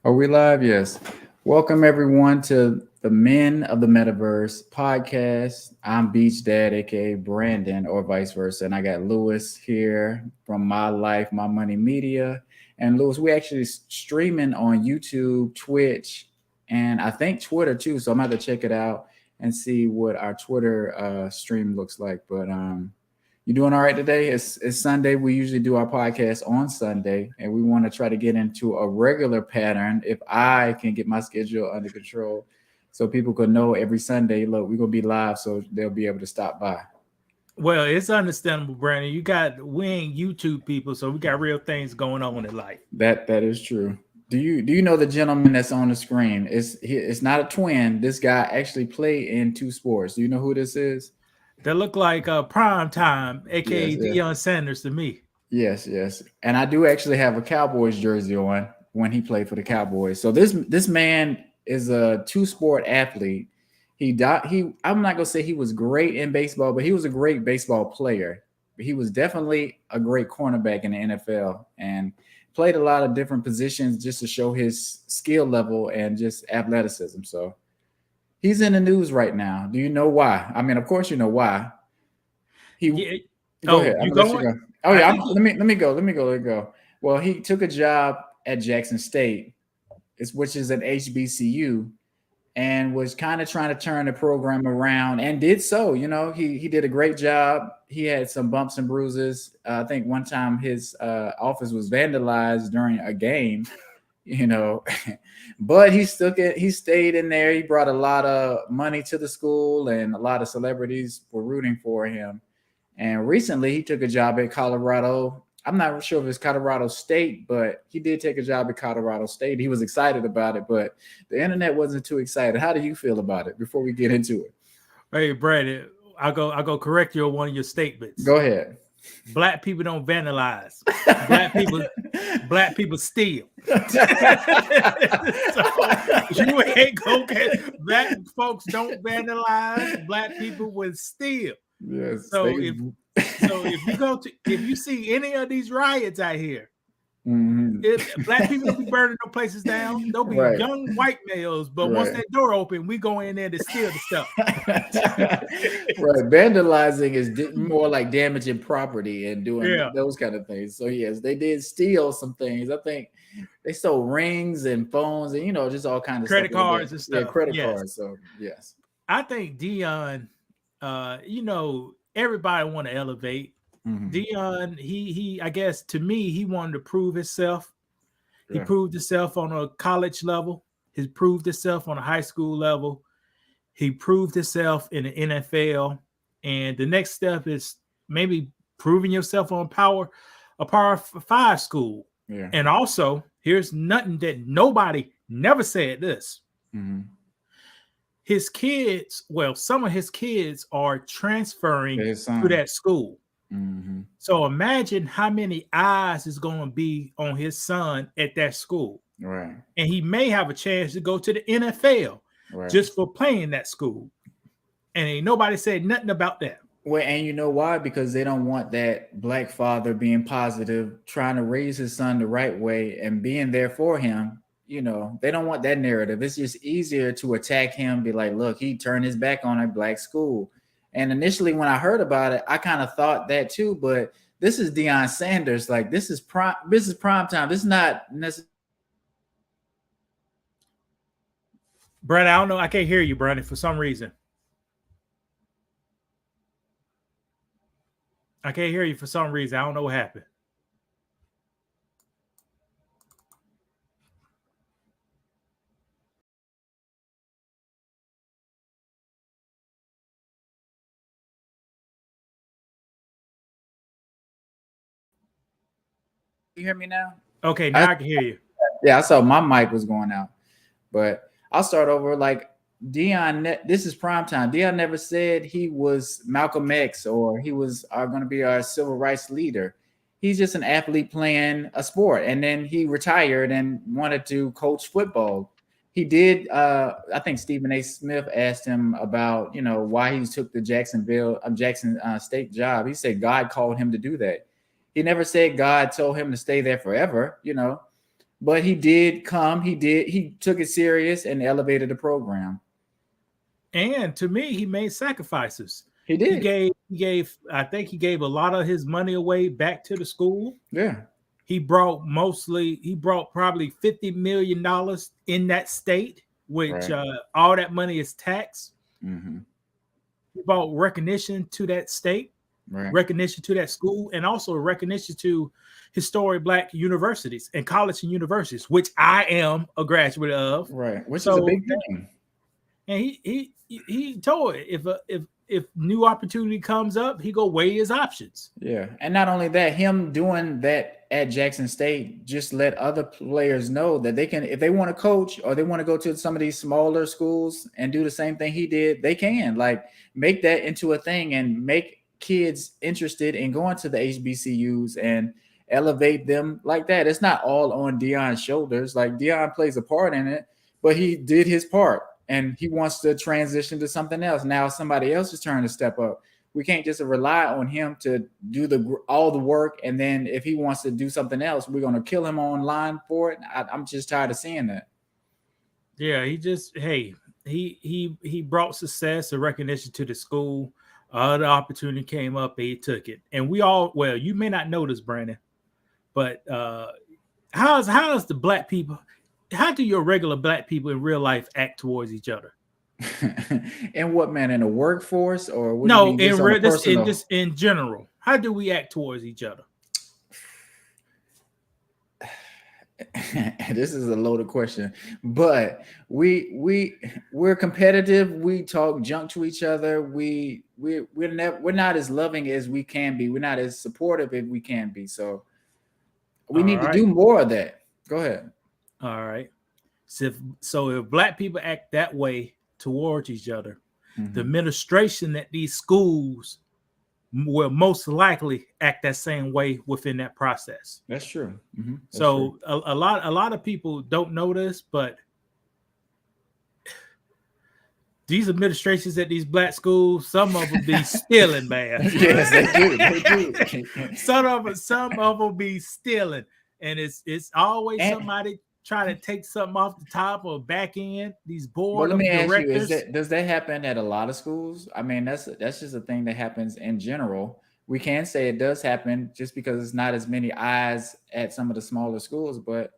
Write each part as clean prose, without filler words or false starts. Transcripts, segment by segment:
Are we live? Yes. Welcome everyone to the Men of the Metaverse podcast. I'm Beach Dad, aka Brandon, or vice versa, and I got Lewis here from My Life, My Money Media. And Lewis, we actually streaming on YouTube, Twitch, and I think Twitter too. So I'm gonna have to check it out and see what our Twitter stream looks like. But you doing all right today? It's Sunday. We usually do our podcast on Sunday, and we want to try to get into a regular pattern if I can get my schedule under control so people could know every Sunday, look, we're gonna be live so they'll be able to stop by. Well, it's understandable, Brandon. We ain't YouTube people, so we got real things going on in life. That is true. Do you know the gentleman that's on the screen? It's not a twin. This guy actually played in two sports. Do you know who this is? That look like Prime Time, aka Yes, yes. Deion Sanders to me. Yes. And I do actually have a Cowboys jersey on when he played for the Cowboys. So this man is a two-sport athlete. I'm not gonna say he was great in baseball, but he was a great baseball player. He was definitely a great cornerback in the NFL and played a lot of different positions just to show his skill level and just athleticism. So he's in the news right now. Do you know why? I mean, of course you know why. He Yeah. Go ahead. I'm You gonna let you going? go. Oh yeah, Think let me go. Well, he took a job at Jackson State, which is an HBCU, and was kind of trying to turn the program around and did so. You know, he did a great job. He had some bumps and bruises. I think one time his office was vandalized during a game. You know, but he stuck it. He stayed in there. He brought a lot of money to the school, and a lot of celebrities were rooting for him. And recently, he took a job at Colorado. I'm not sure if it's Colorado State, but he did take a job at Colorado State. He was excited about it, but the internet wasn't too excited. How do you feel about it before we get into it? hey, Brandon, I'll go correct you on one of your statements. Go ahead. Black people don't vandalize. Black people, black people steal. So you ain't gonna get black folks don't vandalize. Black people will steal. Yes. So if you see any of these riots out here, if black people don't be burning no places down, there'll be Right. young white males. But once Right. that door open, we go in there to steal the stuff. Right. Vandalizing is more like damaging property and doing Yeah. those kind of things. So yes, they did steal some things. I think they stole rings and phones and just all kinds of Credit stuff like cards that. and stuff. Yeah, credit Yes. cards. So yes. I think Deion, everybody want to elevate. Mhm. Deion, he I guess to me, he wanted to prove himself. He Yeah. proved himself on a college level. He proved himself on a high school level. He proved himself in the NFL. And the next step is maybe proving yourself on a Power 5 school. Yeah. And also, here's nothing that nobody never said this. Mhm. His kids, well, some of his kids are transferring His to son. that school. Mhm. So imagine how many eyes is going to be on his son at that school. Right. And he may have a chance to go to the NFL Right. just for playing that school. And ain't nobody said nothing about that. Well, and you know why? Because they don't want that black father being positive, trying to raise his son the right way and being there for him. They don't want that narrative. It's just easier to attack him, be like, look, he turned his back on a black school. And initially, when I heard about it, I kind of thought that too. But this is Deion Sanders. Like, this is prime time. This is not necessarily. Brandon, I don't know. I can't hear you, Brandon, for some reason. I can't hear you for some reason. I don't know what happened. You hear me now? Okay, now I can hear you. Yeah, I saw my mic was going out. But I'll start over. Like Deion, this is prime time. Deion never said he was Malcolm X or he was going to be our civil rights leader. He's just an athlete playing a sport, and then he retired and wanted to coach football. He did. I think Stephen A. Smith asked him about why he took the Jackson State job. He said God called him to do that. He never said God told him to stay there forever. but he did come. He took it serious and elevated the program. And to me, he made sacrifices. He did. I think he gave a lot of his money away back to the school. Yeah. He brought probably $50 million in that state, which all that money is taxed. Mm-hmm. He brought recognition to that state, recognition to that school, and also recognition to historic Black universities and college and universities, which I am a graduate of. Right, which is a big thing. And he told it, if new opportunity comes up, he go weigh his options. Yeah, and not only that, him doing that at Jackson State just let other players know that they can, if they want to coach or they want to go to some of these smaller schools and do the same thing he did, they can like make that into a thing and make kids interested in going to the HBCUs and elevate them like that. It's not all on Deion's shoulders. Like Deion plays a part in it, but he did his part. And he wants to transition to something else. Now somebody else's turn to step up. We can't just rely on him to do all the work. And then if he wants to do something else, we're going to kill him online for it. I'm just tired of seeing that. Yeah, he brought success and recognition to the school. The opportunity came up, he took it. And you may not know this, Brandon, but how's the Black people? How do your regular Black people in real life act towards each other? In what manner? In the workforce, or what no? Just in general, how do we act towards each other? This is a loaded question, but we're competitive. We talk junk to each other. We're not as loving as we can be. We're not as supportive as we can be. So we need to do more of that. Go ahead. All right. So if Black people act that way towards each other, the administration at these schools will most likely act that same way within that process. That's true. Mm-hmm. That's true. A A lot of people don't know this, but these administrations at these Black schools, some of them be stealing, man. Yes, they do. Some of them be stealing, and it's always somebody trying to take something off the top or back end. These board of directors. Ask you, does that happen at a lot of schools? I mean, that's just a thing that happens in general. We can say it does happen just because it's not as many eyes at some of the smaller schools, but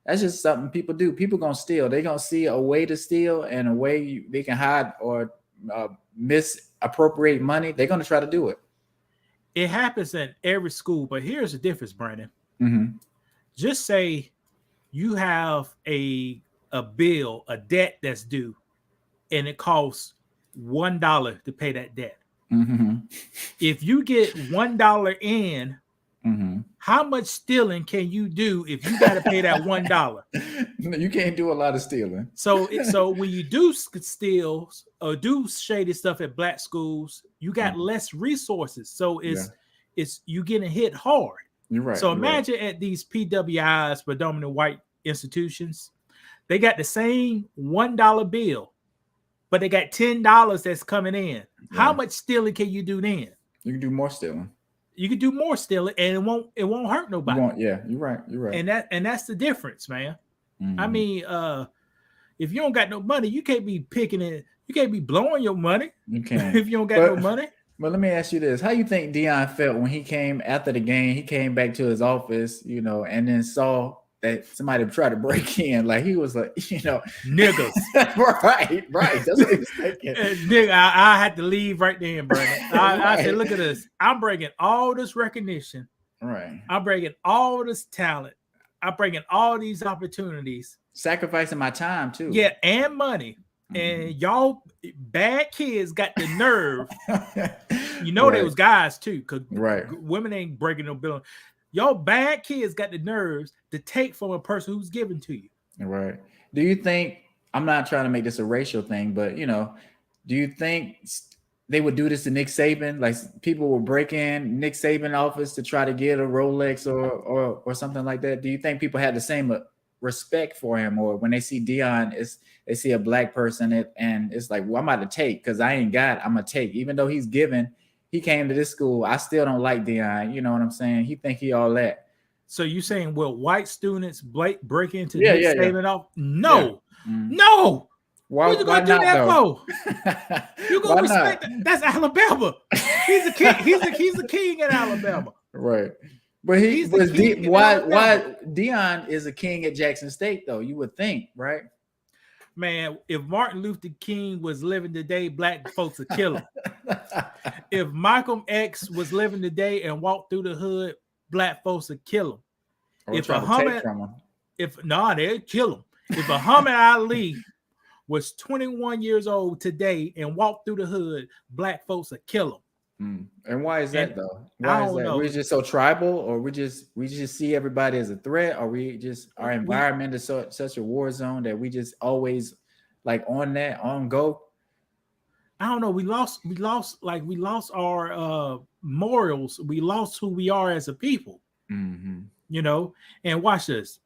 that's just something people do. People gonna steal. They're gonna see a way to steal and a way they can hide or misappropriate money. They're gonna try to do it. It happens in every school, but here's the difference, Brandon. Mm-hmm. Just say you have a bill, a debt that's due, and it costs $1 to pay that debt. Mm-hmm. If you get $1 in, how much stealing can you do if you got to pay that $1? You can't do a lot of stealing. So when you do steal or do shady stuff at Black schools, you got less resources. So it's you getting hit hard. You're right. So imagine at these PWIs, predominantly white institutions, they got the same $1 bill, but they got $10 that's coming in. Yeah. How much stealing can you do then? You can do more stealing. You can do more stealing, and it won't hurt nobody. You're right. And that's the difference, man. Mm-hmm. I mean, if you don't got no money, you can't be picking it. You can't be blowing your money. You can't if you don't got no money. But let me ask you this: how you think Deion felt when he came after the game? He came back to his office, and then saw that somebody tried to break in. Like he was like, niggas. right. That's what he was thinking. Nigga, I had to leave right then, Brandon. I said, look at this. I'm bringing all this recognition. Right. I'm bringing all this talent. I'm bringing all these opportunities. Sacrificing my time too. Yeah, and money. And y'all bad kids got the nerve. They was guys too, because women ain't breaking no bill. Y'all bad kids got the nerves to take from a person who's given to you. Right. Do you think, I'm not trying to make this a racial thing, but do you think they would do this to Nick Saban? Like people will break in Nick Saban office to try to get a Rolex or something like that. Do you think people had the same respect for him, or when they see Deion, they see a Black person and it's like, well, I'm about to take because I ain't got, I'm gonna take, even though he came to this school. I still don't like Deion. You know what I'm saying? He think he all that. So you saying will white students break into Yeah, Nick yeah, yeah, Saban off? yeah. No, Mm. no. Why? What you Why gonna do not that though? for? You gonna Why respect not? that? That's Alabama. He's a king. He's the king in Alabama. Right. But he He's the was king in why Alabama. Dion is a king at Jackson State though? You would think, right? Man, if Martin Luther King was living today, black folks would kill him. If Malcolm X was living today and walked through the hood, black folks would kill him. Or If try a to take Muhammad, from him. they'd kill him. If Muhammad Ali was 21 years old today and walked through the hood, black folks would kill him. And why is that And though? I Why is don't that? know. We're just so tribal, or we just see everybody as a threat, or we just our environment is such a war zone that we just always like on go. I don't know. We lost our morals. We lost who we are as a people. Mm-hmm. You know, and watch this.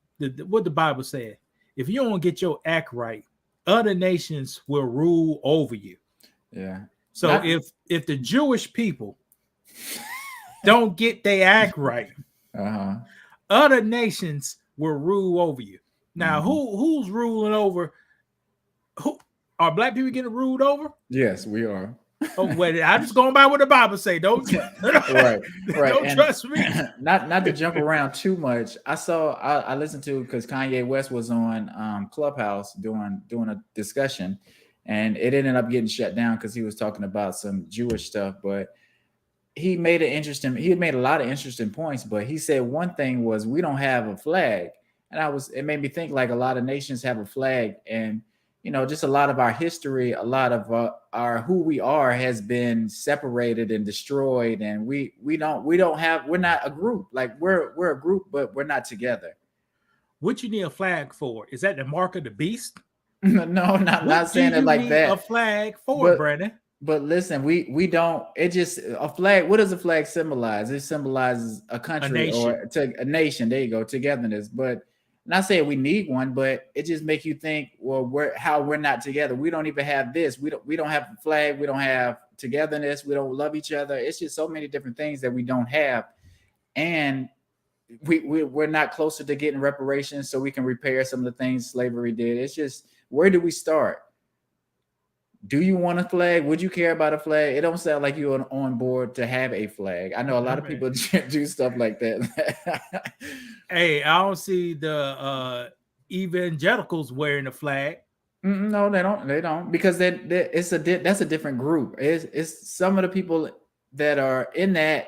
What the Bible said: if you don't get your act right, other nations will rule over you. Yeah. So if the Jewish people don't get their act right, other nations will rule over you. Now, who's ruling over? Who are black people getting ruled over? Yes, we are. Oh, wait, I'm just going by what the Bible say. Don't right. Don't trust me. Not to jump around too much. I listened to because Kanye West was on Clubhouse doing a discussion, and it ended up getting shut down because he was talking about some Jewish stuff. But he made a lot of interesting points. But he said one thing was we don't have a flag, and it made me think like a lot of nations have a flag, and just a lot of our history, a lot of our who we are has been separated and destroyed, and we're not a group. Like we're a group, but we're not together. What you need a flag for? Is that the mark of the beast? No, not saying it like that. A flag for, Brandon. But listen, we don't. It just a flag. What does a flag symbolize? It symbolizes a country or a nation. There you go, togetherness. But not saying we need one, but it just makes you think. Well, we're not together. We don't even have this. We don't have a flag. We don't have togetherness. We don't love each other. It's just so many different things that we don't have, and we're not closer to getting reparations so we can repair some of the things slavery did. It's just, where do we start? Do you want a flag? Would you care about a flag? It don't sound like you're on board to have a flag. I know a lot of people do stuff like that. Hey, I don't see the evangelicals wearing a flag. No, they don't because that's a different group. It's some of the people that are in that,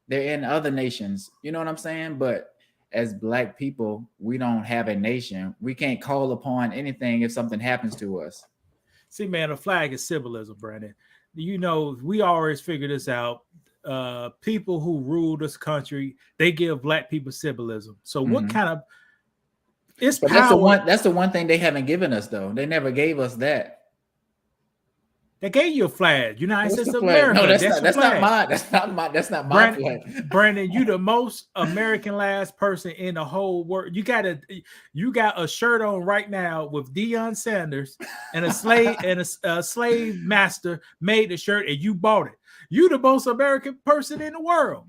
they're in other nations. You know what I'm saying? But as black people, we don't have a nation. We can't call upon anything if something happens to us. See, man, a flag is symbolism, Brandon. We always figure this out. People who rule this country, they give black people symbolism. So what kind of power? That's the one thing they haven't given us, though. They never gave us that. They gave you a flag. United States of America. No, that's not mine. That's not my flag. Brandon, you the most American last person in the whole world. You got a shirt on right now with Deion Sanders and a slave master made the shirt and you bought it. You the most American person in the world.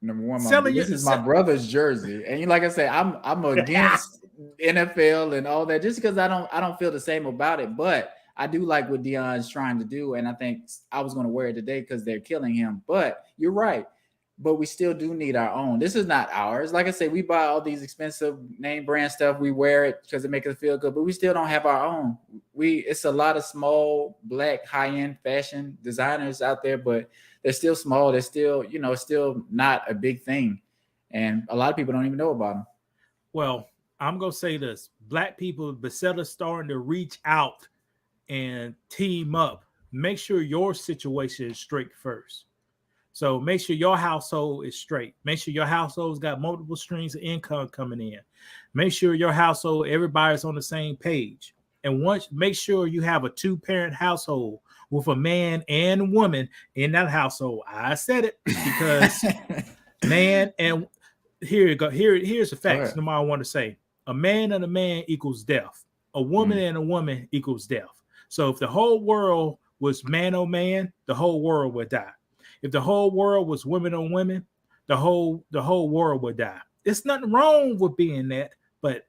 Number one, this is my brother's jersey, and like I say, I'm against NFL and all that just because I don't feel the same about it, but I do like what Deion's trying to do, and I think I was going to wear it today because they're killing him. But you're right. But we still do need our own. This is not ours. Like I say, we buy all these expensive name brand stuff. We wear it because it makes us feel good, but we still don't have our own. It's a lot of small, black, high-end fashion designers out there, but they're still small. They're still, still not a big thing. And a lot of people don't even know about them. Well, I'm going to say this. Black people, Bacetta starting to reach out and team up. Make sure your situation is straight first. So make sure your household is straight. Make sure your household's got multiple streams of income coming in. Make sure your household, everybody's on the same page. And make sure you have a 2-parent household with a man and woman in that household. I said it because man, and here you go. Here's the facts. No matter what I want to say. A man and a man equals death. A woman and a woman equals death. So if the whole world was man on man, the whole world would die. If the whole world was women on women, the whole world would die. It's nothing wrong with being that, but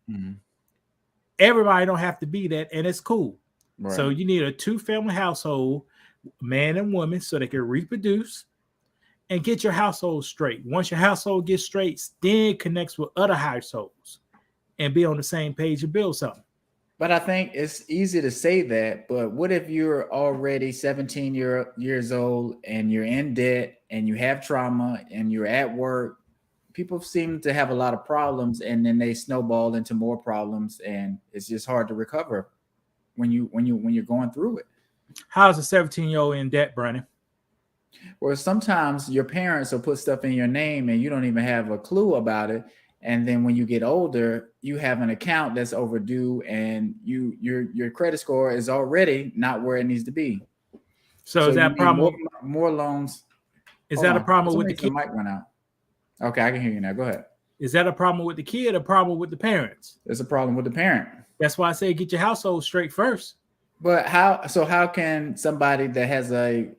everybody don't have to be that, and it's cool. Right. So you need a 2-family household, man and woman, so they can reproduce and get your household straight. Once your household gets straight, then connects with other households and be on the same page and build something. But I think it's easy to say that, but what if you're already 17 years old and you're in debt and you have trauma and you're at work? People seem to have a lot of problems, and then they snowball into more problems, and it's just hard to recover when you're going through it. How's a 17-year-old in debt, Brandon? Well, sometimes your parents will put stuff in your name and you don't even have a clue about it. And then when you get older, you have an account that's overdue, and your credit score is already not where it needs to be. So is that problem more loans? Is that a problem with the kid? The mic went out. Okay, I can hear you now. Go ahead. Is that a problem with the kid or a problem with the parents? It's a problem with the parent. That's why I say get your household straight first. But how can somebody that has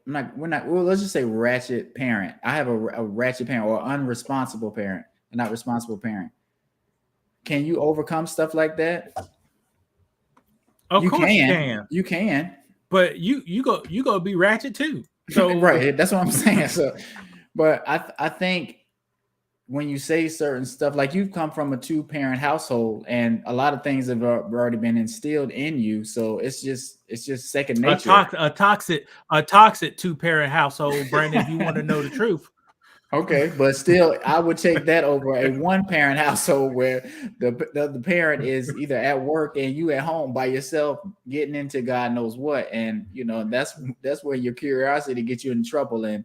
let's just say ratchet parent. I have a ratchet parent or unresponsible parent, not responsible parent. Can you overcome stuff like that? Of course you can. You can. But you go be ratchet too. So right, that's what I'm saying. So, but I think when you say certain stuff, like you've come from a 2-parent household, and a lot of things have already been instilled in you, so it's just second nature. A toxic 2-parent household, Brandon. If you want to know the truth. Okay, but still, I would take that over a 1-parent household where the parent is either at work and you at home by yourself getting into God knows what, and that's where your curiosity gets you in trouble, and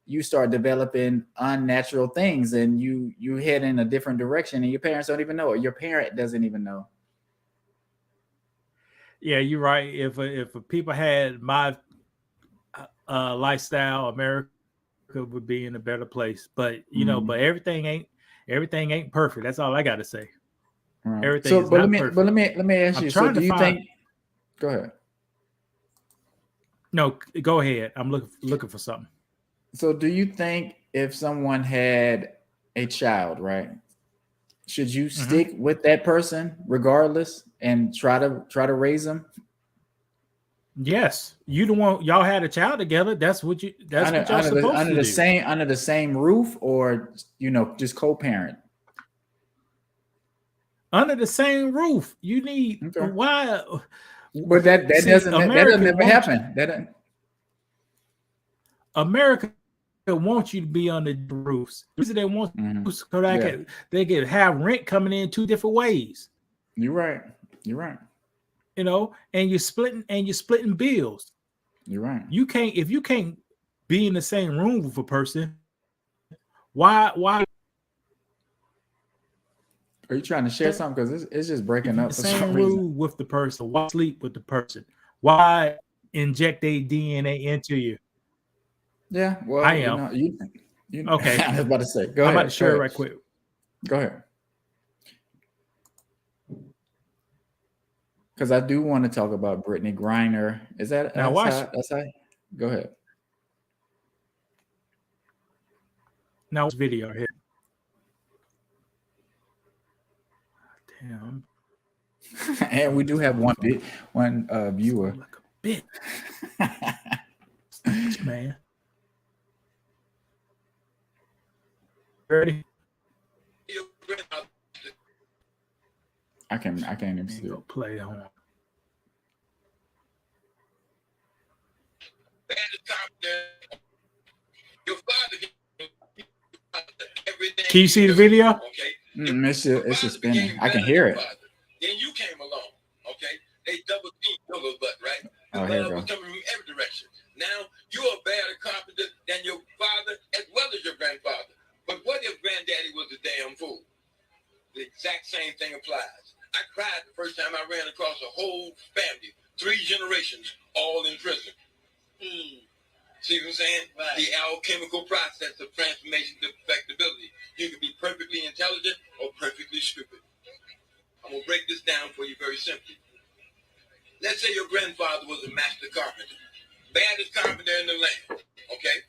you start developing unnatural things, and you head in a different direction, and your parents don't even know it. Your parent doesn't even know. Yeah, you're right. If people had my lifestyle, America would be in a better place. But but everything ain't perfect. That's all I got to say. Right. Everything is not perfect. But let me ask you. So do you think? Go ahead. No, go ahead. I'm looking for something. So do you think if someone had a child, right, should you stick with that person regardless and try to raise them? Yes. You the one, y'all had a child together. That's what y'all supposed to do. Under the same roof, or just co-parent? Under the same roof. You need why? But that doesn't never happen. America want you to be under the roofs. The reason they want so they can have rent coming in 2 different ways. You're right. And you're splitting bills. You're right. If you can't be in the same room with a person, why? Are you trying to share something? Because it's just breaking up. The same room with the person. Why sleep with the person? Why inject their DNA into you? Yeah, well, I am. Okay. I was about to say. Go ahead. I'm about to share it right quick. Go ahead. Because I do want to talk about Brittany Griner. Is that now? That's how. Go ahead. Now, this video here. Damn. And we do have one viewer. Like a bit. Man. Ready? I can't even see it. Play on. Can you see the video? It's just spinning. I can hear it. Then you came along, okay? They double teamed your butt, right? Oh, here you go. Was coming from every direction. Now you're a better carpenter than your father as well as your grandfather. But what if granddaddy was a damn fool? The exact same thing applies. I cried the first time I ran across a whole family, 3 generations, all in prison. See what I'm saying? Right. The alchemical process of transformation to perfectibility. You can be perfectly intelligent or perfectly stupid. I'm going to break this down for you very simply. Let's say your grandfather was a master carpenter. Baddest carpenter in the land, okay?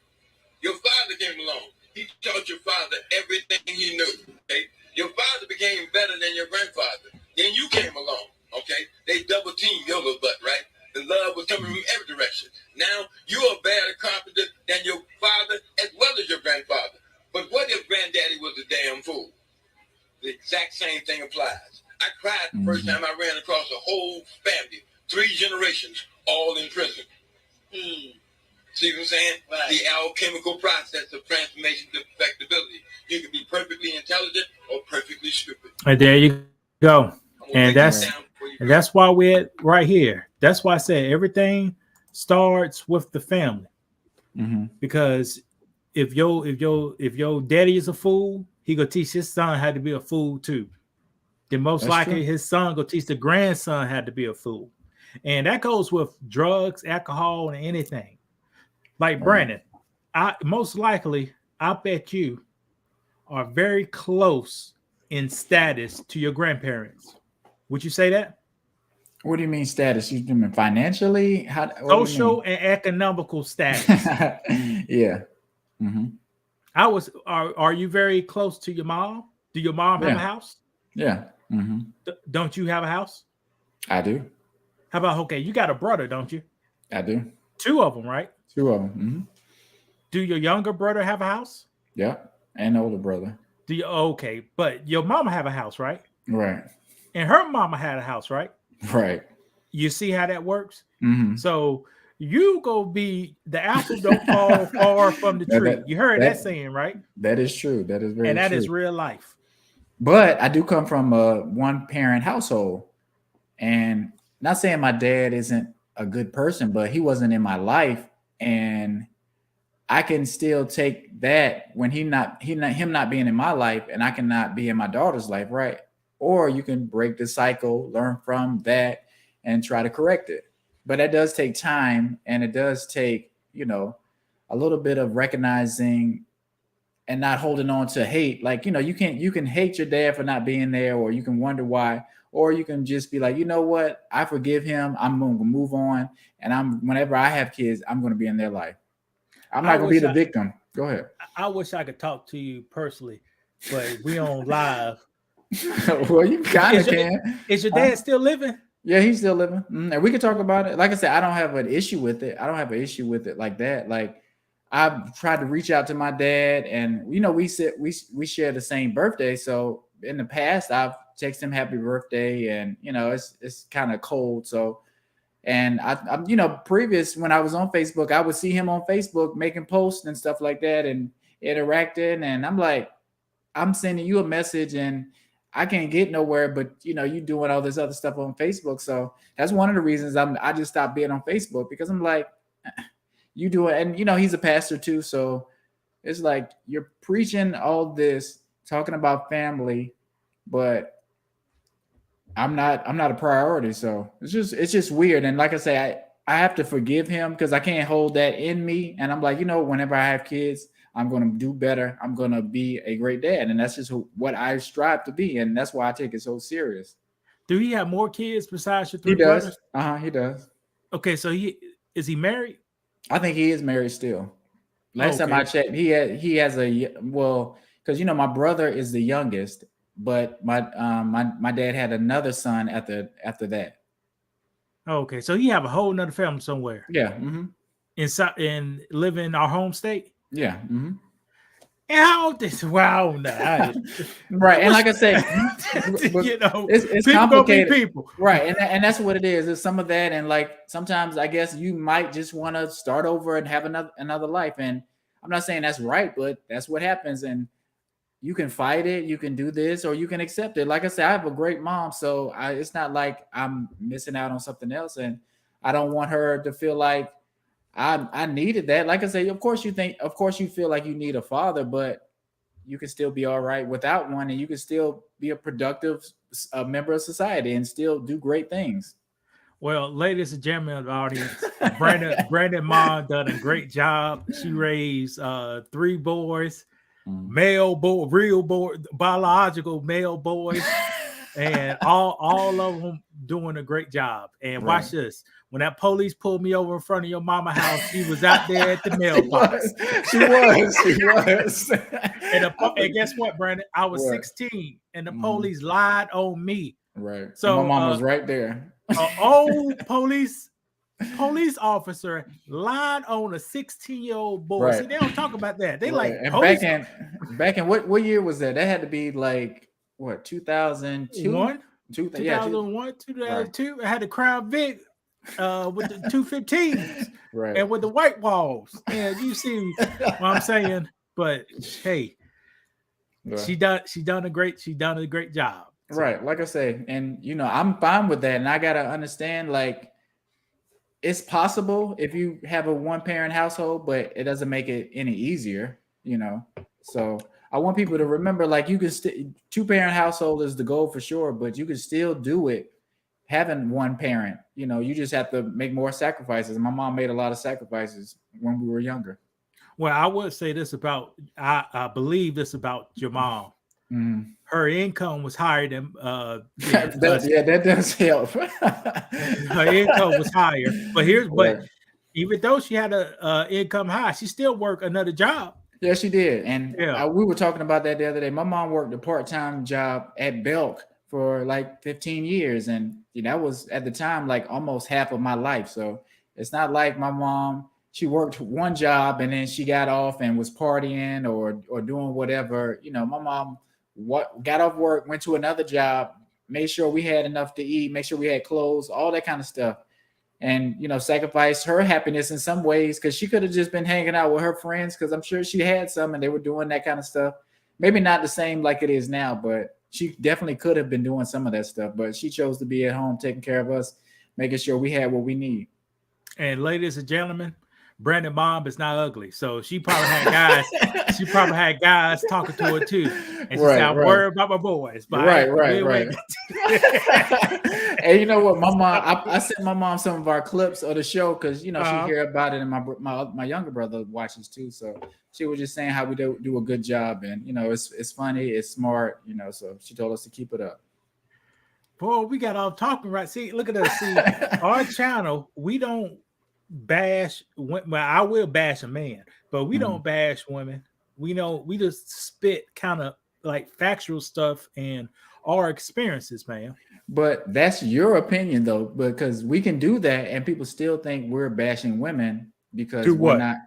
Your father came along. He taught your father everything he knew, okay? Your father became better than your grandfather. Then you came along, okay? They double teamed your little butt, right? The love was coming from every direction. Now you are better carpenter than your father as well as your grandfather. But what if granddaddy was a damn fool? The exact same thing applies. I cried the first time I ran across a whole family, 3 generations, all in prison. See what I'm saying? Right. The alchemical process of transformation to perfectibility. You can be perfectly intelligent or perfectly stupid. And there you go. And that's why we're right here. That's why I said everything starts with the family. Because if your daddy is a fool, he gonna teach his son how to be a fool too. Then most likely his son gonna teach the grandson how to be a fool. And that goes with drugs, alcohol, and anything. Like Brandon, I bet you are very close in status to your grandparents. Would you say that? What do you mean status? You mean financially? Social and economical status. Yeah. Are you very close to your mom? Do your mom have a house? Yeah. Don't you have a house? I do. How about, okay, you got a brother, don't you? I do. 2 of them, right? 2 of them. Do your younger brother have a house? Yeah. And older brother. Okay, but your mama have a house, right? Right. And her mama had a house, right? Right. You see how that works? So you go be the apple don't fall far from the tree. You heard that saying, right? That is true. That is very true. And that is real life. But I do come from a 1-parent household. And not saying my dad isn't a good person, but he wasn't in my life. And I can still take that when him not being in my life, and I cannot be in my daughter's life, right? Or you can break the cycle, learn from that, and try to correct it. But that does take time, and it does take, a little bit of recognizing and not holding on to hate. Like, you can hate your dad for not being there, or you can wonder why, or you can just be like, you know what? I forgive him. I'm going to move on. And whenever I have kids, I'm going to be in their life. I'm not going to be the victim. Go ahead. I wish I could talk to you personally, but we on live. Well, you kind of can. Is your dad still living? Yeah, he's still living. And we can talk about it. Like I said, I don't have an issue with it. I don't have an issue with it like that. Like, I've tried to reach out to my dad, and we share the same birthday. So in the past, I've texted him happy birthday, and it's kind of cold. So, and I'm previous when I was on Facebook, I would see him on Facebook making posts and stuff like that and interacting, and I'm like, I'm sending you a message and I can't get nowhere, but you doing all this other stuff on Facebook. So that's one of the reasons I just stopped being on Facebook, because I'm like, you do it. And he's a pastor too. So it's like, you're preaching all this, talking about family, but I'm not a priority. So it's just weird. And like I say, I have to forgive him because I can't hold that in me. And I'm like, whenever I have kids, I'm going to do better. I'm going to be a great dad. And that's just what I strive to be. And that's why I take it so serious. Do he have more kids besides your 3 brothers? He does. Okay. So is he married? I think he is married still. Last time I checked, he has because my brother is the youngest, but my dad had another son after that. Okay. So he have a whole nother family somewhere. Yeah. Inside and live in our home state. Yeah. And how this? Wow, right. And like I said, it's people complicated. People. Right. And that's what it is. It's some of that. And like, sometimes I guess you might just want to start over and have another life. And I'm not saying that's right, but that's what happens. And you can fight it. You can do this, or you can accept it. Like I said, I have a great mom. So it's not like I'm missing out on something else. And I don't want her to feel like I needed that. Like I say, of course you feel like you need a father, but you can still be all right without one, and you can still be a productive member of society and still do great things. Well, ladies and gentlemen of the audience, Brandon mom done a great job. She raised 3 boys, male boy, real boy, biological male boys, and all of them doing a great job. And watch this. When that police pulled me over in front of your mama house, she was out there at the mailbox. She was. And guess what, Brandon? I was What? 16, and the police lied on me. Right. So and my mom was right there. An old police officer lied on a 16-year-old boy. Right. See, they don't talk about that. They Right. like And police back in what year was that? That had to be like what 2002? 2001, 2002. I had the Crown Vic with the 215s right. and with the white walls. And you see what I'm saying? But hey, Right. she done a great job. So. Right. Like I say, and I'm fine with that. And I gotta understand, like, it's possible if you have a one-parent household, but it doesn't make it any easier, So I want people to remember, like, you can two-parent household is the goal for sure, but you can still do it having one parent. You just have to make more sacrifices. My mom made a lot of sacrifices when we were younger. Well, I would say this about I believe this about your mom. Mm. Her income was higher than that does help. Her income was higher, but even though she had a income high, she still worked another job. Yeah, she did, and we were talking about that the other day. My mom worked a part-time job at Belk for like 15 years, and that was at the time like almost half of my life. So it's not like my mom. She worked one job and then she got off and was partying or doing whatever. My mom got off work, went to another job, made sure we had enough to eat, make sure we had clothes, all that kind of stuff. And, sacrificed her happiness in some ways because she could have just been hanging out with her friends because I'm sure she had some and they were doing that kind of stuff. Maybe not the same like it is now, but she definitely could have been doing some of that stuff. But she chose to be at home taking care of us, making sure we had what we need. And ladies and gentlemen, Brandon mom is not ugly, so she probably had guys. She probably had guys talking to her too, and she said, "I'm worried about my boys." But right. And you know what, my mom, I sent my mom some of our clips of the show because she hear about it, and my younger brother watches too. So she was just saying how we do a good job, and it's funny, it's smart, So she told us to keep it up. Boy, we got off talking right. See, look at us. See, our channel, we don't bash. Well, I will bash a man, but we don't bash women. We just spit kind of like factual stuff and our experiences, man. But that's your opinion, though, because we can do that, and people still think we're bashing women because we're not.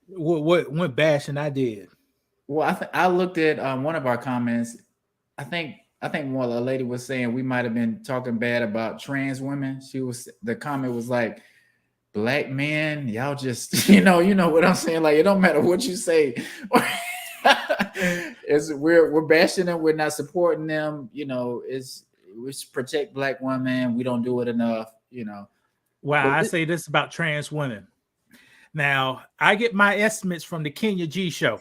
What bashing I did? Well, I looked at one of our comments. I think a lady was saying we might have been talking bad about trans women. The comment was like, "Black men, y'all just you know what I'm saying. Like, it don't matter what you say. We're bashing them. We're not supporting them. We protect Black women. We don't do it enough. Well, I say this about trans women. Now, I get my estimates from the Kenya G show.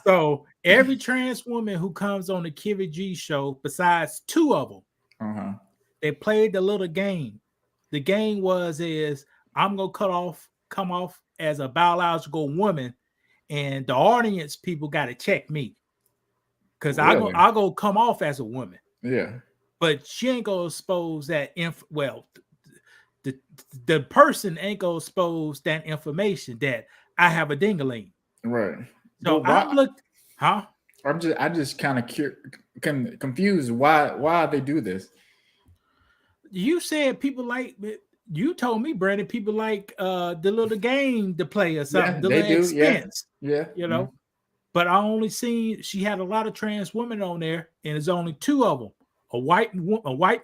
So every trans woman who comes on the Kenya G show, besides two of them, they played the little game. The game is I'm gonna come off as a biological woman, and the audience people got to check me because really? I'll go come off as a woman. Yeah, but she ain't gonna expose that. The person ain't gonna expose that information that I have a dingaling. Right. So I'm just kind of confused why they do this. You said people like. You told me, Brandon, people like the little game to play or something. The little expense. Yeah. But I only seen she had a lot of trans women on there, and there's only two of them: a white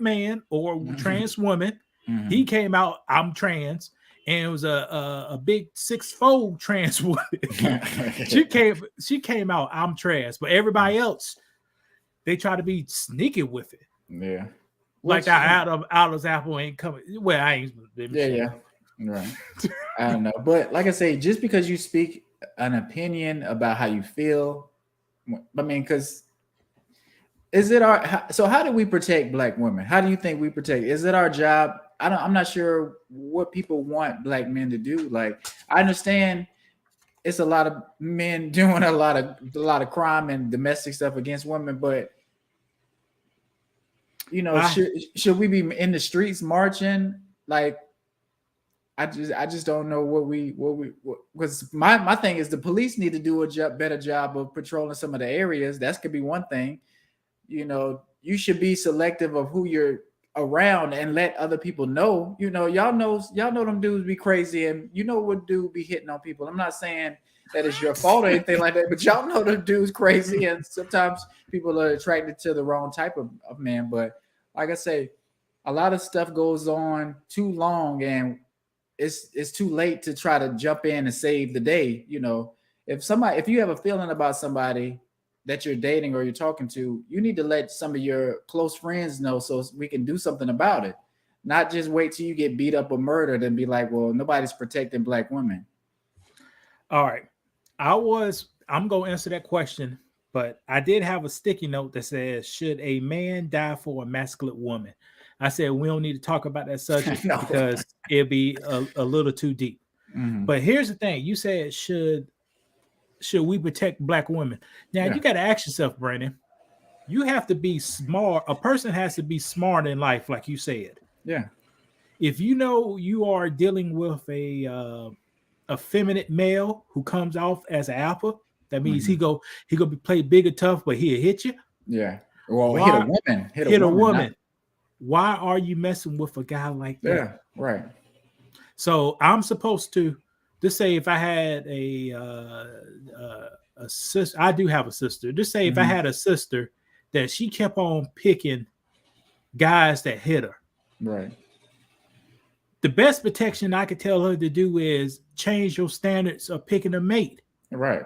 man or a trans woman. Mm-hmm. He came out, I'm trans, and it was a big 6'4" trans woman. she came out, I'm trans, but everybody else, they try to be sneaky with it. Yeah. Like that out of apple ain't coming. Well, I ain't. Yeah. Right. I don't know, but like I say, just because you speak an opinion about how you feel, I mean, because how do we protect Black women? How do you think we protect? Is it our job? I'm not sure what people want Black men to do. Like, I understand it's a lot of men doing a lot of crime and domestic stuff against women, but should we be in the streets marching? Like, I just don't know what because my thing is the police need to do a better job of patrolling some of the areas. That could be one thing. You know, you should be selective of who you're around and let other people know. You know, y'all know them dudes be crazy, and you know what dude be hitting on people. I'm not saying that it's your fault or anything like that, but y'all know the dude's crazy, and sometimes people are attracted to the wrong type of man. But like I say, a lot of stuff goes on too long, and it's too late to try to jump in and save the day. You know, if you have a feeling about somebody that you're dating or you're talking to, you need to let some of your close friends know so we can do something about it. Not just wait till you get beat up or murdered and be like, well, nobody's protecting Black women. All right. I'm going to answer that question, but I did have a sticky note that says, should a man die for a masculine woman? I said, we don't need to talk about that subject No. because it'll be a little too deep. Mm-hmm. But here's the thing. You said, should we protect Black women? Now, you got to ask yourself, Brandon, you have to be smart. A person has to be smart in life, like you said. Yeah. If you know you are dealing with a feminine male who comes off as an alpha, that means he go be play big or tough, but he'll hit you. Yeah. Well, hit a woman. Hit a woman. Why are you messing with a guy like that? Yeah, right. So I'm supposed to just say if I had a sister, I do have a sister. Just say if I had a sister that she kept on picking guys that hit her. Right. The best protection I could tell her to do is change your standards of picking a mate. Right.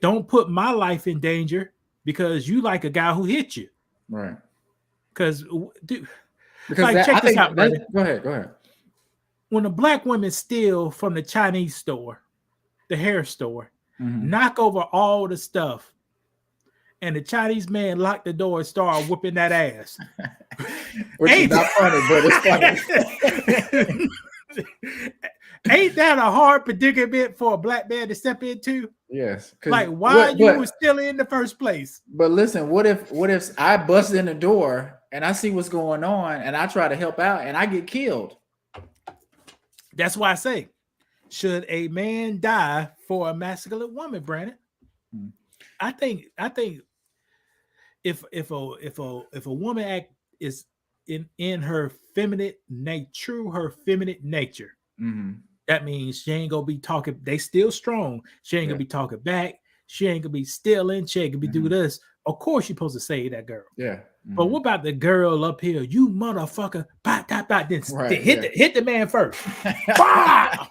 Don't put my life in danger because you like a guy who hit you. Right. Because like, check this out, brother. Go ahead. When a Black woman steal from the Chinese store, the hair store, knock over all the stuff, and the Chinese man lock the door and start whooping that ass. Which is not funny, but it's funny. Ain't that a hard predicament for a Black man to step into? Yes. Like, why you were still in the first place? But listen, what if I bust in the door and I see what's going on and I try to help out and I get killed? That's why I say, should a man die for a masculine woman, Brandon? I think if a woman is in her feminine nature, that means she ain't gonna be talking. They still strong. She ain't gonna be talking back. She ain't gonna be stealing. She ain't gonna be doing this. Of course, you're supposed to save that girl. Yeah. But what about the girl up here? You motherfucker! Then hit the man first. Right. I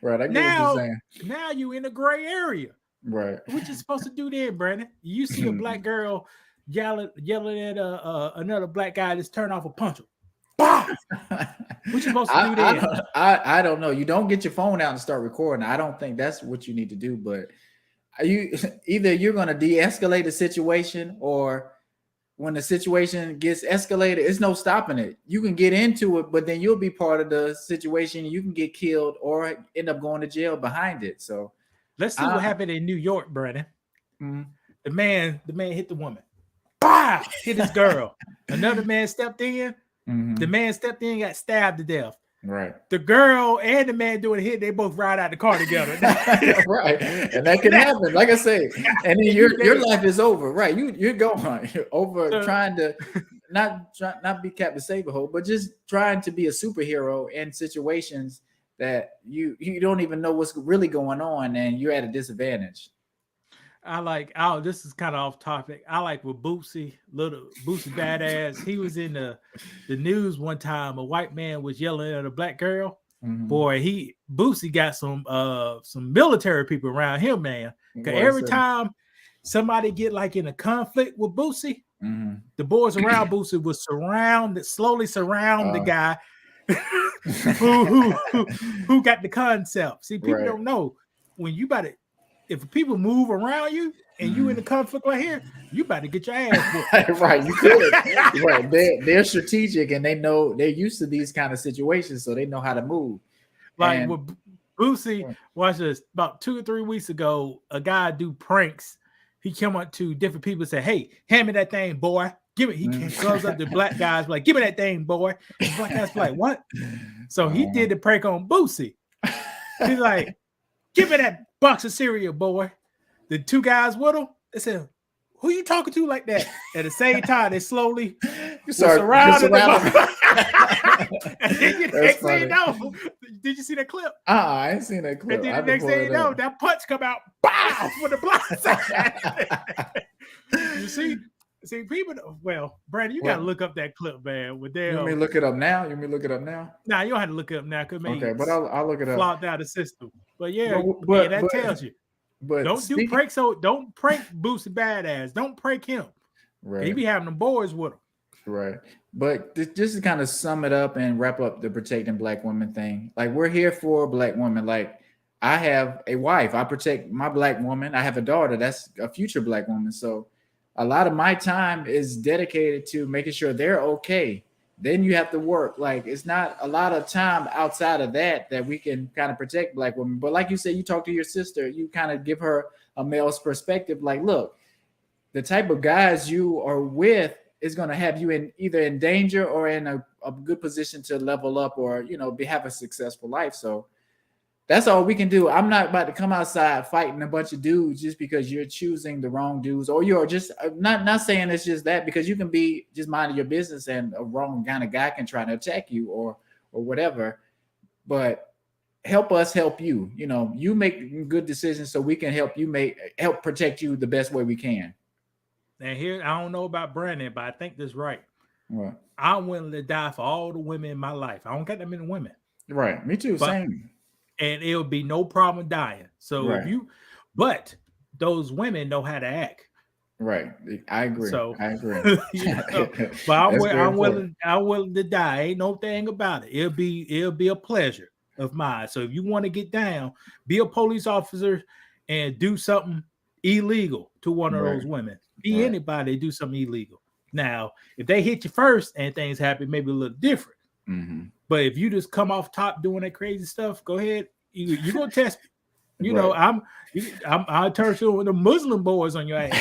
get what you're saying. Now you in a gray area. Right. What you supposed to do then, Brandon? You see a Black girl yelling at another Black guy that's turned off a punch him. What you supposed to do then? I don't know. You don't get your phone out and start recording. I don't think that's what you need to do. But either you're going to de-escalate the situation, or when the situation gets escalated, it's no stopping it. You can get into it, but then you'll be part of the situation. You can get killed or end up going to jail behind it. So let's see what happened in New York, Brandon. The man hit the woman. Hit his girl. Another man stepped in. The man stepped in, got stabbed to death. Right. The girl and the man doing a hit, they both ride out the car together. Right. And that can happen. Like I say, and then your life is over. Right. You're going over trying to not be Captain Save-A-Hole, but just trying to be a superhero in situations that you don't even know what's really going on, and you're at a disadvantage. This is kind of off topic. I like with Boosie Badass. He was in the news one time. A white man was yelling at a Black girl. Boy, Boosie got some military people around him, man. Because every time somebody get like in a conflict with Boosie, the boys around Boosie would slowly surround the guy who got the concept. See, people don't know when you about to. If people move around you and you in the conflict right here, you about to get your ass whooped. Right, you could. Right, they're strategic and they know they're used to these kind of situations, so they know how to move. Like with Boosie, watch this. About 2 or 3 weeks ago, a guy do pranks. He came up to different people and said, "Hey, hand me that thing, boy. Give it. He goes up to black guys like, give me that thing, boy. And black guys like, what? So he did the prank on Boosie. He's like, give me that box of cereal, boy. The two guys with him, they said, who you talking to like that? At the same time, they slowly surrounded the and then the next thing you know, did you see that clip? I ain't seen that clip. And then the next thing you know, that punch come out, bow, for the blind side. You see, people. Well, Brandon, you gotta look up that clip, man. With them, you want me to look it up now? You want me to look it up now? Nah, you don't have to look it up now. Okay, but I'll look it up. Flopped out the system. But yeah, that tells you. But don't do pranks. So don't prank Boosie Badass. Don't prank him. Right. He be having them boys with him. Right. But just to kind of sum it up and wrap up the protecting black women thing, like we're here for black women. Like I have a wife. I protect my black woman. I have a daughter. That's a future black woman. So a lot of my time is dedicated to making sure they're okay. Then you have to work. Like it's not a lot of time outside of that we can kind of protect black women. But like you said, you talk to your sister, you kind of give her a male's perspective. Like, look, the type of guys you are with is going to have you in either in danger or in a good position to level up or, have a successful life. So that's all we can do. I'm not about to come outside fighting a bunch of dudes just because you're choosing the wrong dudes, or you're just not saying it's just that, because you can be just minding your business and a wrong kind of guy can try to attack you or whatever. But help us help you. You make good decisions so we can help protect you the best way we can. And here, I don't know about Brandon, but I think this is right. Right. I'm willing to die for all the women in my life. I don't got that many women. Right. Me too. Same. And it'll be no problem dying. So right. But those women know how to act. Right. I agree. So I agree. But I'm willing to die. Ain't no thing about it. It'll be a pleasure of mine. So if you want to get down, be a police officer and do something illegal to one of those women. Be anybody, do something illegal. Now, if they hit you first and things happen, maybe a little different. Mm-hmm. But if you just come off top doing that crazy stuff, go ahead. You're gonna test me. I'll turn to the Muslim boys on your ass.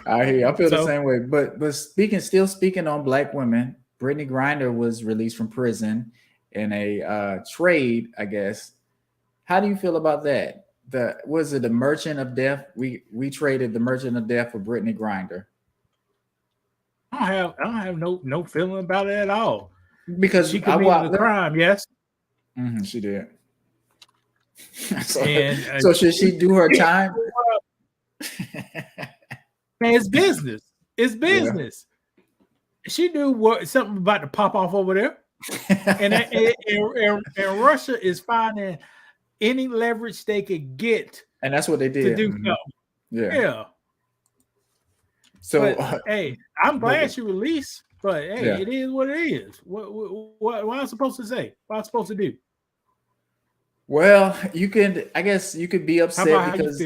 I hear you. I feel the same way. But speaking on black women, Brittney Griner was released from prison in a trade, I guess. How do you feel about that? Was it the Merchant of Death? We traded the Merchant of Death for Brittney Griner. I don't have no feeling about it at all. Because she committed a crime, yes. Mm-hmm, she did. So should she do her time? Man, it's business. It's business. Yeah. She knew something about to pop off over there, and Russia is finding any leverage they could get, and that's what they did to do. Mm-hmm. So. Yeah. So hey, I'm glad she released, but hey, it is what it is. What am I supposed to say? What am I supposed to do? Well, I guess you could be upset because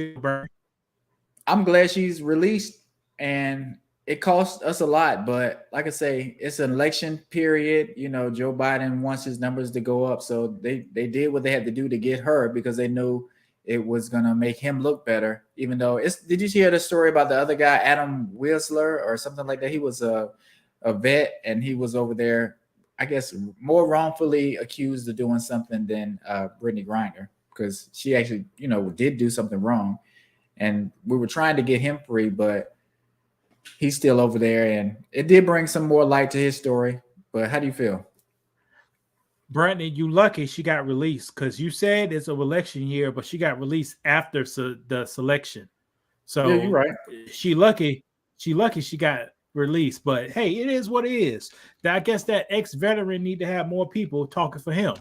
I'm glad she's released, and it cost us a lot. But like I say, it's an election period. Joe Biden wants his numbers to go up, so they did what they had to do to get her because they knew it was gonna make him look better. Even though did you hear the story about the other guy, Adam Weisler or something like that? He was a vet, and he was over there, I guess, more wrongfully accused of doing something than Brittney Griner, because she actually, did do something wrong, and we were trying to get him free, but he's still over there, and it did bring some more light to his story. But how do you feel? Brittney, you lucky she got released, because you said it's an election year, but she got released after the selection. So yeah, you're right. She lucky she got released. But hey, it is what it is. I guess that ex-veteran need to have more people talking for him.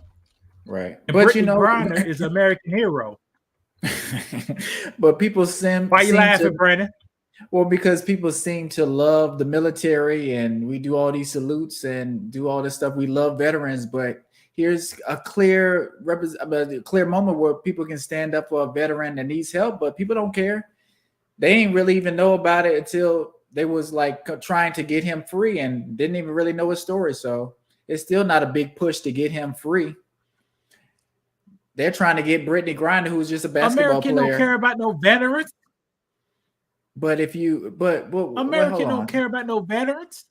Right. And but Brittney Griner is an American hero. But people seem. Why you laughing, Brandon? Well, because people seem to love the military, and we do all these salutes and do all this stuff. We love veterans, but here's a clear moment where people can stand up for a veteran that needs help, but people don't care. They ain't really even know about it until they was like trying to get him free and didn't even really know his story. So it's still not a big push to get him free. They're trying to get Brittney Griner, who's just a basketball player. Don't care about no veterans. But if you, but America hold don't on. care about no veterans.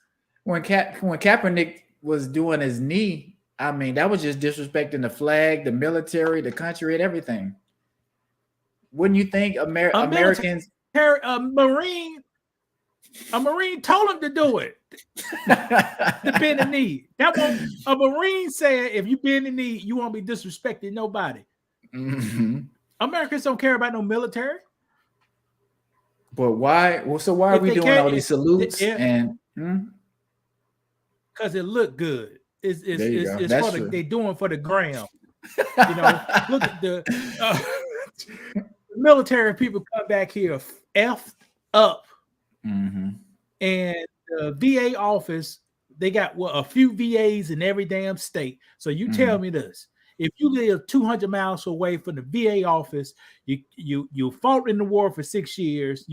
When Kaepernick was doing his knee, I mean, that was just disrespecting the flag, the military, the country, and everything. Wouldn't you think Americans? A Marine told him to do it. To bend the knee. That one, a Marine said, if you bend the knee, you won't be disrespecting nobody. Mm-hmm. Americans don't care about no military. But why? Well, so why are we doing all these salutes and? Because it looked good. It's for the, they doing for the gram. You know, look at the military people come back here effed up, mm-hmm. and the VA office, they got a few VAs in every damn state. So you tell me this: if you live 200 miles away from the VA office, you fought in the war for 6 years,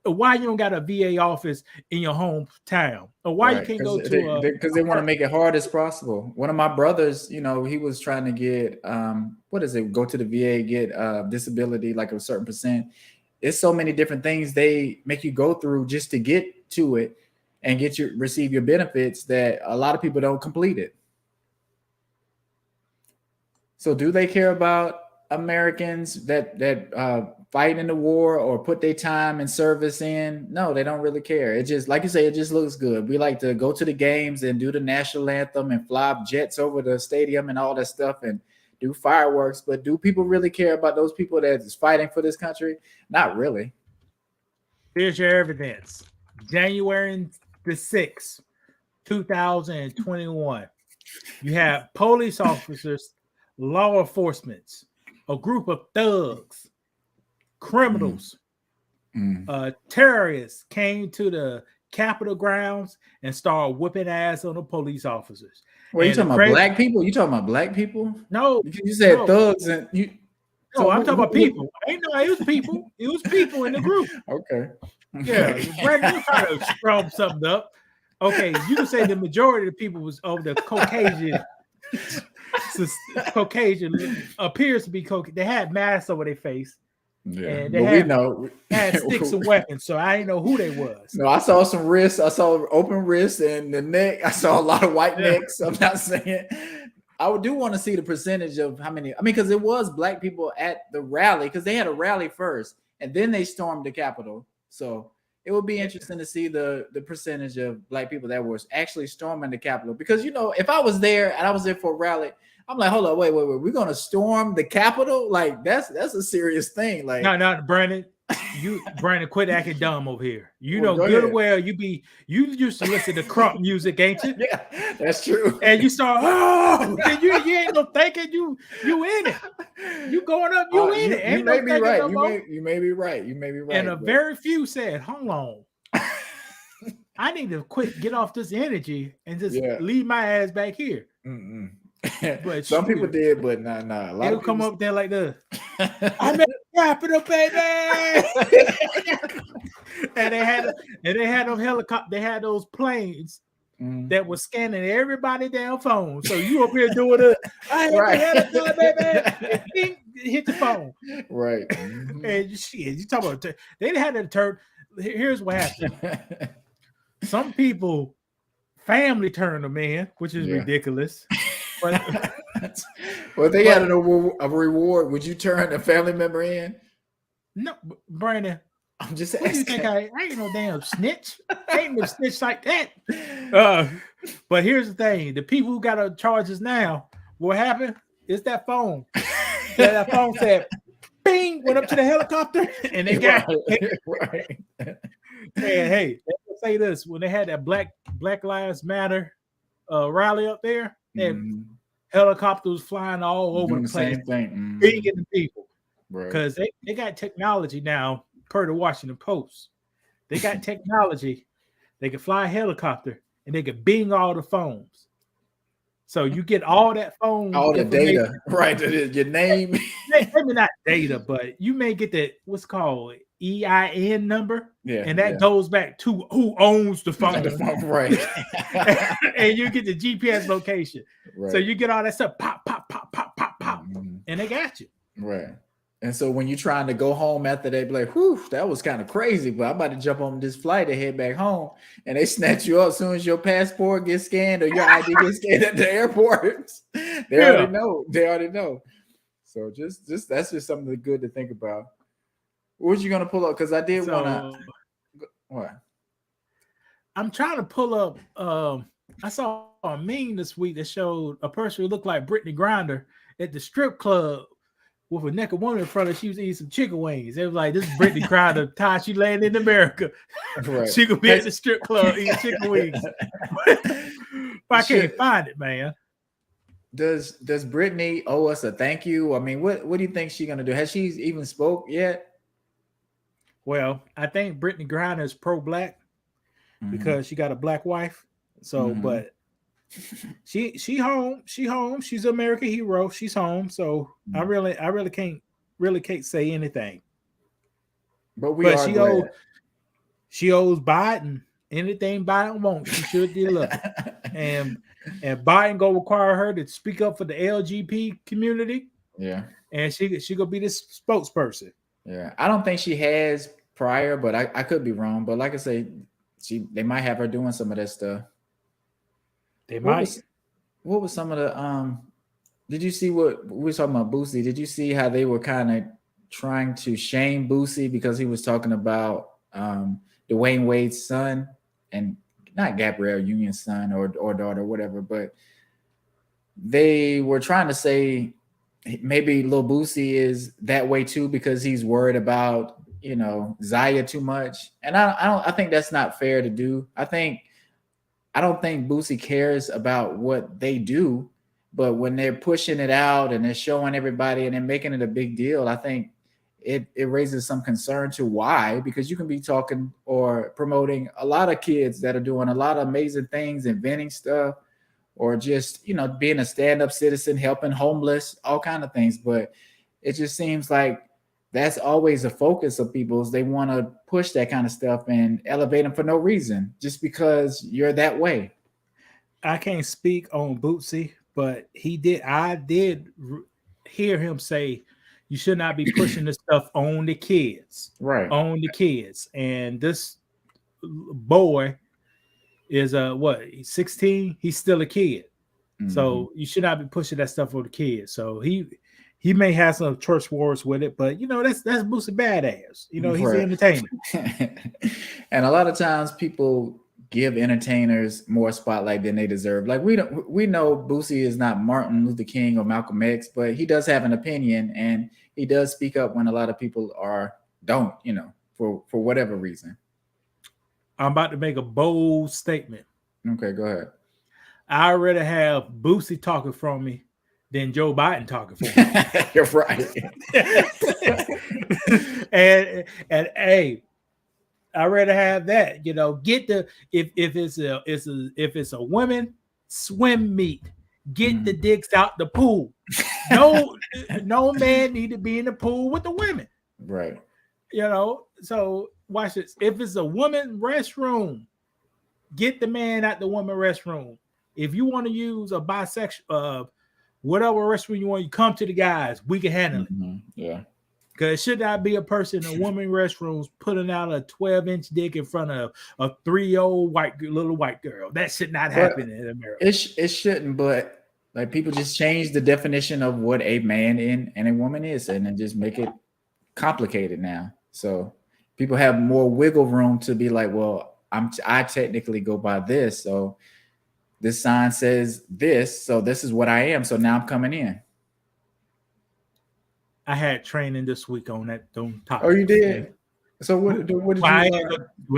why you don't got a VA office in your hometown, or why you can't go to because they want to make it hard as possible. One of my brothers, you know, he was trying to get go to the VA, get disability, like a certain percent. It's so many different things they make you go through just to get to it and receive your benefits that a lot of people don't complete it. So do they care about Americans that fight in the war or put their time and service in? No, they don't really care. It just, like you say, it just looks good. We like to go to the games and do the national anthem and fly jets over the stadium and all that stuff and do fireworks. But do people really care about those people that is fighting for this country? Not really. Here's your evidence. January the 6th, 2021. You have police officers, law enforcement, a group of thugs, criminals, terrorists came to the Capitol grounds and started whipping ass on the police officers. Wait, you talking about black people? You talking about black people? No, you said thugs and you. No, so I'm talking about people. Ain't no, it was people. It was people in the group. Okay. Yeah, Brandon trying to scrub something up. Okay, you can say the majority of the people was over the Caucasian. Caucasian appears to be Caucasian. They had masks over their face. Yeah, and they had sticks and weapons, so I didn't know who they was. No, I saw some wrists. I saw open wrists and the neck. I saw a lot of white necks. I'm not saying. I do want to see the percentage of how many. I mean, because it was black people at the rally, because they had a rally first, and then they stormed the Capitol. So it would be interesting to see the percentage of black people that was actually storming the Capitol. Because, you know, if I was there and I was there for a rally, I'm like, hold on, wait, we're gonna storm the Capitol? Like that's a serious thing. Like, no, Brandon, Brandon, quit acting dumb over here. You know good and well you used to listen to crunk music, ain't you? Yeah, that's true. And you start, and you ain't no thinking you in it. You going up, in it. You may be right. You may be right. You may be right. And very few said, hold on. I need to get off this energy and just leave my ass back here. Mm-mm. But some people did, but nah. A lot they'll come up there like this. I'm at Capitol, baby. and they had those helicopters. They had those planes that was scanning everybody down phone. So you up here doing it? Baby. And hit the phone, right? And shit, you talking about? They had to turn. Here's what happened. Some people, family turned them in, which is ridiculous. But well, they had a reward. Would you turn a family member in? No, Brandon. I'm just asking. What do you think I ain't no damn snitch. I ain't no snitch like that. But here's the thing: the people who got charges now, what happened? It's that phone. That phone said, "Bing!" Went up to the helicopter, and they got right. And hey, let's say this: when they had that Black Lives Matter rally up there. And helicopters flying all over the place, beating the people, because they got technology now. Per the Washington Post, they got technology. They can fly a helicopter and they can bing all the phones. So you get all that phone, all the data, right? Your name, maybe not data, but you may get that what's called EIN number, and that goes back to who owns the phone, right? And you get the GPS location, so you get all that stuff, pop, and they got you, right? And so when you're trying to go home after they be like, whew, that was kind of crazy, but I'm about to jump on this flight to head back home. And they snatch you up as soon as your passport gets scanned or your ID gets scanned at the airport. They already know. They already know. So just that's just something good to think about. What was you gonna pull up? Because I did want to. What? I'm trying to pull up. I saw a meme this week that showed a person who looked like Brittany Griner at the strip club with a naked woman in front of her. She was eating some chicken wings. They was like, "This is Brittany Griner, time she landed in America. Right. She could be at the strip club eating chicken wings." I can't find it, man. Does Brittany owe us a thank you? I mean, what do you think she's gonna do? Has she even spoke yet? Well, I think Brittany Griner is pro-black because she got a black wife. So, but she home. She's an American hero. She's home. So I really can't say anything. But she owes Biden anything Biden wants. She should deliver. and Biden gonna require her to speak up for the LGBT community. Yeah. And she gonna be this spokesperson. Yeah. I don't think she has prior, but I could be wrong. But like I say, they might have her doing some of that stuff. They might. What was some of the did you see what we were talking about Boosie? Did you see how they were kind of trying to shame Boosie because he was talking about Dwayne Wade's son and not Gabrielle Union's son or daughter, whatever, but they were trying to say maybe Lil Boosie is that way too because he's worried about, Zaya too much. And I think that's not fair to do. I don't think Boosie cares about what they do, but when they're pushing it out and they're showing everybody and they're making it a big deal, I think it raises some concern to why, because you can be talking or promoting a lot of kids that are doing a lot of amazing things, inventing stuff, or just, being a stand-up citizen, helping homeless, all kind of things. But it just seems like that's always a focus of people's. They want to push that kind of stuff and elevate them for no reason, just because you're that way. I can't speak on Bootsy, but I did hear him say, you should not be pushing this stuff on the kids. Right. On the kids. And this boy is he's 16, he's still a kid. Mm-hmm. So you should not be pushing that stuff on the kids. So he may have some church wars with it, but that's Boosie badass. He's an entertainer. And a lot of times people give entertainers more spotlight than they deserve. Like we know Boosie is not Martin Luther King or Malcolm X, but he does have an opinion and he does speak up when a lot of people don't, for whatever reason. I'm about to make a bold statement. Okay, go ahead. I already have Boosie talking from me than Joe Biden talking for me. You're right. and hey, I'd rather have that. Get the if it's a women swim meet, get the dicks out the pool. No man need to be in the pool with the women. Right. So watch this. If it's a woman restroom, get the man out the woman restroom. If you want to use a bisexual, whatever restroom you want, you come to the guys. We can handle it. Yeah. Because it should not be a person in a woman restrooms putting out a 12-inch dick in front of a 3-year-old little white girl. That should not happen in America. It shouldn't, but like people just change the definition of what a man and a woman is, and then just make it complicated now. So people have more wiggle room to be like, well, I technically go by this, so this sign says this, so this is what I am. So now I'm coming in. I had training this week on that topic. Oh, you did? So what did you we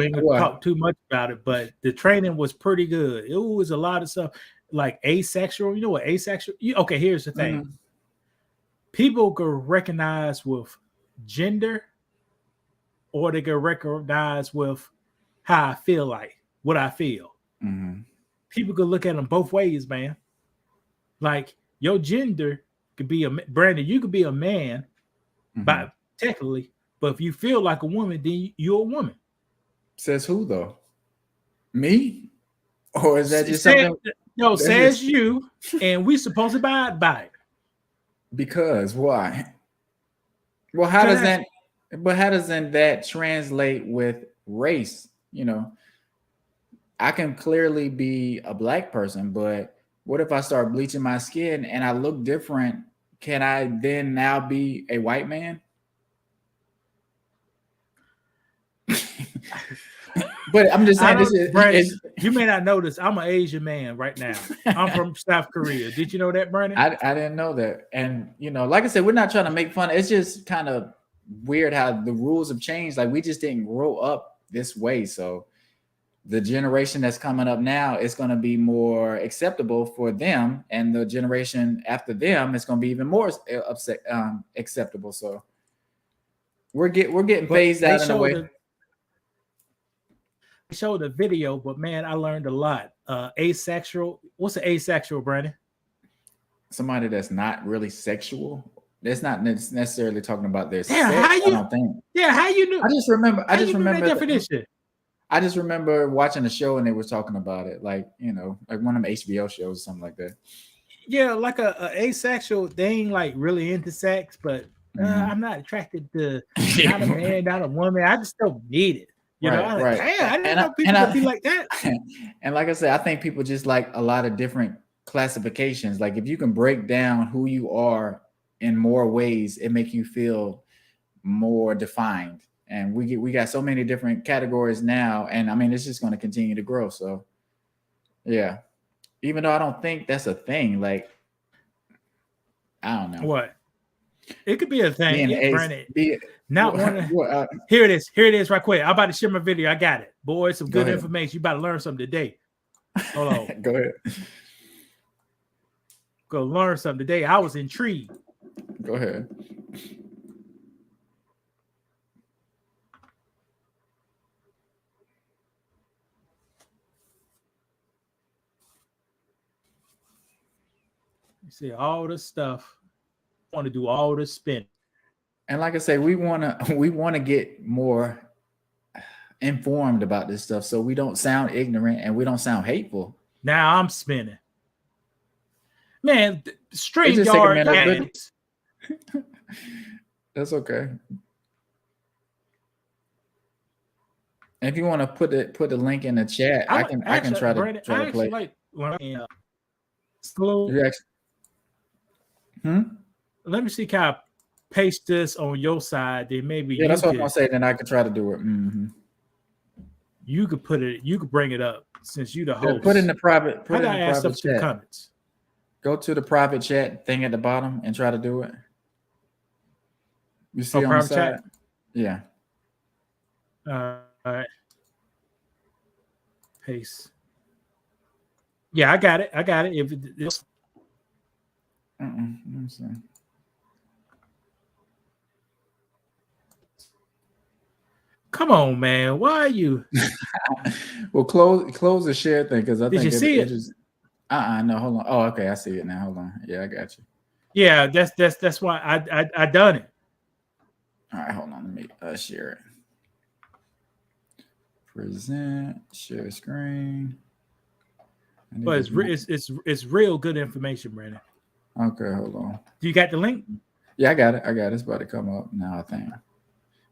ain't gonna talk too much about it, but the training was pretty good. It was a lot of stuff like asexual. You know what asexual? Okay, here's the thing. Mm-hmm. People can recognize with gender, or they can recognize with how I feel, like what I feel. Mm-hmm. People could look at them both ways, man. Like your gender could be Brandon, you could be a man, by technically, but if you feel like a woman, then you're a woman. Says who though? Me? Or is that just something? No, says you, and we supposed to abide by it. Because why? Well, how Can does I ask- that translate with race? You know, I can clearly be a black person, but what if I start bleaching my skin and I look different? Can I then now be a white man? But I'm just I saying this don't, Brandon. is You may not know this. I'm an Asian man right now. I'm from South Korea. Did you know that, Brandon? I didn't know that. And you know, like I said, we're not trying to make fun. It's just kind of weird how the rules have changed. Like we just didn't grow up this way. So the generation that's coming up now is going to be more acceptable for them, and the generation after them is going to be even more acceptable. So we're getting But phased they out in a showed way. a they showed a video, but man, I learned a lot. Asexual. What's an asexual, Brandon? Somebody that's not really sexual. That's not necessarily talking about their Damn, sex. how I you? don't think. Yeah, how you knew? I just remember. How you knew that definition? I just remember watching a show and they were talking about it, like you know, like one of them HBO shows, or something like that. Yeah, like a asexual. They ain't like really into sex, but I'm not attracted to not a man, not a woman. I just don't need it. You know, I'm like, Right. damn, I didn't know people could be like that. And like I said, I think people just like a lot of different classifications. Like if you can break down who you are in more ways, it make you feel more defined. And we got so many different categories now, and I mean it's just going to continue to grow. So yeah, even though I don't think that's a thing, like I don't know. What? It could be a thing. Being ace, Brandon. Not one. well, Here it is. Here it is, right quick. I'm about to share my video. I got it. Boy, some Go good ahead. information. You about to learn something today. Hold on. Go ahead. Go learn something today. I was intrigued. Go ahead. You see all the stuff. I want to do all the spin. And like I say, we wanna get more informed about this stuff so we don't sound ignorant and we don't sound hateful. Now I'm spinning. Man, just take a StreamYard minute. ads. That's okay. If you want to put the link in the chat, I can try to Brandon, try to play. like slow. You actually, Let me see, can I paste this on your side? Then maybe yeah, that's what I'm gonna say. Then I can try to do it. Mm-hmm. You could put it. You could bring it up since you the host. Put in the private. Put in the private chat. Comments. Go to the private chat thing at the bottom and try to do it. You see on the private side? chat? Yeah. All right. Paste. Yeah, I got it. If it's Let me see. come on, man. Why are you? Well, close the share thing because I Did think you see it? just no, hold on. Oh, okay, I see it now. Hold on. Yeah, I got you. Yeah, that's why I done it. All right, hold on. Let me share it. Present, share screen. But it's real good information, Brandon. Okay, hold on. Do you got the link? Yeah, I got it. It's about to come up now, I think.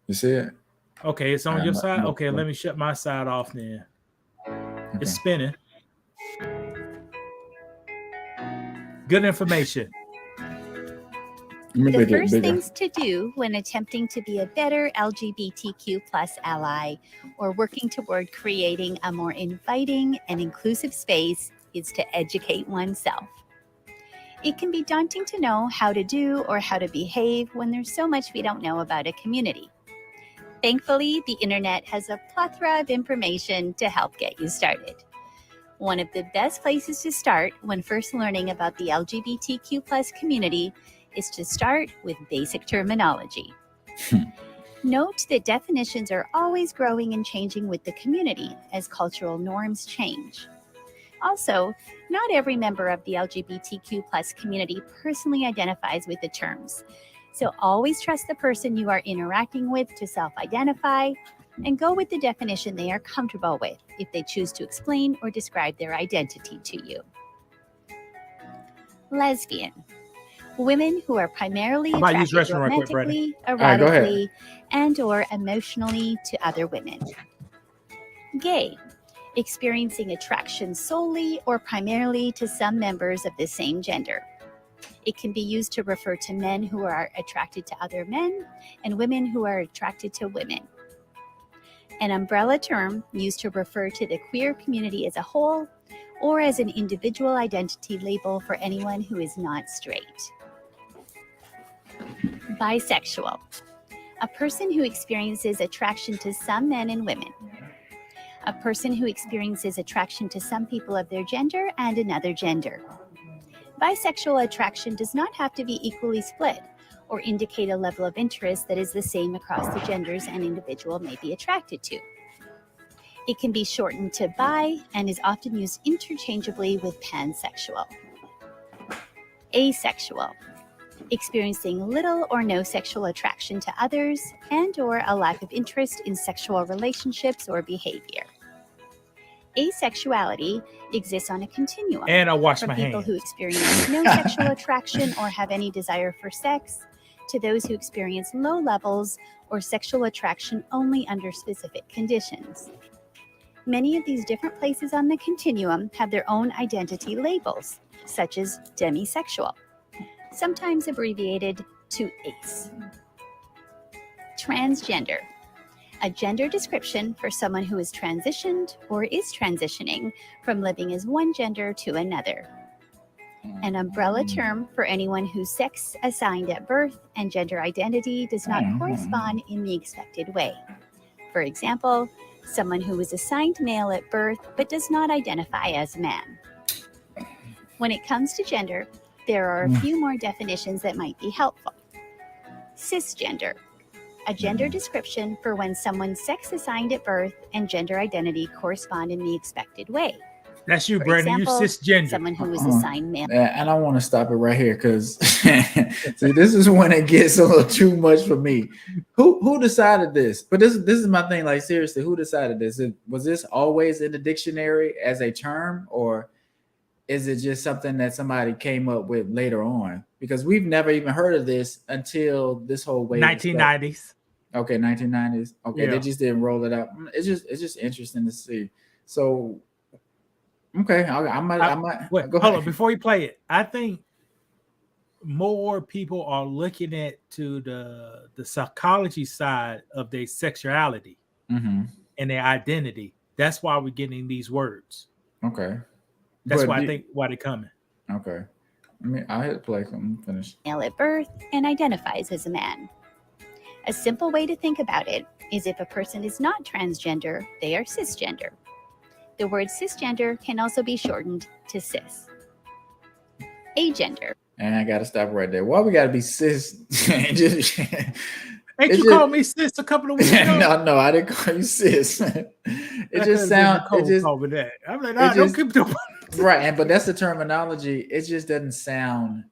You see it? Okay, it's on your side. Okay, let me shut my side off then. Okay. It's spinning. Good information. The first things to do when attempting to be a better LGBTQ plus ally or working toward creating a more inviting and inclusive space is to educate oneself. It can be daunting to know how to do or how to behave when there's so much we don't know about a community. Thankfully, the internet has a plethora of information to help get you started. One of the best places to start when first learning about the LGBTQ plus community is to start with basic terminology. Note that definitions are always growing and changing with the community as cultural norms change. Also, not every member of the LGBTQ plus community personally identifies with the terms. So always trust the person you are interacting with to self-identify and go with the definition they are comfortable with if they choose to explain or describe their identity to you. Lesbian. Women who are primarily I might use attracted restroom right quick, Brandon. romantically, right, go ahead. erotically, and or emotionally to other women. Gay, experiencing attraction solely or primarily to some members of the same gender. It can be used to refer to men who are attracted to other men and women who are attracted to women. An umbrella term used to refer to the queer community as a whole or as an individual identity label for anyone who is not straight. Bisexual, a person who experiences attraction to some men and women. A person who experiences attraction to some people of their gender and another gender. Bisexual attraction does not have to be equally split or indicate a level of interest that is the same across the genders an individual may be attracted to. It can be shortened to bi and is often used interchangeably with pansexual. Asexual, experiencing little or no sexual attraction to others and or a lack of interest in sexual relationships or behavior. Asexuality exists on a continuum And I wash from my people hands. who experience no sexual attraction or have any desire for sex to those who experience low levels or sexual attraction only under specific conditions. Many of these different places on the continuum have their own identity labels, such as demisexual, sometimes abbreviated to ACE. Transgender, a gender description for someone who is transitioned or is transitioning from living as one gender to another. An umbrella term for anyone whose sex assigned at birth and gender identity does not correspond in the expected way. For example, someone who was assigned male at birth but does not identify as a man. When it comes to gender, there are a few more definitions that might be helpful. Cisgender, a gender description for when someone's sex assigned at birth and gender identity correspond in the expected way. That's you, For Brandon. You example, cisgender. someone who was assigned male. And I want to stop it right here because see, this is when it gets a little too much for me. Who decided this? But this is my thing. Like seriously, who decided this? Was this always in the dictionary as a term, or is it just something that somebody came up with later on? Because we've never even heard of this until this whole wave. 1990s. Okay, 1990s. Okay, Yeah. they just didn't roll it out. It's just interesting to see. So, okay, I might. Wait, Go hold ahead. on. Before you play it, I think more people are looking at to the psychology side of their sexuality Mm-hmm. and their identity. That's why we're getting these words. Okay. That's But why I do- think why they're coming. Okay. I'll hit play. I'm finished. Male at birth and identifies as a man. A simple way to think about it is if a person is not transgender, they are cisgender. The word cisgender can also be shortened to cis. Agender. And I gotta stop right there. Why we gotta be cis? Just- Ain't It you just- called me sis a couple of weeks ago? no, I didn't call you cis. It just sounds over that. I'm like, nah, don't keep doing. right, but that's the terminology. It just doesn't sound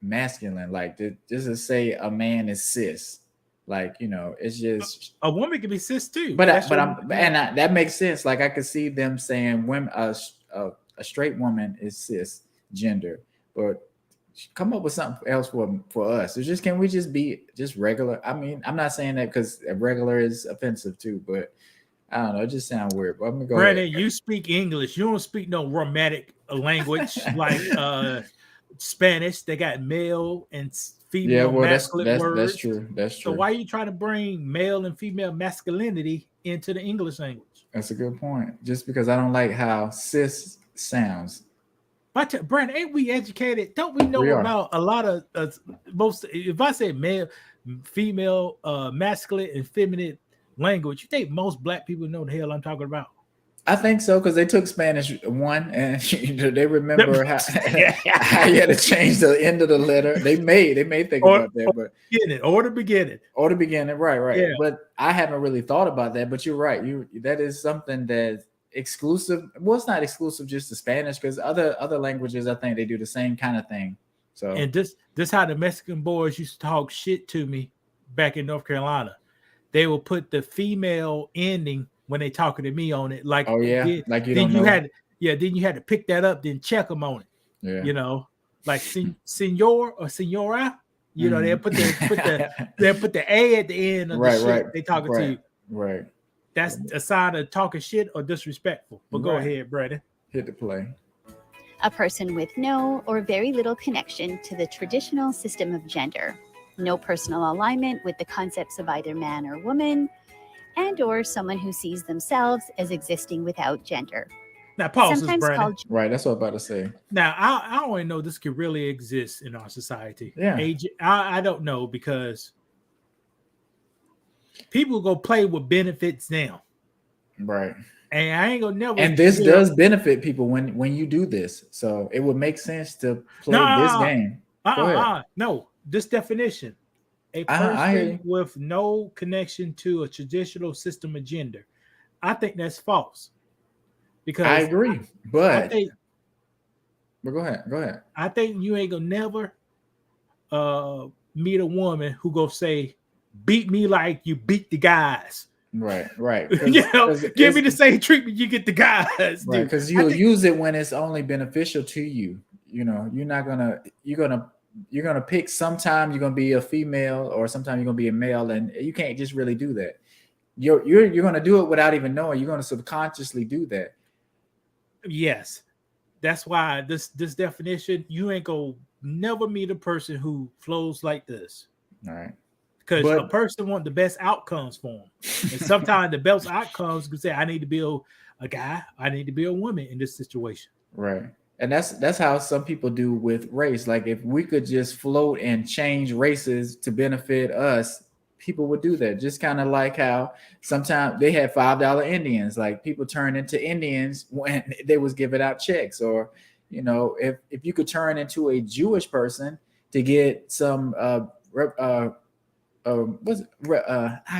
masculine. Like just to say a man is cis, like it's just. A woman can be cis too. That makes sense. Like I could see them saying women, a straight woman is cisgender, but come up with something else for us. It's just, can we just be just regular? I mean, I'm not saying that because regular is offensive too, but I don't know. It just sounds weird. But I'm gonna go Brandon, ahead. you speak English. You don't speak no romantic language like Spanish. They got male and female masculine words. That's true. That's true. So why are you trying to bring male and female masculinity into the English language? That's a good point. Just because I don't like how cis sounds. But Brandon, ain't we educated? Don't we know about a lot of most? If I say male, female, masculine, and feminine language, you think most black people know the hell I'm talking about? I think so, because they took Spanish 1 and they remember how you had to change the end of the letter. They may think about that, but the beginning, right. Yeah. But I haven't really thought about that. But you're right. That is something that's exclusive. Well, it's not exclusive just to Spanish, because other languages, I think they do the same kind of thing. So and this how the Mexican boys used to talk shit to me back in North Carolina. They will put the female ending when they talking to me on it, like like you then don't you know. then you had to pick that up, then check them on it. Yeah. You know, like senor or senora. You know, they'll put the A at the end of the shit. They talking to you. Right. That's a sign of talking shit or disrespectful. But go ahead, Brandon. Hit the play. A person with no or very little connection to the traditional system of gender, no personal alignment with the concepts of either man or woman, and or someone who sees themselves as existing without gender. Now, pause this, Sometimes Brandon. called Right, that's what I'm about to say. Now, I only know this could really exist in our society. Yeah. I don't know, because people go play with benefits now. Right. And I ain't gonna never. And this does benefit people when you do this. So it would make sense to play this game. No, this definition. A I hear you. person with no connection to a traditional system of gender. I think that's false. Because I agree. But go ahead. I think you ain't gonna never meet a woman who go say, beat me like you beat the guys. Right. You know, give me the same treatment you get the guys. Right, because you'll use it when it's only beneficial to you. You know, you're gonna pick. Sometime you're gonna be a female, or sometime you're gonna be a male, and you can't just really do that. You're gonna do it without even knowing. You're gonna subconsciously do that. Yes, that's why this definition, you ain't gonna never meet a person who flows like this. All right. Because a person want the best outcomes for them. And sometimes the best outcomes can say, I need to be a guy, I need to be a woman in this situation. Right. And that's how some people do with race. Like, if we could just float and change races to benefit us, people would do that. Just kind of like how sometimes they had $5 Indians. Like, people turn into Indians when they was giving out checks. Or, you know, if you could turn into a Jewish person to get some I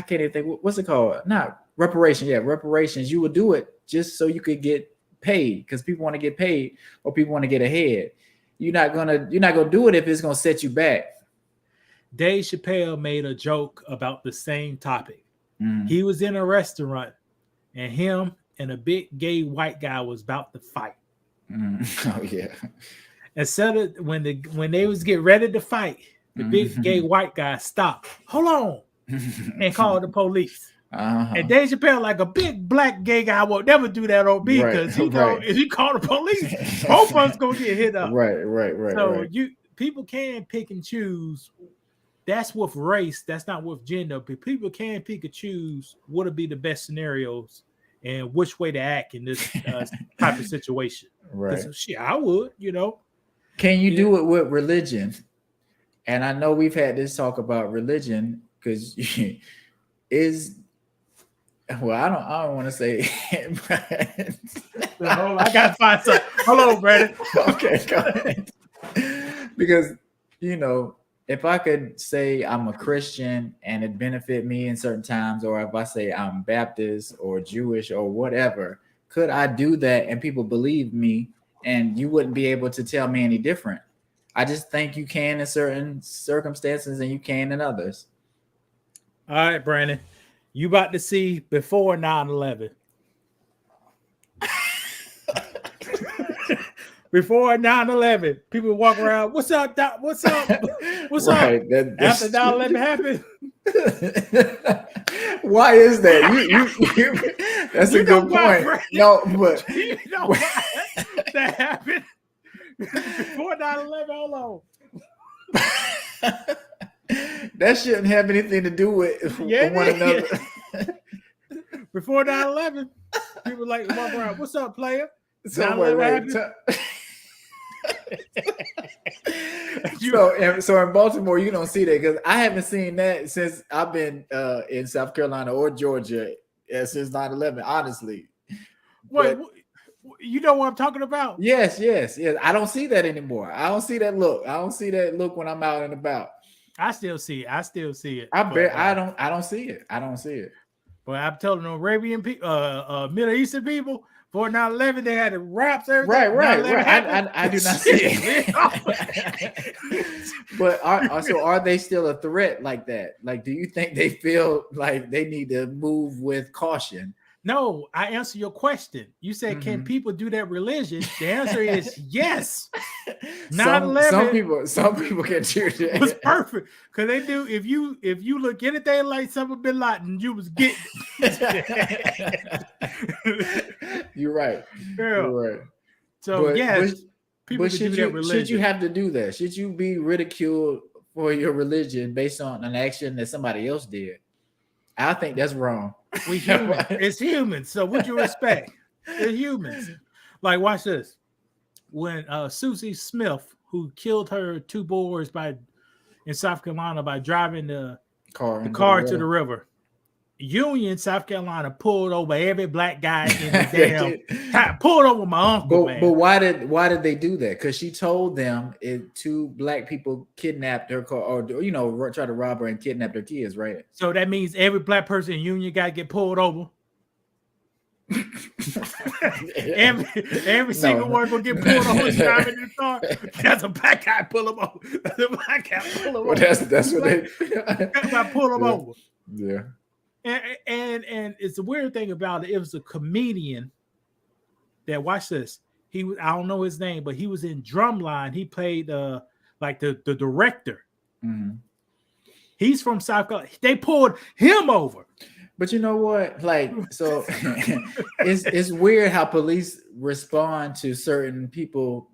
can't even think, what's it called? Not reparation. Yeah, reparations. You would do it just so you could get paid, because people want to get paid, or people want to get ahead. You're not gonna do it if it's gonna set you back. Dave Chappelle made a joke about the same topic. Mm. He was in a restaurant, and him and a big gay white guy was about to fight. Oh yeah. Instead of when they was getting ready to fight, the big gay white guy stopped. Hold on, and called the police. And Dave Chappelle, like a big black gay guy, won't never do that on me, because he know if he call the police, both of us gonna get hit up. Right. So people can pick and choose. That's with race. That's not with gender. But people can pick and choose what would be the best scenarios and which way to act in this type of situation. Right. Shit, I would, you know. Can you do it with religion? And I know we've had this talk about religion, because I don't want to say it. I gotta find something. Hold on, Brandon. Okay, go ahead. Because, you know, if I could say I'm a Christian and it benefit me in certain times, or if I say I'm Baptist or Jewish or whatever, could I do that and people believe me and you wouldn't be able to tell me any different? I just think you can in certain circumstances and you can in others. All right, Brandon. You about to see before 9/11. Before 9/11, people walk around. What's up, Doc? What's up? What's right, up? After 9/11 happened. Why is that? That's a good point. Brandon, no, but you know why that happened before 9/11. Hold on. That shouldn't have anything to do with one another. Before 9/11, people like to walk around. What's up, player? So in Baltimore, you don't see that, because I haven't seen that since I've been in South Carolina or Georgia since 9/11. Honestly, wait, you know what I'm talking about? Yes. I don't see that anymore. I don't see that look. I don't see that look when I'm out and about. I still see it. I don't see it. I don't see it. But I'm telling the Arabian people, Middle Eastern people, for 9/11, they had the wraps, everything. Right. I do not see it. But are they still a threat like that? Like, do you think they feel like they need to move with caution? No, I answer your question. You said, can people do that religion? The answer is yes. 9/11 some people can cheer that. was perfect because they do. If you look anything like Osama bin Laden, you was getting it. You're right. Girl. You're right. So But- yes, but- people But can should do that you religion. have to do that? Should you be ridiculed for your religion based on an action that somebody else did? I think that's wrong. We human. It's humans. So what you expect? They're humans. Like, watch this. When Susie Smith, who killed her 2 boys in South Carolina by driving the car to the river, Union, South Carolina, pulled over every black guy in the damn pulled over my uncle. But why did they do that? Because she told them 2 black people kidnapped her car, or try to rob her and kidnap their kids, right? So that means every black person in Union got to get pulled over. every single one gonna get pulled over driving in the car. That's a black guy pull him over. That's a black guy pull him over. That's what they pull him over. Yeah. And it's the weird thing about it. It was a comedian that, watch this. I don't know his name, but he was in Drumline. He played like the director. Mm-hmm. He's from South Carolina. They pulled him over. But you know what? Like, so it's weird how police respond to certain people,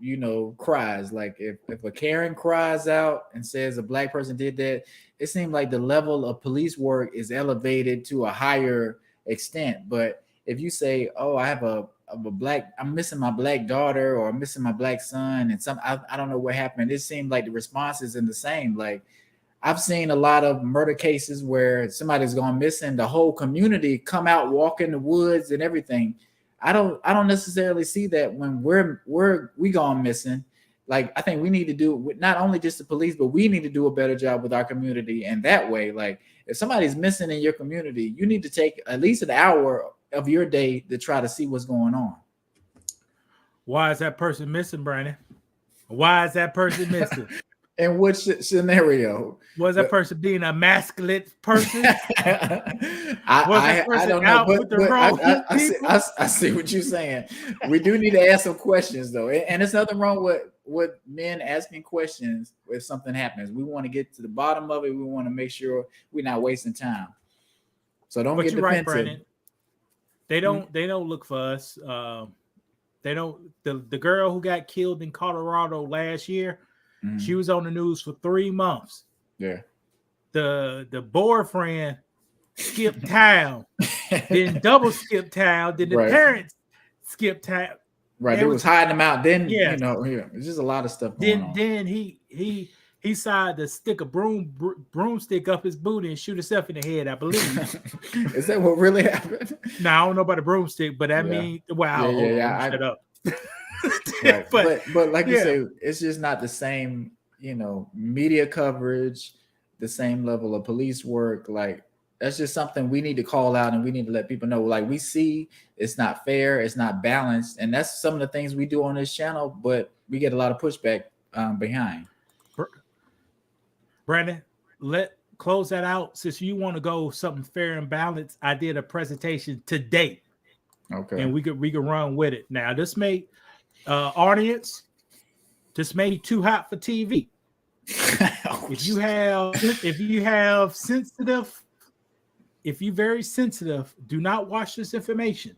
cries. Like if a Karen cries out and says a black person did that, it seems like the level of police work is elevated to a higher extent. But if you say, "Oh, I'm missing my black daughter, or I'm missing my black son," and I don't know what happened, it seemed like the response isn't the same. Like, I've seen a lot of murder cases where somebody's gone missing, the whole community come out, walk in the woods and everything. I don't necessarily see that when we gone missing. Like, I think we need to do with not only just the police, but we need to do a better job with our community. And that way, like, if somebody's missing in your community, you need to take at least an hour of your day to try to see what's going on. Why is that person missing, Brandon? Why is that person missing? In which scenario? Was that person being a masculine person? I don't know, but I see what you're saying. We do need to ask some questions, though, and there's nothing wrong with men asking questions if something happens. We want to get to the bottom of it. We want to make sure we're not wasting time. So don't get defensive. Right, Brandon. They don't look for us. They don't. The girl who got killed in Colorado last year. Mm-hmm. She was on the news for 3 months. Yeah. The boyfriend skipped town, then double skipped town, then the parents skipped town. Right. It was hiding them out. Then it's just a lot of stuff going on. Then he decided to stick a broomstick up his booty and shoot himself in the head, I believe. Is that what really happened? No, I don't know about the broomstick, but that means wow. Shut up. Right. but like you say, it's just not the same, media coverage, the same level of police work. Like, that's just something we need to call out, and we need to let people know. Like, we see it's not fair, it's not balanced, and that's some of the things we do on this channel, but we get a lot of pushback behind. Brandon, close that out. Since you want to go something fair and balanced, I did a presentation today. Okay. And we could run with it. Now, this may audience, this may be too hot for TV. If you're very sensitive, do not watch this information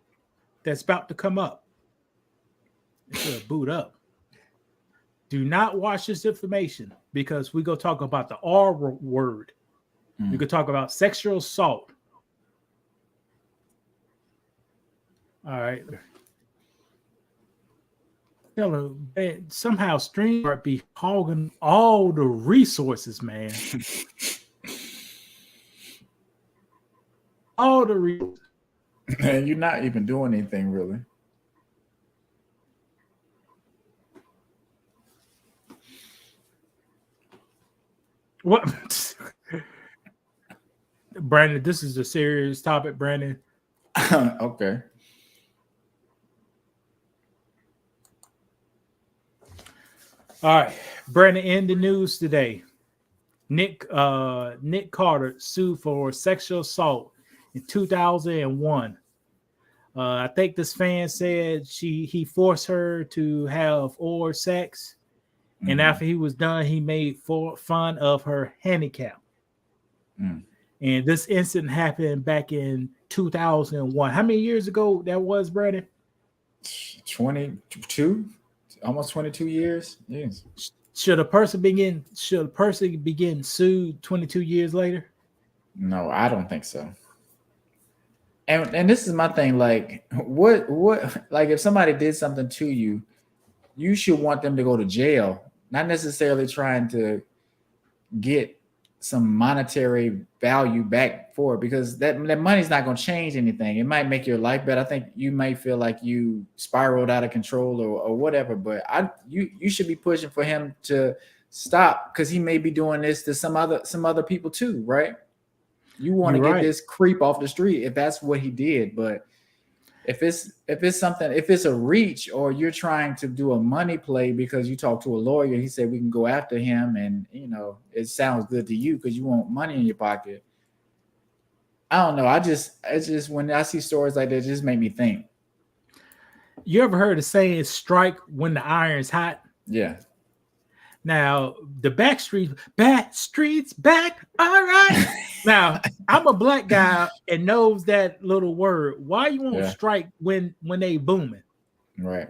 that's about to come up. It's gonna boot up. Do not watch this information because we're gonna talk about the R word. We could talk about sexual assault. All right. Somehow StreamYard be hogging all the resources, man. All the resources. And you're not even doing anything really. What? Brandon, this is a serious topic, Brandon. Okay. All right, Brandon, in the news today, Nick Carter sued for sexual assault in 2001. I think this fan said he forced her to have oral sex, And after he was done, he made fun of her handicap. Mm. And this incident happened back in 2001. How many years ago that was, Brandon? 22, almost 22 years. Yes. Should a person begin sued 22 years later? No, I don't think so. And this is my thing. Like, what like if somebody did something to you, you should want them to go to jail, not necessarily trying to get some monetary value back for it, because that money's not going to change anything. It might make your life better. I think you might feel like you spiraled out of control or whatever, but you should be pushing for him to stop, because he may be doing this to some other people too, right? You want to get this creep off the street if that's what he did. But if it's a reach, or you're trying to do a money play because you talk to a lawyer, he said we can go after him, and it sounds good to you because you want money in your pocket. I don't know. It's just when I see stories like that, it just make me think. You ever heard the saying "strike when the iron's hot"? Yeah. Now the Backstreet's back. All right. Now I'm a black guy and knows that little word. Why you won't strike when they booming? Right.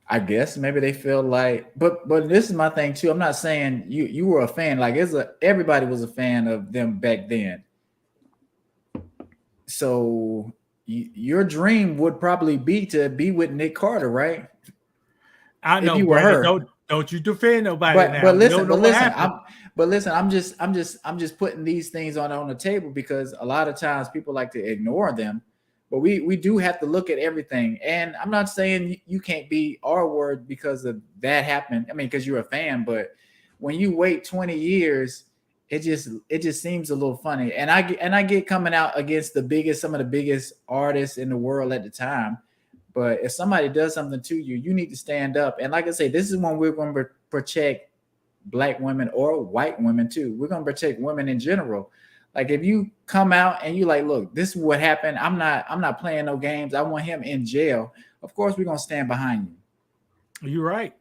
I guess maybe they feel like, but this is my thing too. I'm not saying you were a fan. Like everybody was a fan of them back then. So your dream would probably be to be with Nick Carter, right? I know. If you were her. Don't you defend nobody now. But listen, I'm just putting these things on the table, because a lot of times people like to ignore them, but we do have to look at everything. And I'm not saying you can't be R word because of that happened. I mean, because you're a fan, but when you wait 20 years, it just seems a little funny. And I get coming out against some of the biggest artists in the world at the time. But if somebody does something to you, you need to stand up. And like I say, this is when we're going to protect black women or white women too. We're going to protect women in general. Like if you come out and you like, look, this is what happened. I'm not playing no games. I want him in jail. Of course, we're going to stand behind you. You're right.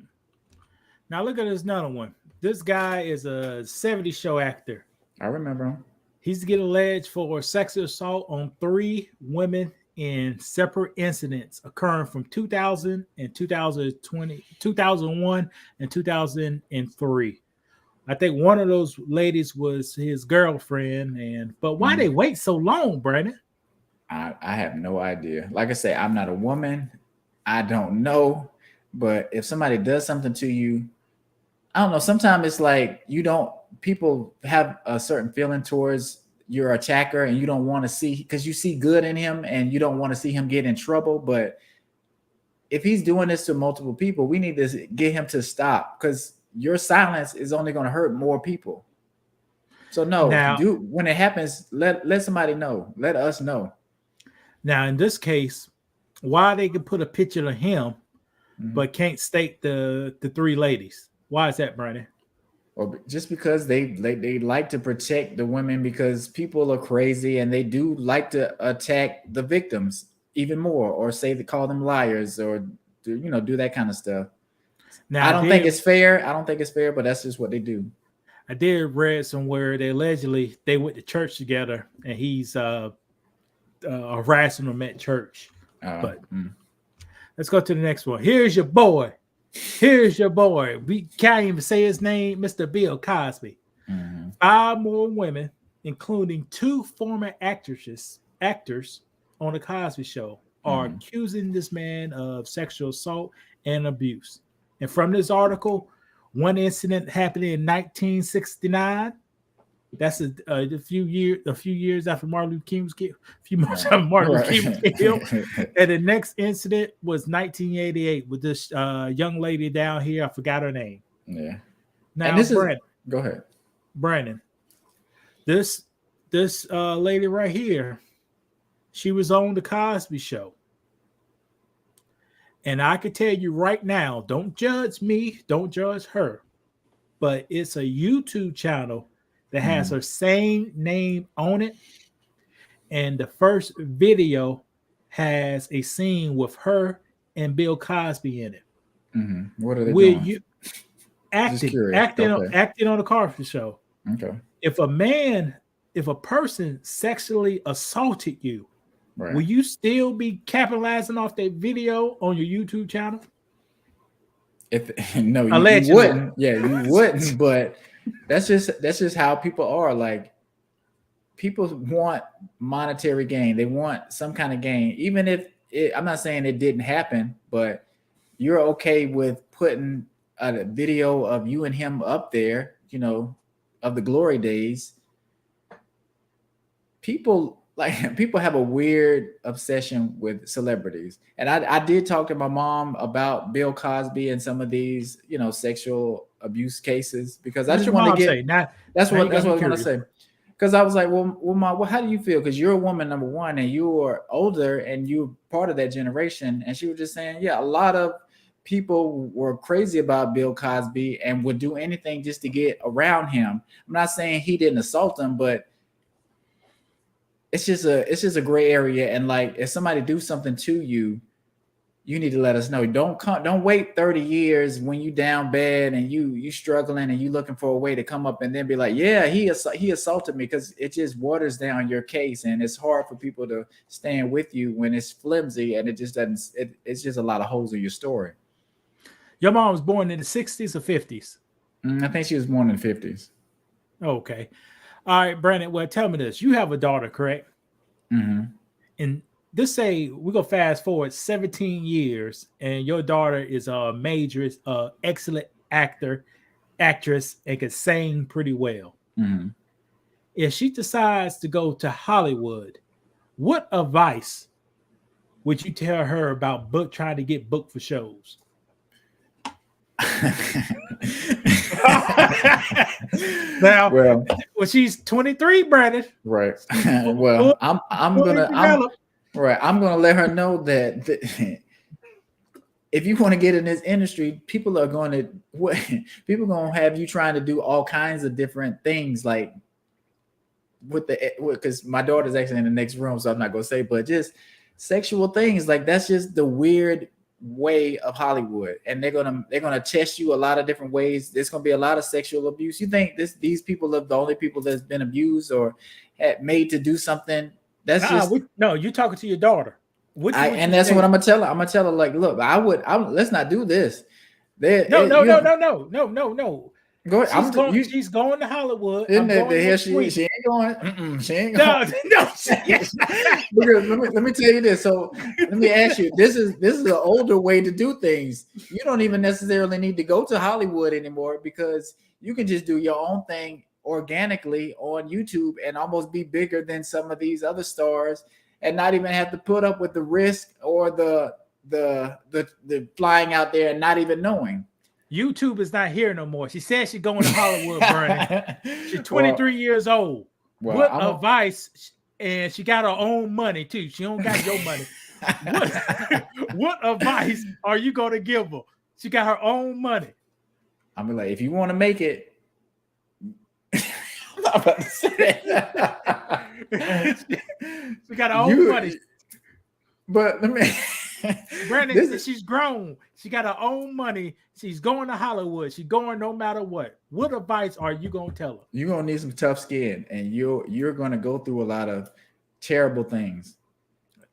Now look at this another one. This guy is a 70s show actor. I remember him. He's getting alleged for sexual assault on 3 women in separate incidents occurring from 2000 and 2001 and 2003. I think one of those ladies was his girlfriend. But why they wait so long, Brandon? I have no idea. Like I say, I'm not a woman. I don't know. But if somebody does something to you, I don't know. Sometimes it's like people have a certain feeling towards your attacker, and you don't want to see, because you see good in him and you don't want to see him get in trouble. But if he's doing this to multiple people, we need to get him to stop, because your silence is only going to hurt more people. So when it happens, let somebody know. Let us know. Now, in this case, why they can put a picture of him, but can't state the 3 ladies? Why is that, Brandon? Or just because they like to protect the women, because people are crazy and they do like to attack the victims even more, or call them liars, or do that kind of stuff. Now, I don't think it's fair, but that's just what they do. I did read somewhere they allegedly they went to church together, and he's harassing them at church. Let's go to the next one. Here's your boy. We can't even say his name, Mr. Bill Cosby. 5 more women, including 2 former actors on the Cosby Show, are accusing this man of sexual assault and abuse. And from this article, one incident happened in 1969. That's a few years after Martin Luther King was killed. A few months after Martin Luther King was killed. And the next incident was 1988 with this young lady down here. I forgot her name. Yeah. Now, go ahead, Brandon. This lady right here, she was on the Cosby Show. And I can tell you right now, don't judge me, don't judge her, but it's a YouTube channel that has her same name on it. And the first video has a scene with her and Bill Cosby in it. What are they doing? acting curious. Okay. acting on a Cosby Show. Okay. If a person sexually assaulted you, Right. will you still be capitalizing off that video on your YouTube channel? No, you Allegedly. wouldn't. Yeah, you wouldn't. But that's just how people are. Like, people want monetary gain. They want some kind of gain, even if I'm not saying it didn't happen, but you're okay with putting a video of you and him up there, of the glory days. People have a weird obsession with celebrities. And I did talk to my mom about Bill Cosby and some of these, sexual abuse cases, because I What's just your want mom to get say? that's now what you got me I was going to curious. say. Because I was like, well, Mom, well, how do you feel? Because you're a woman, number one, and you are older and you're part of that generation. And she was just saying, yeah, a lot of people were crazy about Bill Cosby and would do anything just to get around him. I'm not saying he didn't assault them, but it's just a gray area. And like, if somebody do something to you, you need to let us know. Don't wait 30 years when you down bad and you struggling and you looking for a way to come up and then be like, yeah, he assaulted me, because it just waters down your case, and it's hard for people to stand with you when it's flimsy and it just doesn't. It's just a lot of holes in your story. Your mom was born in the 60s or 50s? I think she was born in the 50s. Okay. All right, Brandon. Well, tell me this. You have a daughter, correct? Mm-hmm. And this say we're gonna fast forward 17 years, and your daughter is a major, excellent actress, and can sing pretty well. Mm-hmm. If she decides to go to Hollywood, what advice would you tell her about trying to get booked for shows? Now, well, she's 23, Brandon. Right. Well, I'm gonna let her know that if you want to get in this industry, people are going to have you trying to do all kinds of different things, like because my daughter's actually in the next room, so I'm not gonna say, but just sexual things. Like, that's just the weird way of Hollywood, and they're gonna test you a lot of different ways. There's gonna be a lot of sexual abuse. You think these people are the only people that's been abused or made to do something? That's no. You're talking to your daughter. And that's what I'm gonna tell her. I'm gonna tell her, like, look, let's not do this. No. Go ahead. She's going to Hollywood. She ain't going. She ain't going. No. Let me tell you this. So let me ask you. This is an older way to do things. You don't even necessarily need to go to Hollywood anymore, because you can just do your own thing organically on YouTube and almost be bigger than some of these other stars, and not even have to put up with the risk or the flying out there and not even knowing. YouTube is not here no more. She said she's going to Hollywood, Bernie. She's 23 years old. What advice? And she got her own money too. She don't got your money. What advice are you going to give her? She got her own money. I'm like, if you want to make it, I'm not about to say that. She got her own money. But let me. Brandon, she's grown. She got her own money. She's going to Hollywood. She's going no matter what. What advice are you gonna tell her? You're gonna need some tough skin, and you're gonna go through a lot of terrible things.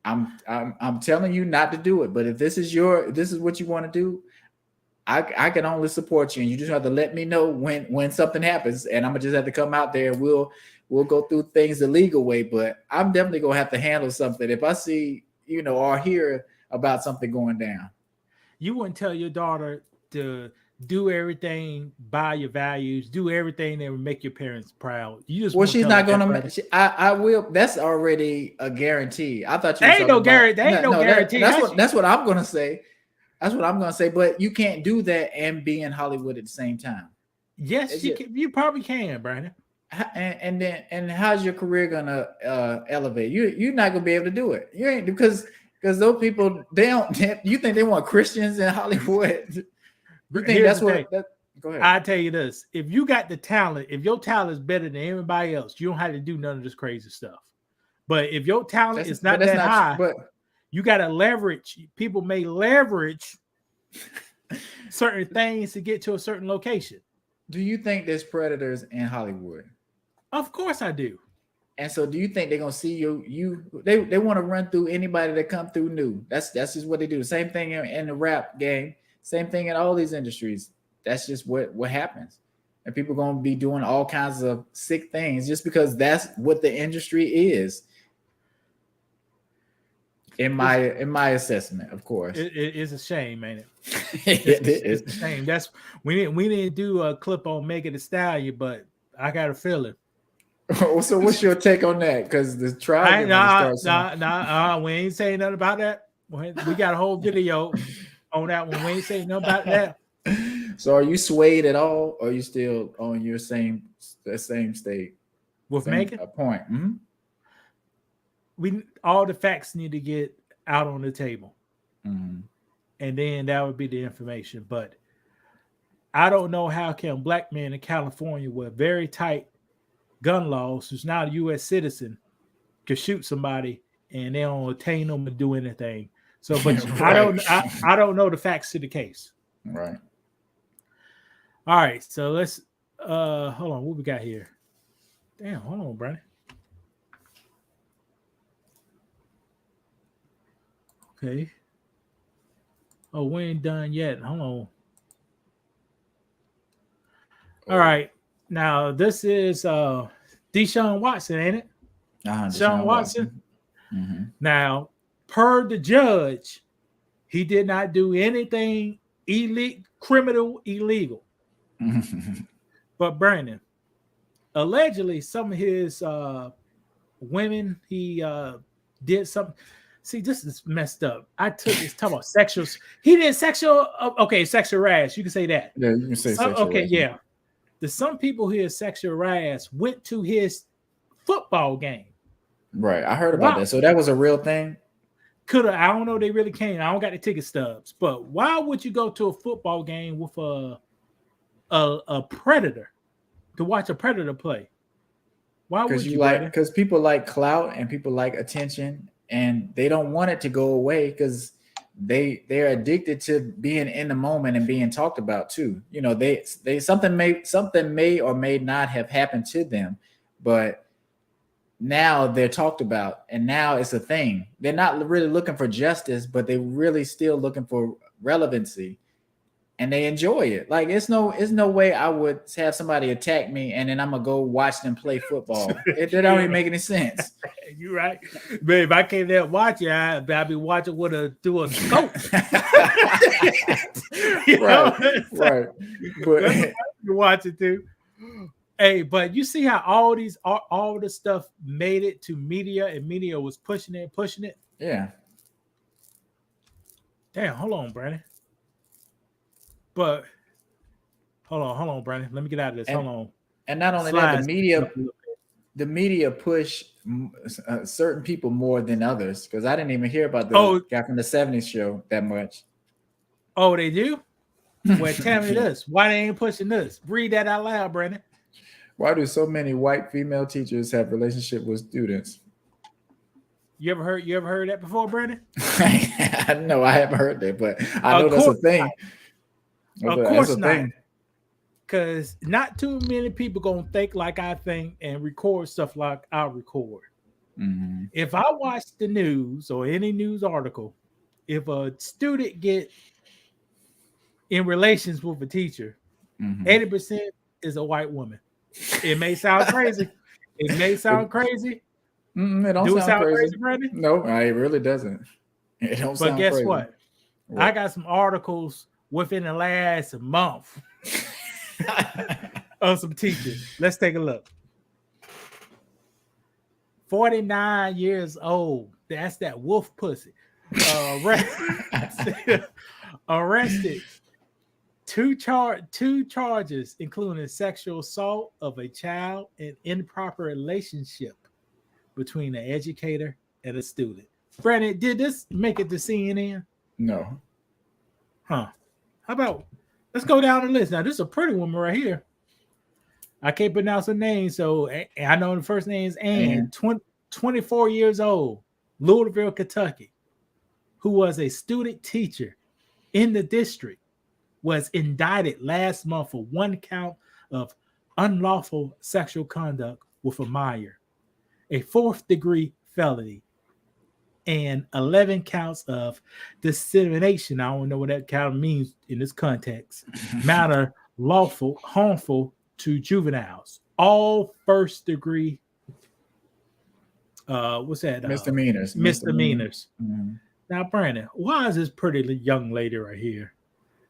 I'm telling you not to do it. But if this is what you want to do, I can only support you, and you just have to let me know when something happens, and I'm gonna just have to come out there and we'll go through things the legal way. But I'm definitely gonna have to handle something if I see or hear about something going down. You wouldn't tell your daughter to do everything by your values, do everything that would make your parents proud. You just she's not going to. I will. That's already a guarantee. I thought you. There ain't no guarantee. That's what I'm going to say. That's what I'm going to say. But you can't do that and be in Hollywood at the same time. Yes, you probably can, Brandon. And how's your career gonna elevate? You're not gonna be able to do it. You ain't because those people, you think they want Christians in Hollywood? You think that's what? Go ahead. I tell you this: if you got the talent, if your talent is better than everybody else, you don't have to do none of this crazy stuff. But if your talent is not that high, you got to leverage. People may leverage certain things to get to a certain location. Do you think there's predators in Hollywood? Of course I do. And so, do you think they're gonna see you? They want to run through anybody that come through new. That's just what they do. Same thing in the rap game. Same thing in all these industries. That's just what happens. And people are gonna be doing all kinds of sick things just because that's what the industry is. In my assessment, of course, It is a shame, ain't it? It's a shame. That's we didn't do a clip on Megan Thee Stallion, but I got a feeling. So what's your take on that? Because the trial, we ain't saying nothing about that. We got a whole video on that one. We ain't saying nothing about that. So are you swayed at all, or are you still on your same state with Megan? Point. Mm-hmm. All the facts need to get out on the table, mm-hmm. and then that would be the information. But I don't know how can black men in California with very tight gun laws, who's not a U.S. citizen, could shoot somebody and they don't attain them and do anything. So, but right. I don't know the facts to the case. Right. All right. So let's hold on. What we got here? Damn. Hold on, Brandon. Okay. Oh, we ain't done yet. Hold on. All right. Now, this is Deshaun Watson, ain't it? Deshaun Watson. Mm-hmm. Now, per the judge, he did not do anything criminal, illegal. But Brandon, allegedly, some of his women, he did something. See, this is messed up. I took this talking about sexual. He did sexual. Okay, sexual harass. You can say that. Yeah, you can say sexual. Okay, yeah. Some people here sexual harass went to his football game. Right, I heard about that. So that was a real thing. I don't know. They really came. I don't got the ticket stubs. But why would you go to a football game with a predator to watch a predator play? Why would you? Because people like clout and people like attention. And they don't want it to go away because they're addicted to being in the moment and being talked about too. You know, they something may or may not have happened to them, but now they're talked about and now it's a thing. They're not really looking for justice, but they're really still looking for relevancy. And they enjoy it. Like it's no way I would have somebody attack me and then I'm gonna go watch them play football. It don't even make any sense. You're right, but if I came there watching, I'd be watching through a scope. Right. But you watch it too. Hey, but you see how all the stuff made it to media, and media was pushing it. Yeah. Damn, hold on, Brandon. But hold on, Brandon. Let me get out of this. Hold on. And not only that, the media push certain people more than others. Because I didn't even hear about the guy from the 70s show that much. Oh, they do? Well, tell me this. Why they ain't pushing this? Read that out loud, Brandon. Why do so many white female teachers have relationship with students? You ever heard that before, Brandon? No, I haven't heard that, but I know that's a thing. Of course not. Because not too many people gonna think like I think and record stuff like I record. Mm-hmm. If I watch the news or any news article, if a student get in relations with a teacher, 80% is a white woman. It may sound crazy. It don't sound crazy, Brandon? No, it really doesn't. It don't sound crazy. But guess what? I got some articles within the last month of some teachers. Let's take a look. 49 years old. That's that wolf pussy. Arrested. Two charges, including sexual assault of a child and improper relationship between an educator and a student. Brandon, did this make it to CNN? No. Huh. How about, let's go down the list. Now, this is a pretty woman right here. I can't pronounce her name, so I know the first name is Ann, 24 years old, Louisville, Kentucky, who was a student teacher in the district was indicted last month for 1 count of unlawful sexual conduct with a minor, a 4th-degree felony, and 11 counts of dissemination. I don't know what that kind of means in this context. Matter lawful, harmful to juveniles. All 1st-degree. What's that? Misdemeanors. Misdemeanors. Mm-hmm. Now, Brandon, why is this pretty young lady right here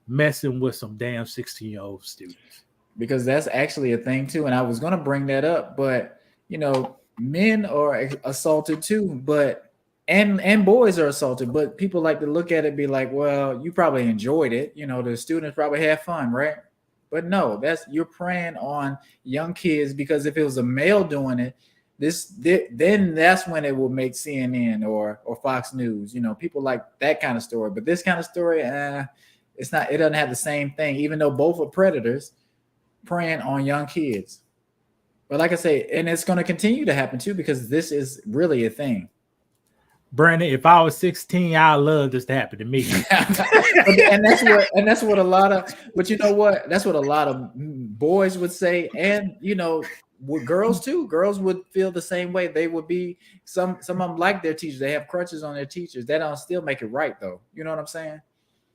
messing with some damn 16-year-old students? Because that's actually a thing too, and I was going to bring that up, but men are assaulted too, but and boys are assaulted, but people like to look at it and be like, well, you probably enjoyed it, the students probably had fun, right? But no, you're preying on young kids, because if it was a male doing it, then that's when it will make CNN or Fox News, people like that kind of story. But this kind of story, it doesn't have the same thing, even though both are predators preying on young kids. But like I say, and it's going to continue to happen too, because this is really a thing. Brandon, if I was 16, I'd love this to happen to me. and that's what a lot of, but you know what? That's what a lot of boys would say, and with girls too. Girls would feel the same way. They would be some of them like their teachers. They have crutches on their teachers. That don't still make it right though. You know what I'm saying?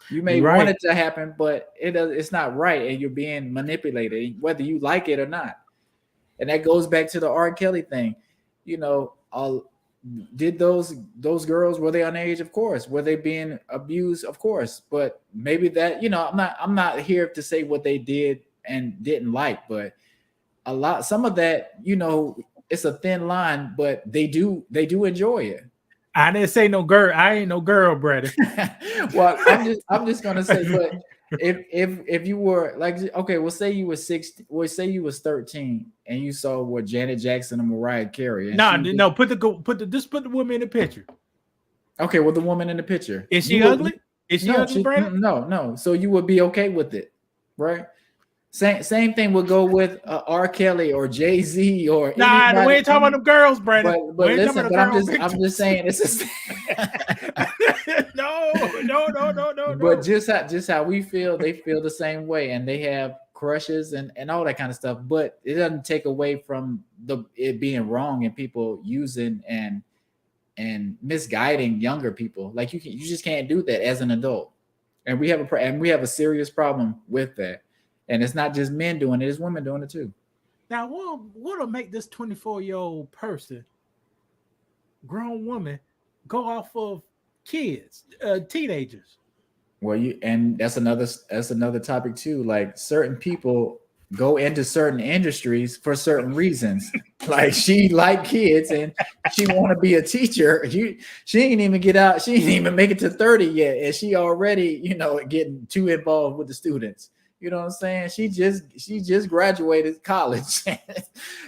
You may want it to happen, but it's not right, and you're being manipulated, whether you like it or not. And that goes back to the R. Kelly thing. Did those girls, were they underage? Of course. Were they being abused? Of course. But maybe that, I'm not here to say what they did and didn't like, but some of that, it's a thin line, but they do enjoy it. I didn't say no girl. I ain't no girl, brother. Well, I'm just gonna say, but if you were like, okay, we'll say you were 16, we'll say you was 13 and you saw what Janet Jackson and Mariah Carey. No, put the woman in the picture. Okay, well, the woman in the picture. Is she ugly? Is she ugly, Brandon? No. So you would be okay with it, right? Same thing would go with R. Kelly or Jay-Z or we ain't talking about them girls, Brandon. But listen, I'm just saying it's no. But just how we feel, they feel the same way, and they have crushes and all that kind of stuff. But it doesn't take away from it being wrong and people using and misguiding younger people. Like you just can't do that as an adult, and we have a serious problem with that. And it's not just men doing it, it's women doing it too. Now, what'll make this 24-year-old person, grown woman, go off of kids, teenagers? Well, that's another topic too. Like certain people go into certain industries for certain reasons. Like she like kids and she want to be a teacher. She ain't even get out. She ain't even make it to 30 yet, and she already, getting too involved with the students. You know what I'm saying? She just graduated college.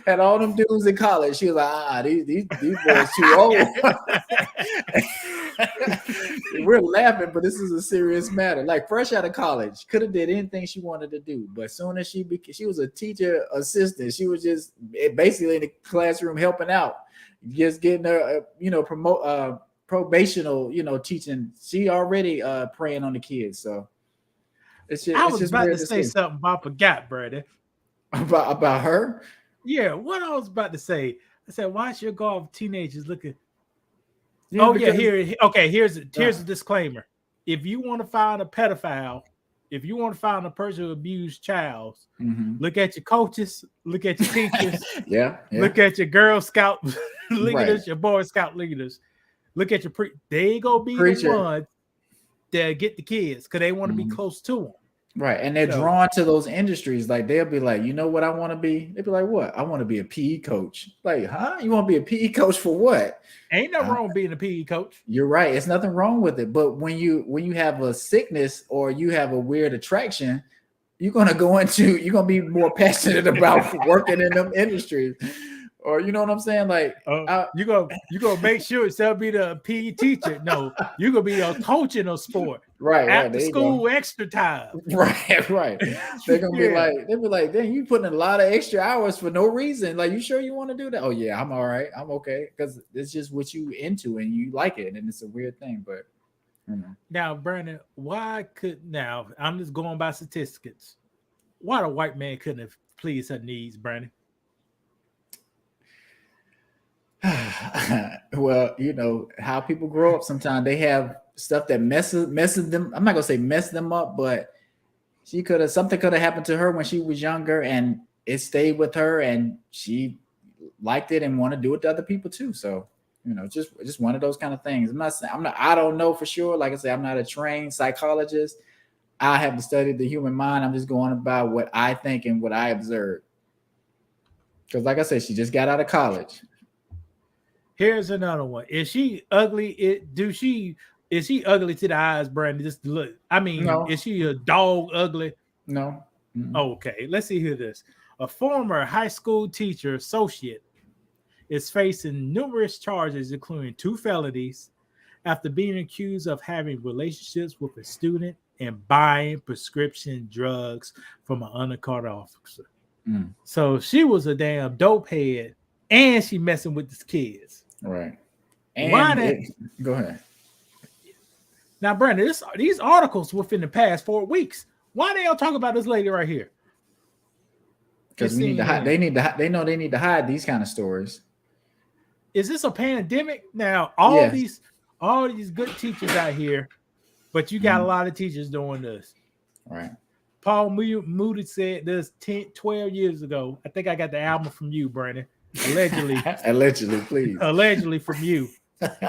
Had all them dudes in college. She was like, these boys too old. We're laughing, but this is a serious matter. Like fresh out of college, could have did anything she wanted to do. But as soon as she was a teacher assistant, she was just basically in the classroom helping out, just getting her, probational, teaching. She already preying on the kids. So. I was about to say something, but I forgot, brother. About her? Yeah, what I was about to say. I said, why should go off teenagers looking? Here's a disclaimer. If you want to find a pedophile, if you want to find a person who abused child, look at your coaches, look at your teachers, look at your Girl Scout leaders, your Boy Scout leaders, look at your they gonna be the ones that get the kids because they want to be close to them. Right. And they're drawn to those industries. Like they'll be like, you know what I want to be? They'll be like, what? I want to be a PE coach. Like, huh? You want to be a PE coach for what? Ain't nothing wrong with being a PE coach. You're right. It's nothing wrong with it. But when you have a sickness or you have a weird attraction, you're gonna be more passionate about working in them industries. Or you know what I'm saying? Like you gonna make sure it's be the PE teacher. No, you're gonna be a coach in a sport. Right. After school extra time. Right. They're gonna be like, dang, you putting a lot of extra hours for no reason. Like, you sure you want to do that? Oh yeah, I'm all right. I'm okay. Because it's just what you into and you like it. And it's a weird thing, but Now, Brandon, now I'm just going by statistics. Why the white man couldn't have pleased her needs, Brandon? Well, you know how people grow up. Sometimes they have stuff that messes them. I'm not gonna say mess them up, but something could have happened to her when she was younger, and it stayed with her, and she liked it and want to do it to other people too. So, you know, just one of those kind of things. I don't know for sure. Like I said, I'm not a trained psychologist. I haven't studied the human mind. I'm just going about what I think and what I observed. Because, like I said, she just got out of college. Here's another one. Is she ugly? Is she ugly to the eyes, Brandon? Just look. I mean, No. Is she a dog ugly? No. Mm-mm. Okay, let's see here. This a former high school teacher associate is facing numerous charges, including 2 felonies, after being accused of having relationships with a student and buying prescription drugs from an undercover officer. So she was a damn dope head, and she messing with these kids. Right. And go ahead. Now, Brandon, these articles within the past 4 weeks. Why they all talk about this lady right here? Because we need to hide. They know they need to hide these kind of stories. Is this a pandemic? Now, all these good teachers out here, but you got a lot of teachers doing this. Right. Paul Moody said this 12 years ago. I think I got the album from you, Brandon. Allegedly. Allegedly, please. Allegedly from you.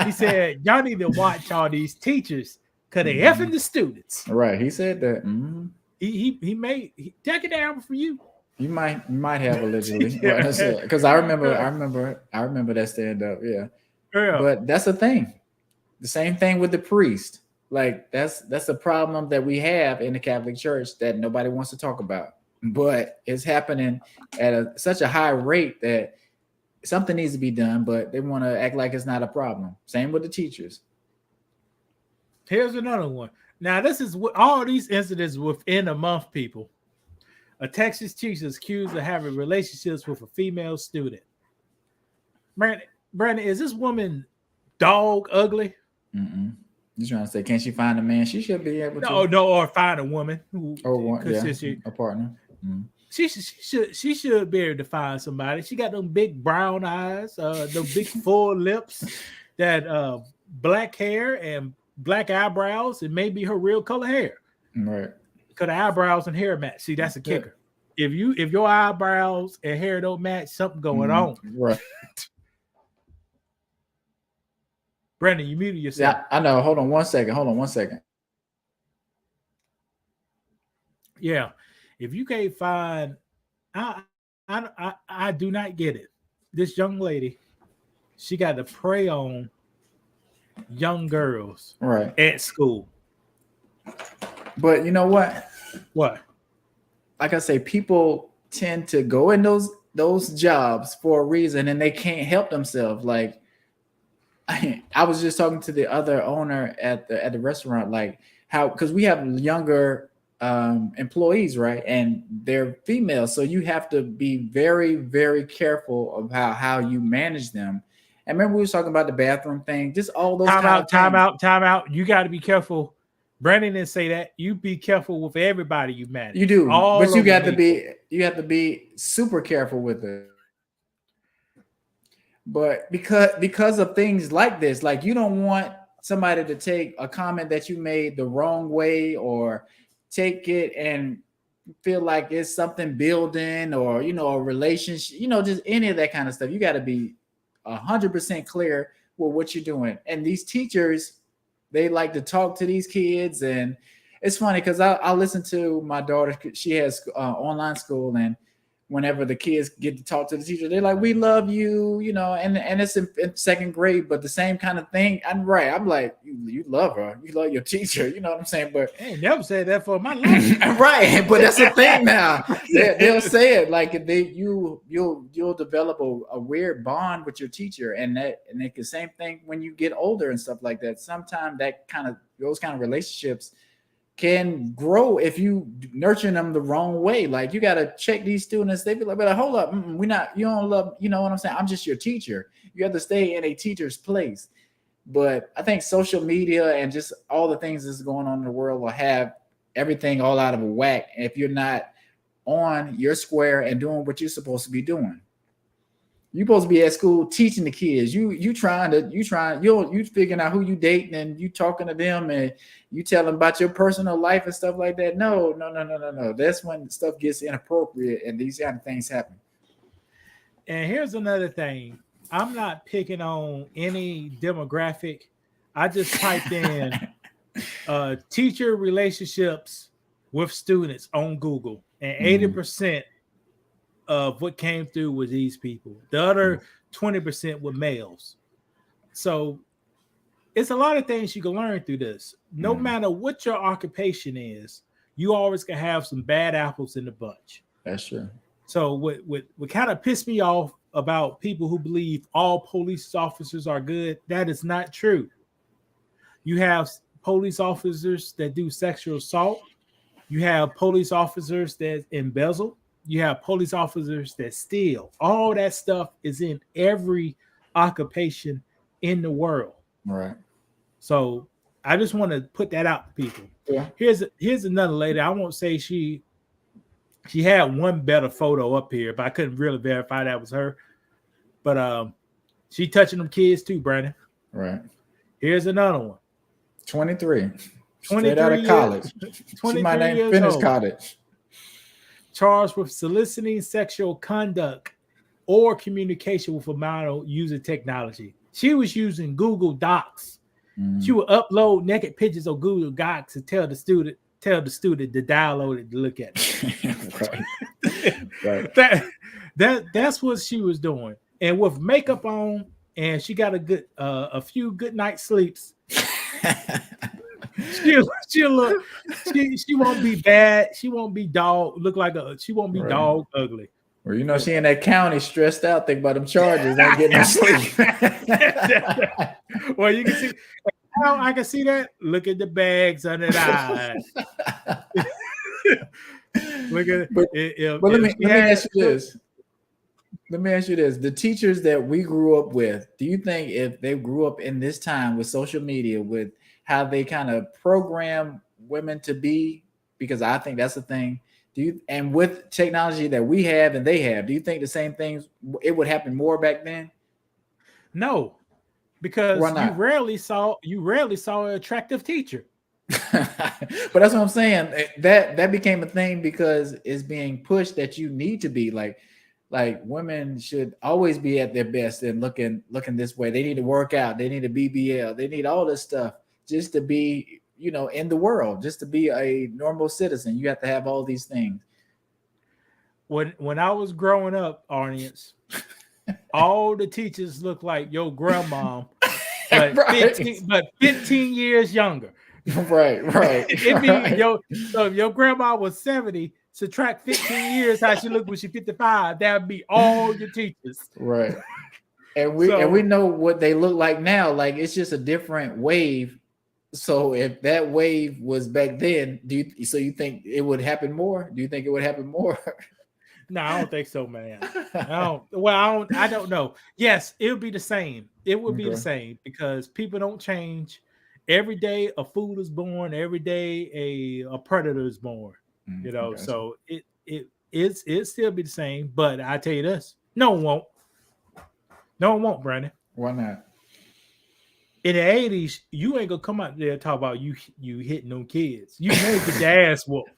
He said, y'all need to watch all these teachers because they effing the students. Right. He said that. Mm-hmm. He take it down for you. You might have allegedly. Because I remember that stand up. Yeah. But that's the thing. The same thing with the priest. Like that's a problem that we have in the Catholic Church that nobody wants to talk about. But it's happening at such a high rate that something needs to be done, but they want to act like it's not a problem. Same with the teachers. Here's another one. Now, this is all these incidents within a month, people. A Texas teacher is accused of having relationships with a female student. Brandon, is this woman dog ugly? You trying to say, can she find a man? She should be able to. No, or find a woman who a partner. She should be able to find somebody. She got them big brown eyes, those big full lips, that black hair and black eyebrows, and maybe her real color hair. Right. Because the eyebrows and hair match. See, that's a kicker. If your eyebrows and hair don't match, something going on. Right. Brandon, you muted yourself. Yeah, I know. Hold on one second. Yeah. If you can't find, I do not get it. This young lady, she got to prey on young girls at school. But you know what? What? Like I say, people tend to go in those jobs for a reason, and they can't help themselves. Like I was just talking to the other owner at the restaurant, like how, because we have younger employees, right, and they're female, so you have to be very, very careful of how you manage them. And remember we was talking about the bathroom thing, just all those time out. You got to be careful. Brandon didn't say that. You be careful with everybody you manage. You do, but you have to be super careful with it. But because of things like this, like you don't want somebody to take a comment that you made the wrong way, or take it and feel like it's something building, or a relationship, just any of that kind of stuff. You got to be 100% clear with what you're doing. And these teachers, they like to talk to these kids, and it's funny because I listen to my daughter. She has online school, and whenever the kids get to talk to the teacher, they're like, "We love you," and it's in second grade, but the same kind of thing. I'm like, you love her, you love your teacher, you know what I'm saying? But I ain't never said that for my life. Right, but that's the thing now. They'll say it like you'll develop a weird bond with your teacher, and the same thing when you get older and stuff like that. Sometimes those kind of relationships can grow if you nurture them the wrong way. Like you got to check these students. They be like, hold up, you don't love, you know what I'm saying? I'm just your teacher. You have to stay in a teacher's place. But I think social media and just all the things that's going on in the world will have everything all out of whack if you're not on your square and doing what you're supposed to be doing. You're supposed to be at school teaching the kids. You figuring out who you dating and you talking to them and you tell them about your personal life and stuff like that. No. That's when stuff gets inappropriate and these kind of things happen. And here's another thing. I'm not picking on any demographic. I just typed in teacher relationships with students on Google, and 80% of what came through was these people. The other 20% were males. So it's a lot of things you can learn through this. No matter what your occupation is, you always can have some bad apples in the bunch. That's true. So what kind of pissed me off about people who believe all police officers are good, that is not true. You have police officers that do sexual assault. You have police officers that embezzle. You have police officers that steal. All that stuff is in every occupation in the world. Right. So I just want to put that out to people. Yeah. Here's another lady. I won't say she had one better photo up here, but I couldn't really verify that was her. But she touching them kids too, Brandon. Right. Here's another one. 23. Straight out of college. She might not even finish college. Charged with soliciting sexual conduct or communication with a minor using technology. She was using Google Docs. She would upload naked pictures of Google Docs and tell the student to download it to look at it. Right. That's what she was doing. And with makeup on, and she got a few good night sleeps. She won't be bad. She won't be dog. She won't be dog ugly. Well, she in that county stressed out, think about them charges, not getting no sleep. Well, you can see how I can see that. Look at the bags under the eyes. Look at it. But let me ask you this. Let me ask you this. The teachers that we grew up with, do you think if they grew up in this time with social media, with how they kind of program women to be, because I think that's the thing. And with technology that we have and they have, do you think the same things, it would happen more back then? No, because you rarely saw an attractive teacher. But that's what I'm saying. That became a thing because it's being pushed that you need to be like women should always be at their best and looking this way. They need to work out. They need a BBL. They need all this stuff just to be, in the world, just to be a normal citizen. You have to have all these things. When I was growing up, audience, all the teachers looked like your grandma, but, Right. 15 years younger. Right. So if your grandma was 70, subtract 15 years how she looked when she's 55, that would be all your teachers. Right. And we know what they look like now. Like, it's just a different wave. So if that wave was back then, you think it would happen more? Do you think it would happen more? No, I don't think so, man. I don't know. Yes, it would be the same. It would be the same because people don't change. Every day a fool is born. Every day a predator is born. So it still be the same. But I tell you this, no one won't. No one won't, Brandon. Why not? In the 80s, you ain't gonna come out there and talk about you hitting them kids. You may get your ass whooped.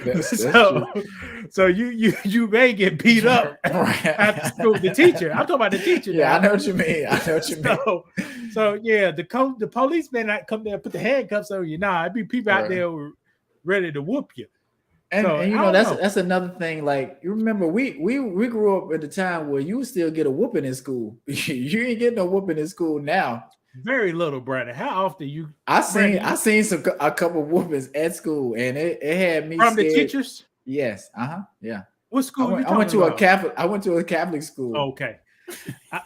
That's true. So you may get beat up after school. The teacher. I'm talking about the teacher. Yeah, now. I know what you mean. So yeah, the policeman not come there and put the handcuffs on you. Nah, it'd be people out there ready to whoop you. And that's another thing. Like, you remember, we grew up at the time where you still get a whooping in school. You ain't getting no whooping in school now. Very little, Brandon. How often you? I seen a couple of whoopings at school, and it had me from scared. The teachers. Yes. Yeah. What school? I went to a Catholic school. Okay.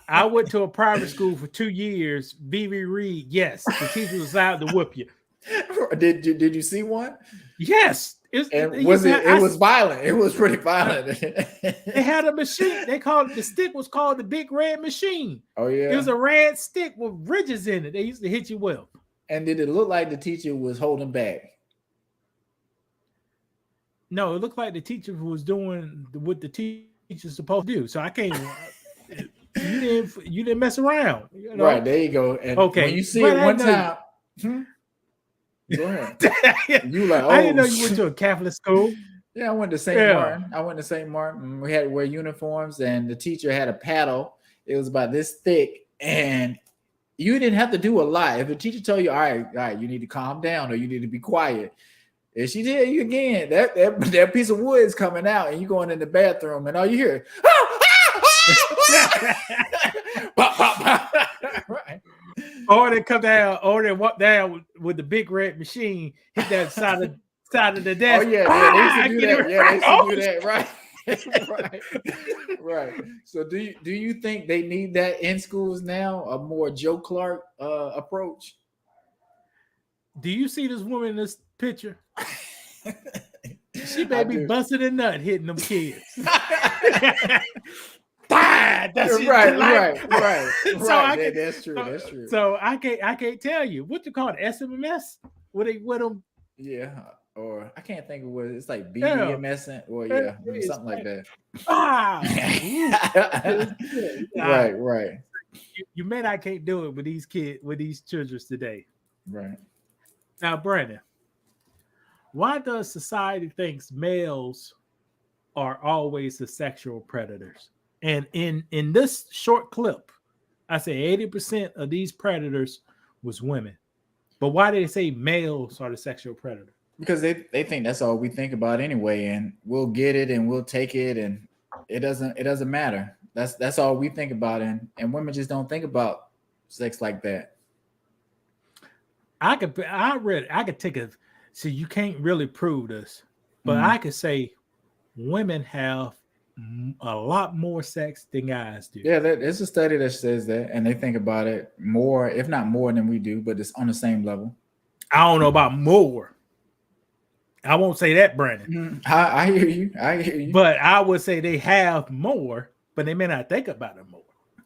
I went to a private school for 2 years. V.V. Reed. Yes, the teacher was allowed to whoop you. Did you see one? Yes, And was it? It was violent. It was pretty violent. They had a machine. They called it, the stick was called the Big Red Machine. Oh yeah. It was a red stick with ridges in it. They used to hit you with. And did it look like the teacher was holding back? No, it looked like the teacher was doing what the teacher's supposed to do. So I can't. You didn't mess around. You know? Right, there you go. And okay, when you see it one time. Go ahead. You like, oh, I didn't know you went to a Catholic school. Yeah, I went to St. Martin. I went to St. Martin. We had to wear uniforms, and the teacher had a paddle. It was about this thick, and you didn't have to do a lot. If the teacher told you, all right, you need to calm down or you need to be quiet. If she did you again, that piece of wood is coming out, and you going in the bathroom, and all you hear, pop, pop, pop. Right. Or they come down, or they walk down with the Big Red Machine, hit that side of the desk. Oh yeah, they used to do that. Yeah, they used to do that. Right, right. So do you think they need that in schools now? A more Joe Clark approach? Do you see this woman in this picture? She may be busting a nut hitting them kids. That's right. So that's true. So I can't tell you what you call it, SMMS. What them? Yeah, or I can't think of what it's like BDMS or something like that. Right. You meant I can't do it with these kids, with these children today. Right. Now, Brandon, why does society thinks males are always the sexual predators? And in this short clip, I say 80% of these predators was women. But why do they say males are the sexual predator? Because they think that's all we think about anyway, and we'll get it and we'll take it, and it doesn't matter. That's all we think about, and women just don't think about sex like that. I could take a. See, you can't really prove this, but I could say women have a lot more sex than guys do. Yeah, there's a study that says that, and they think about it more, if not more than we do, but it's on the same level. I don't know about more. I won't say that, Brandon. I hear you. But I would say they have more, but they may not think about it more.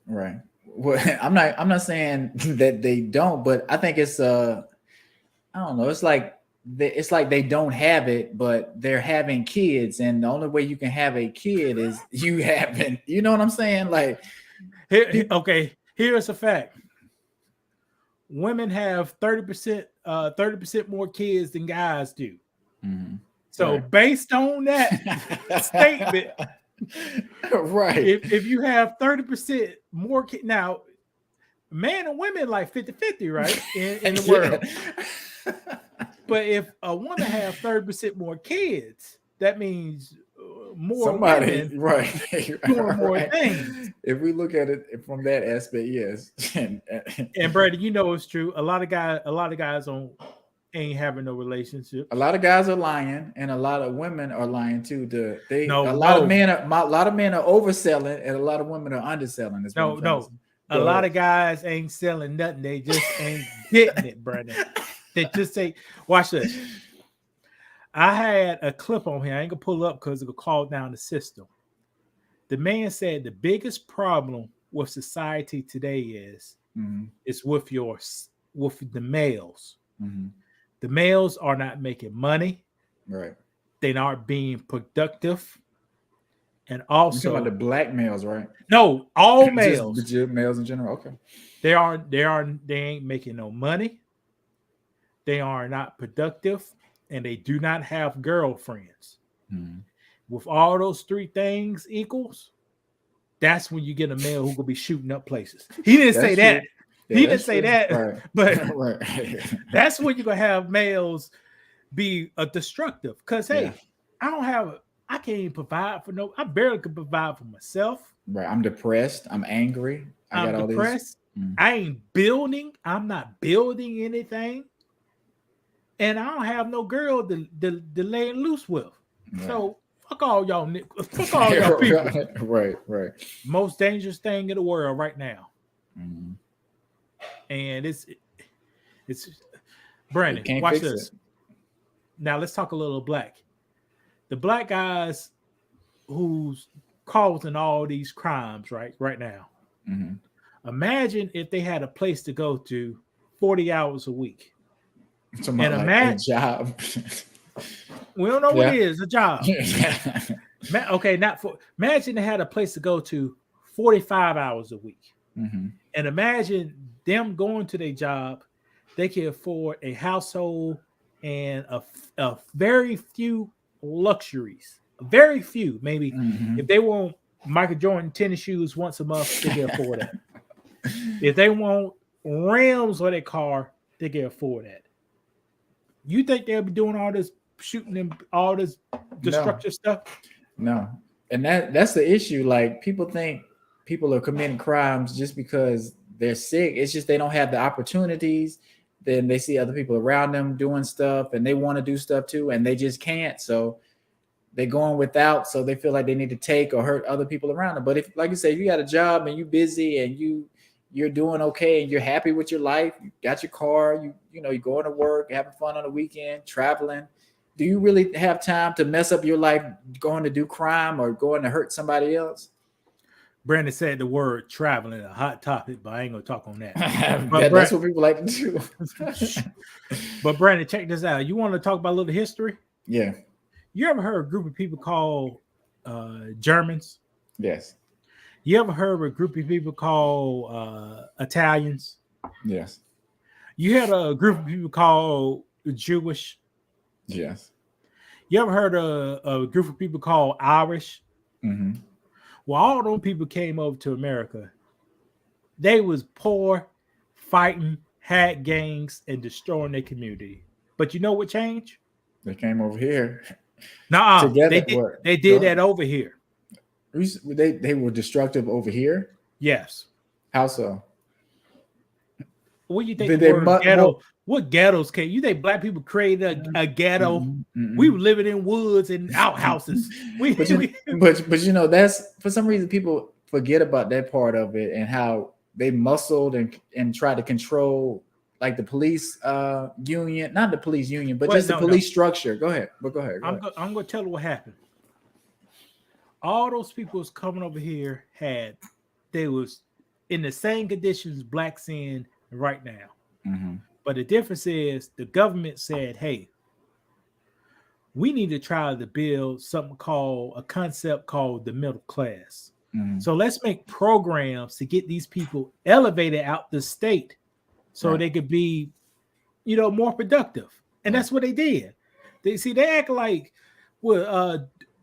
Right. Well, I'm not saying that they don't, but I think it's I don't know. It's like they don't have it, but they're having kids, and the only way you can have a kid is you having. You know what I'm saying? Like, here's a fact: women have 30% more kids than guys do. Mm-hmm. So, based on that statement, right? If you have 30% more kids, now, men and women like 50-50, right? In the world. But if a woman have 30% more kids, that means more women doing more things. If we look at it from that aspect, yes. And Brady, you know it's true. A lot of guys ain't having no relationship. A lot of guys are lying, and a lot of women are lying too. A lot of men are overselling, and a lot of women are underselling. A lot of guys ain't selling nothing. They just ain't getting it, Brandon. They just say, watch this. I had a clip on here. I ain't gonna pull up because it'll call down the system. The man said the biggest problem with society today is with the males. Mm-hmm. The males are not making money. Right. They aren't being productive. And also you're talking about the black males, right? No, all males. Just males in general. Okay. They ain't making no money. They are not productive, and they do not have girlfriends. Mm-hmm. With all those three things equals, that's when you get a male who will be shooting up places. He didn't say that. Yeah, he didn't say that, right. But that's when you're gonna have males be destructive. Because I can't even provide for I barely can provide for myself. Right. I'm depressed. I'm angry. I'm depressed. I ain't building. I'm not building anything. And I don't have no girl to lay loose with. Right. So fuck all y'all people. Right. Most dangerous thing in the world right now. Mm-hmm. And it's Brandon, watch this. Now let's talk a little black. the black guys who's causing all these crimes right now. Mhm. Imagine if they had a place to go to 40 hours a week. Talking And about a like a man, job. we don't know what Yeah. it is, a job. Okay, not for. Imagine they had a place to go to 45 hours a week. Mhm. And imagine them going to their job. They can afford a household and a very few luxuries. Very few, maybe. Mhm. If they want Michael Jordan tennis shoes once a month, they can afford that. If they want rims on their car, they can afford that. You think they'll be doing all this shooting and all this destructive stuff? No. And that's the issue. Like people think people are committing crimes just because they're sick. It's just they don't have the opportunities. Then they see other people around them doing stuff and they want to do stuff too, and they just can't. So they're going without, so they feel like they need to take or hurt other people around them. But if, like you say, you got a job and you're busy and you're doing okay and you're happy with your life, you got your car, you know, you're going to work, having fun on the weekend, traveling. Do you really have time to mess up your life going to do crime or going to hurt somebody else? Brandon said the word traveling, a hot topic, but I ain't gonna talk on that. That's what people like to do. But Brandon, check this out. You want to talk about a little history? Yeah. You ever heard a group of people called Germans? Yes. You ever heard of a group of people called Italians? Yes. You had a group of people called Jewish? Yes. You ever heard of a group of people called Irish? Mm-hmm. Well, all those people came over to America. They was poor, fighting, had gangs, and destroying their community. But you know what changed? They came over here. Nah, Together, they did that over here. They were destructive over here. Yes. How so? What do you think? Did The they word ghetto? What ghettos came? You think black people created a ghetto? Mm-mm. We were living in woods and outhouses. But you know, that's for some reason people forget about that part of it and how they muscled and tried to control like the police union, not the police union, but just the police structure. Go ahead. But go ahead. I'm going to tell you what happened. All those people was coming over here they was in the same conditions blacks in right now. Mm-hmm. But the difference is the government said, hey, we need to try to build a concept called the middle class. Mm-hmm. So let's make programs to get these people elevated out the state so they could be, more productive. And that's what they did. They act like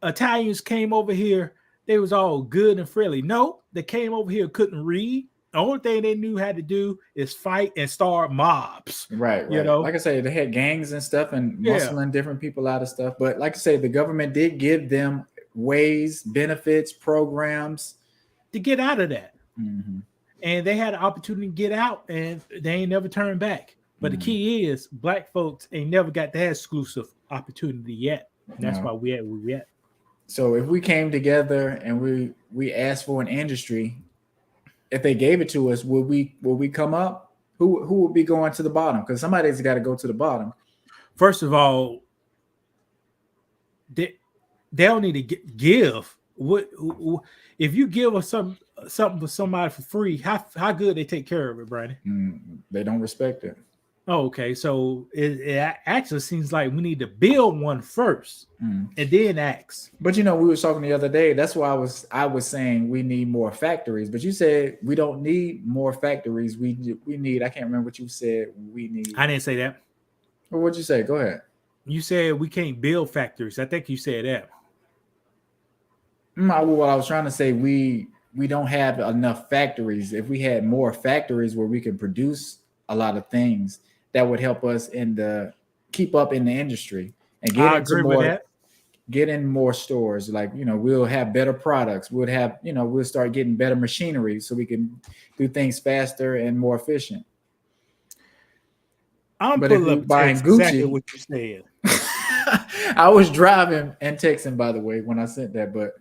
Italians came over here, they was all good and friendly. No, they came over here, couldn't read. The only thing they knew how to do is fight and start mobs. Right. Like I say, they had gangs and stuff and muscling different people out of stuff. But like I say, the government did give them ways, benefits, programs to get out of that. Mm-hmm. And they had an opportunity to get out and they ain't never turned back. But the key is black folks ain't never got that exclusive opportunity yet. And that's why we at. So if we came together and we asked for an industry, if they gave it to us, will we come up? Who would be going to the bottom? Because somebody's got to go to the bottom. First of all, they don't need to give. What if you give us something for somebody for free? How good they take care of it, Brandon? They don't respect it. Oh, okay, so it actually seems like we need to build one first and then ask. But we were talking the other day. That's why I was saying we need more factories. But you said we don't need more factories. We need. I can't remember what you said. We need. I didn't say that. Well, what'd you say? Go ahead. You said we can't build factories. I think you said that. What I was trying to say, we don't have enough factories. If we had more factories where we can produce a lot of things, that would help us keep up in the industry and get in more stores. Like, we'll have better products. We'll start getting better machinery so we can do things faster and more efficient. I'm pulling up buying Gucci. Exactly what you said. I was driving and texting, by the way, when I sent that, but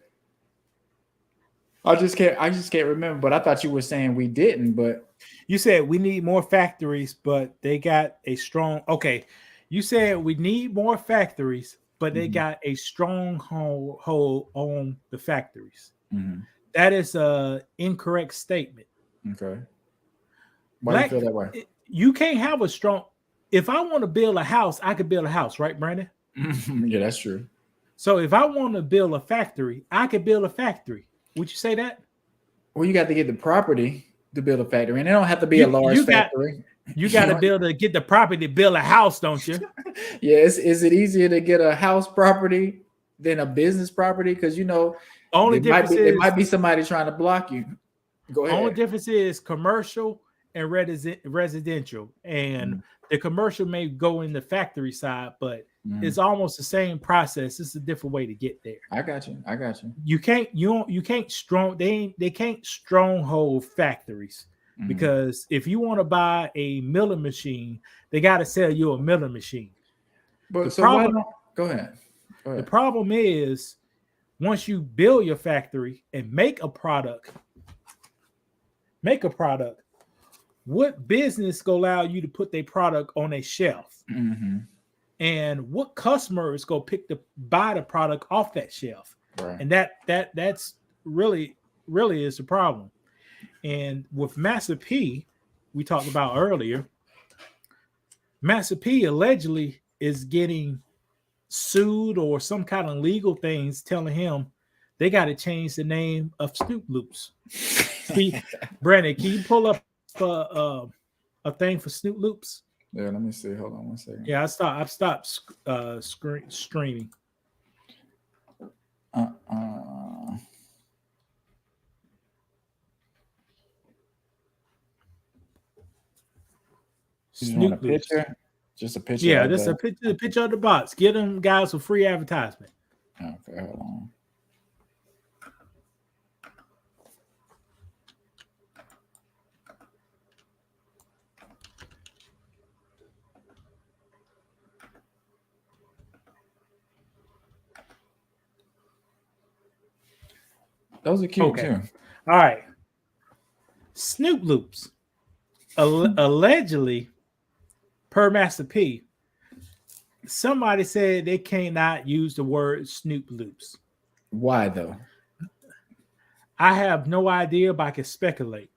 I just can't remember. But I thought you were saying we didn't, but you said we need more factories, but they got a strong. Okay, you said we need more factories, but they Mhm. got a strong hold on the factories. Mhm. That is a incorrect statement. Okay. Why do you Black, feel that way? you can't have a strong. If I want to build a house, I could build a house, right, Brandon? Yeah, that's true. So if I want to build a factory, I could build a factory. Would you say that? Well, you got to get the property to build a factory, and it don't have to be a You large you got factory. you got to know? build to get the property to build a house, don't you? Yeah, is it easier to get a house property than a business property? Because Only it might be somebody trying to block you. Go only ahead. difference is commercial and residential, and Mhm. the commercial may go in the factory side, but Mhm. it's almost the same process. It's a different way to get there. I got you. You can't stronghold factories, Mhm. because if you want to buy a milling machine, they got to sell you a milling machine. But The so why problem don't go ahead? Go the ahead. problem is, once you build your factory and make a product, what business go allow you to put their product on a shelf? Mhm. And what customer is going to buy the product off that shelf? Right. And that's really is the problem. And with Master P, we talked about earlier, Master P allegedly is getting sued or some kind of legal things telling him they got to change the name of Snoop Loops. Brandon, can you pull up a thing for Snoop Loops? Yeah, let me see. Hold on 1 second. Yeah, I've stopped streaming. You just want a Snoop Loops. picture? Just a picture. Yeah, of that's the... a picture of the box. Get them guys a free advertisement. Okay, hold on. Those are cute too. All right. Snoop Loops. Allegedly, per Master P, somebody said they cannot use the word Snoop Loops. Why though? I have no idea, but I can speculate.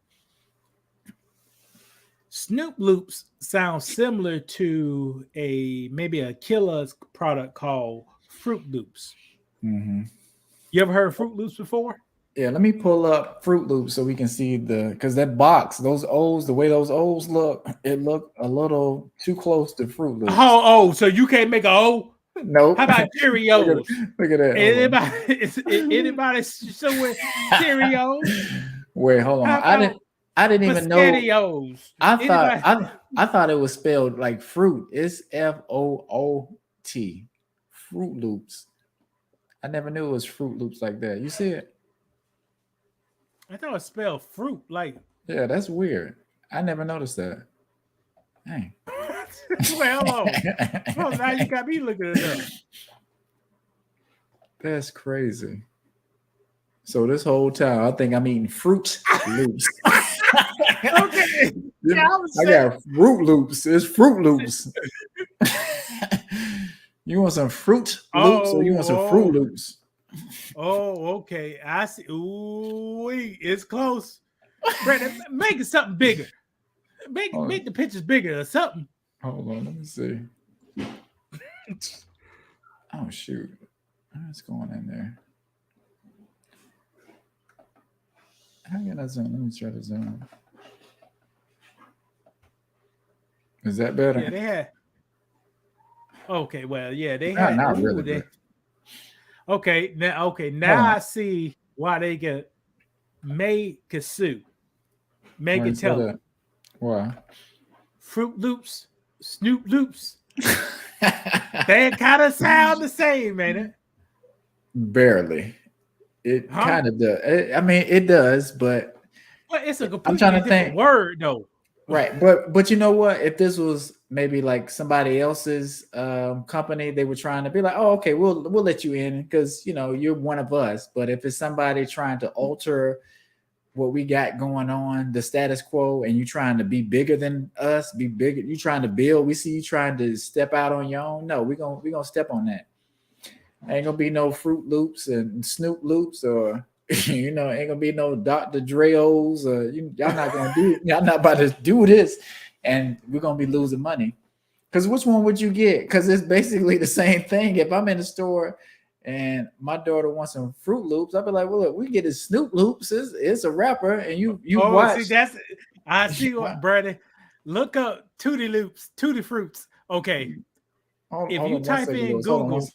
Snoop Loops sounds similar to maybe a killer's product called Fruit Loops. Mm-hmm. You ever heard of Fruit Loops before? Yeah, let me pull up Fruit Loops so we can see because that box, those O's, the way those O's look, it looked a little too close to Fruit Loops. Oh, so you can't make an O? Nope. How about Cheerios? Look at that. Anybody showing Cheerios? Wait, hold on. I didn't even know. I thought it was spelled like fruit. It's F-O-O-T. Fruit Loops. I never knew it was Fruit Loops like that. You see it? I thought it spelled fruit. Like, yeah, that's weird. I never noticed that. Dang. Well, now you got me looking it up. That's crazy. So this whole time, I think I'm eating Fruit Loops. Okay. I got Fruit Loops. It's Fruit Loops. You want some Fruit Loops or you want some Fruit Loops? Oh, okay. I see. Ooh, it's close. Brandon, make it something bigger. Make the pictures bigger or something. Hold on, let me see. Oh shoot. What's going in there? How can I zoom? Let me try to zoom. Is that better? Yeah, they had. Okay, well, yeah, they had. Not really. Now I see why they get Meg sue. Megan Teller. Why? Fruit Loops, Snoop Loops. They kind of sound the same, ain't it? Barely. It kind of does. It does, but it's a completely different word, though. Right, but you know what? If this was maybe like somebody else's company, they were trying to be like, "Oh, okay, we'll let you in because you're one of us." But if it's somebody trying to alter what we got going on, the status quo, and you trying to be bigger than us, be bigger, you trying to build. We see you trying to step out on your own. No, we're gonna step on that. Ain't gonna be no Fruit Loops and Snoop Loops, or ain't gonna be no Dr. Dreos. Y'all not gonna do. Y'all not about to do this, and we're gonna be losing money. Because which one would you get? Because it's basically the same thing. If I'm in the store and my daughter wants some Fruit Loops, I'll be like, well, look, we get his Snoop Loops. It's a rapper, and you watch. See, I see what, Brady. Look up Tutti Loops, Tutti Fruits. Okay, if you type in Google.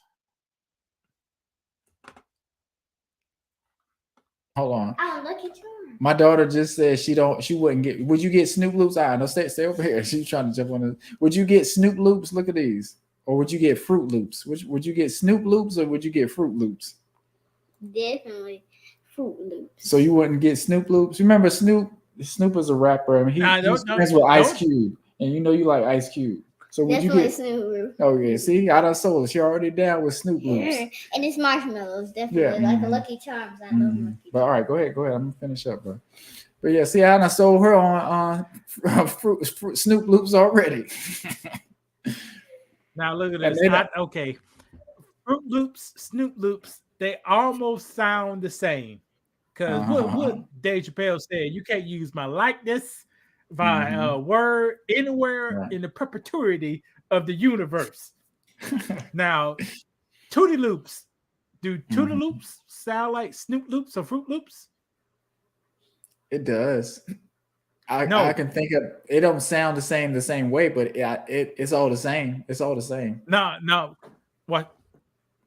Hold on. Oh, look at you. My daughter just said she wouldn't get. Would you get Snoop Loops? No, stay over here. She's trying to jump on this. Would you get Snoop Loops? Look at these. Or would you get Fruit Loops? Would you get Snoop Loops or would you get Fruit Loops? Definitely Fruit Loops. So you wouldn't get Snoop Loops? Remember Snoop? Snoop is a rapper. I mean, he's friends with Ice Cube, and you like Ice Cube. So would you get Snoop Loops? Oh yeah, see, I done sold it. She already down with Snoop Loops. Yeah. And it's marshmallows, definitely like a Lucky Charms. I love Lucky. But all right, go ahead. I'm gonna finish up, bro. But yeah, see, I done sold her on fruit Snoop Loops already. Now look at this. Okay, Fruit Loops, Snoop Loops, they almost sound the same. Because what Dave Chappelle said, you can't use my likeness by word anywhere in the perpetuity of the universe. Now, Tutti Loops. Do Tutti Loops sound like Snoop Loops or Fruit Loops? It does. I can think of it. Don't sound the same way, but it's all the same. It's all the same. No. What?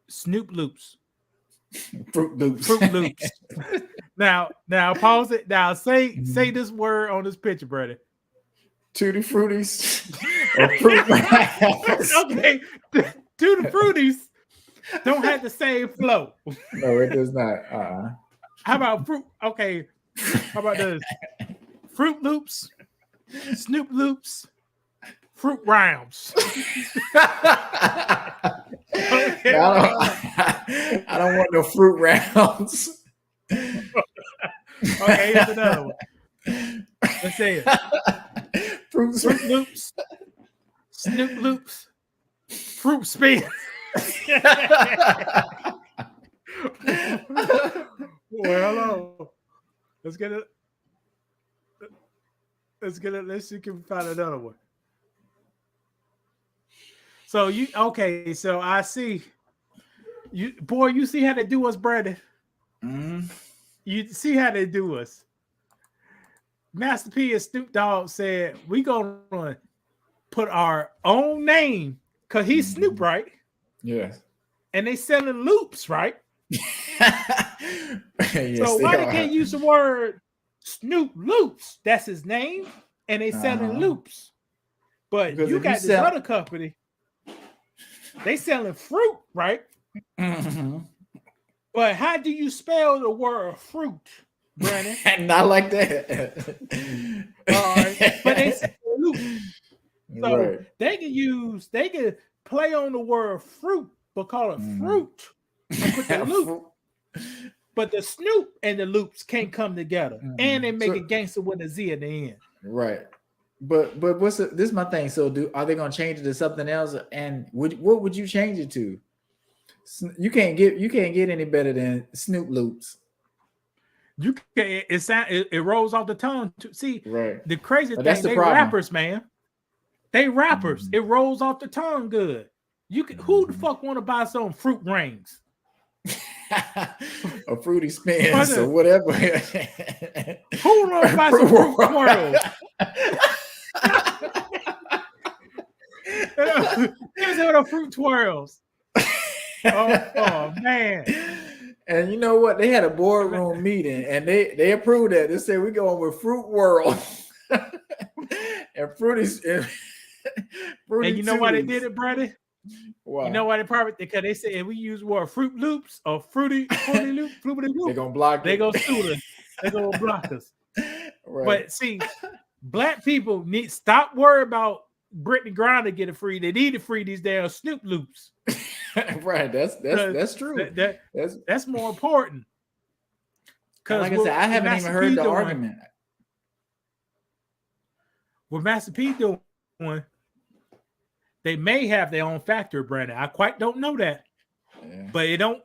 Snoop Loops. Fruit Loops. Fruit Loops. Now pause it. Now say this word on this picture, brother. Tutti Fruities. Or Fruit Okay. Tutti Fruities don't have the same flow. No, it does not. How about fruit? Okay. How about this? Fruit Loops, Snoop Loops, Fruit Rounds. Okay. I don't want no Fruit Rounds. Okay, here's another one. Let's say it. Fruit Loops, Snoop Loops, Fruit Spin. Well, hello. Let's get it. Let's see if we can find another one. So so I see you see how they do us, Brandon. You see how they do us. Master P and Snoop Dogg said we gonna put our own name because he's Snoop, right? Yes. And they selling loops, right? Yes, so why they can't use the word Snoop Loops? That's his name, and they selling loops. But because you got this other company, they selling fruit, right? But how do you spell the word fruit, Brandon? Not like that. All right, but they sell loops. So right. they can play on the word fruit, but call it fruit. And put the loop. But the Snoop and the Loops can't come together, and they make it gangster with a Z at the end. Right, but this is my thing. So are they gonna change it to something else? And what would you change it to? You can't get any better than Snoop Loops. You can't. It rolls off the tongue. See, right? The crazy thing, they rappers, man. They rappers. It rolls off the tongue good. Who the fuck want to buy some fruit rings? Or Fruity Spins or whatever. Who wants to buy some fruit twirls? Give me the fruit twirls. Oh man. And you know what? They had a boardroom meeting and they approved that. They said we're going with Fruit World. And Fruity and you know why they did it, Brady? Wow. You know why because they said if we use more Fruit Loops or Fruity Loop, they're gonna block. They gonna sue us. They're gonna block us. Right. But see, black people need stop worrying about Brittany Griner getting free. They need to free these damn Snoop Loops. Right. That's true. That's more important. Because like I said, I haven't even heard the argument. What Master P doing? They may have their own factory, Brandon. I quite don't know that. Yeah. but it don't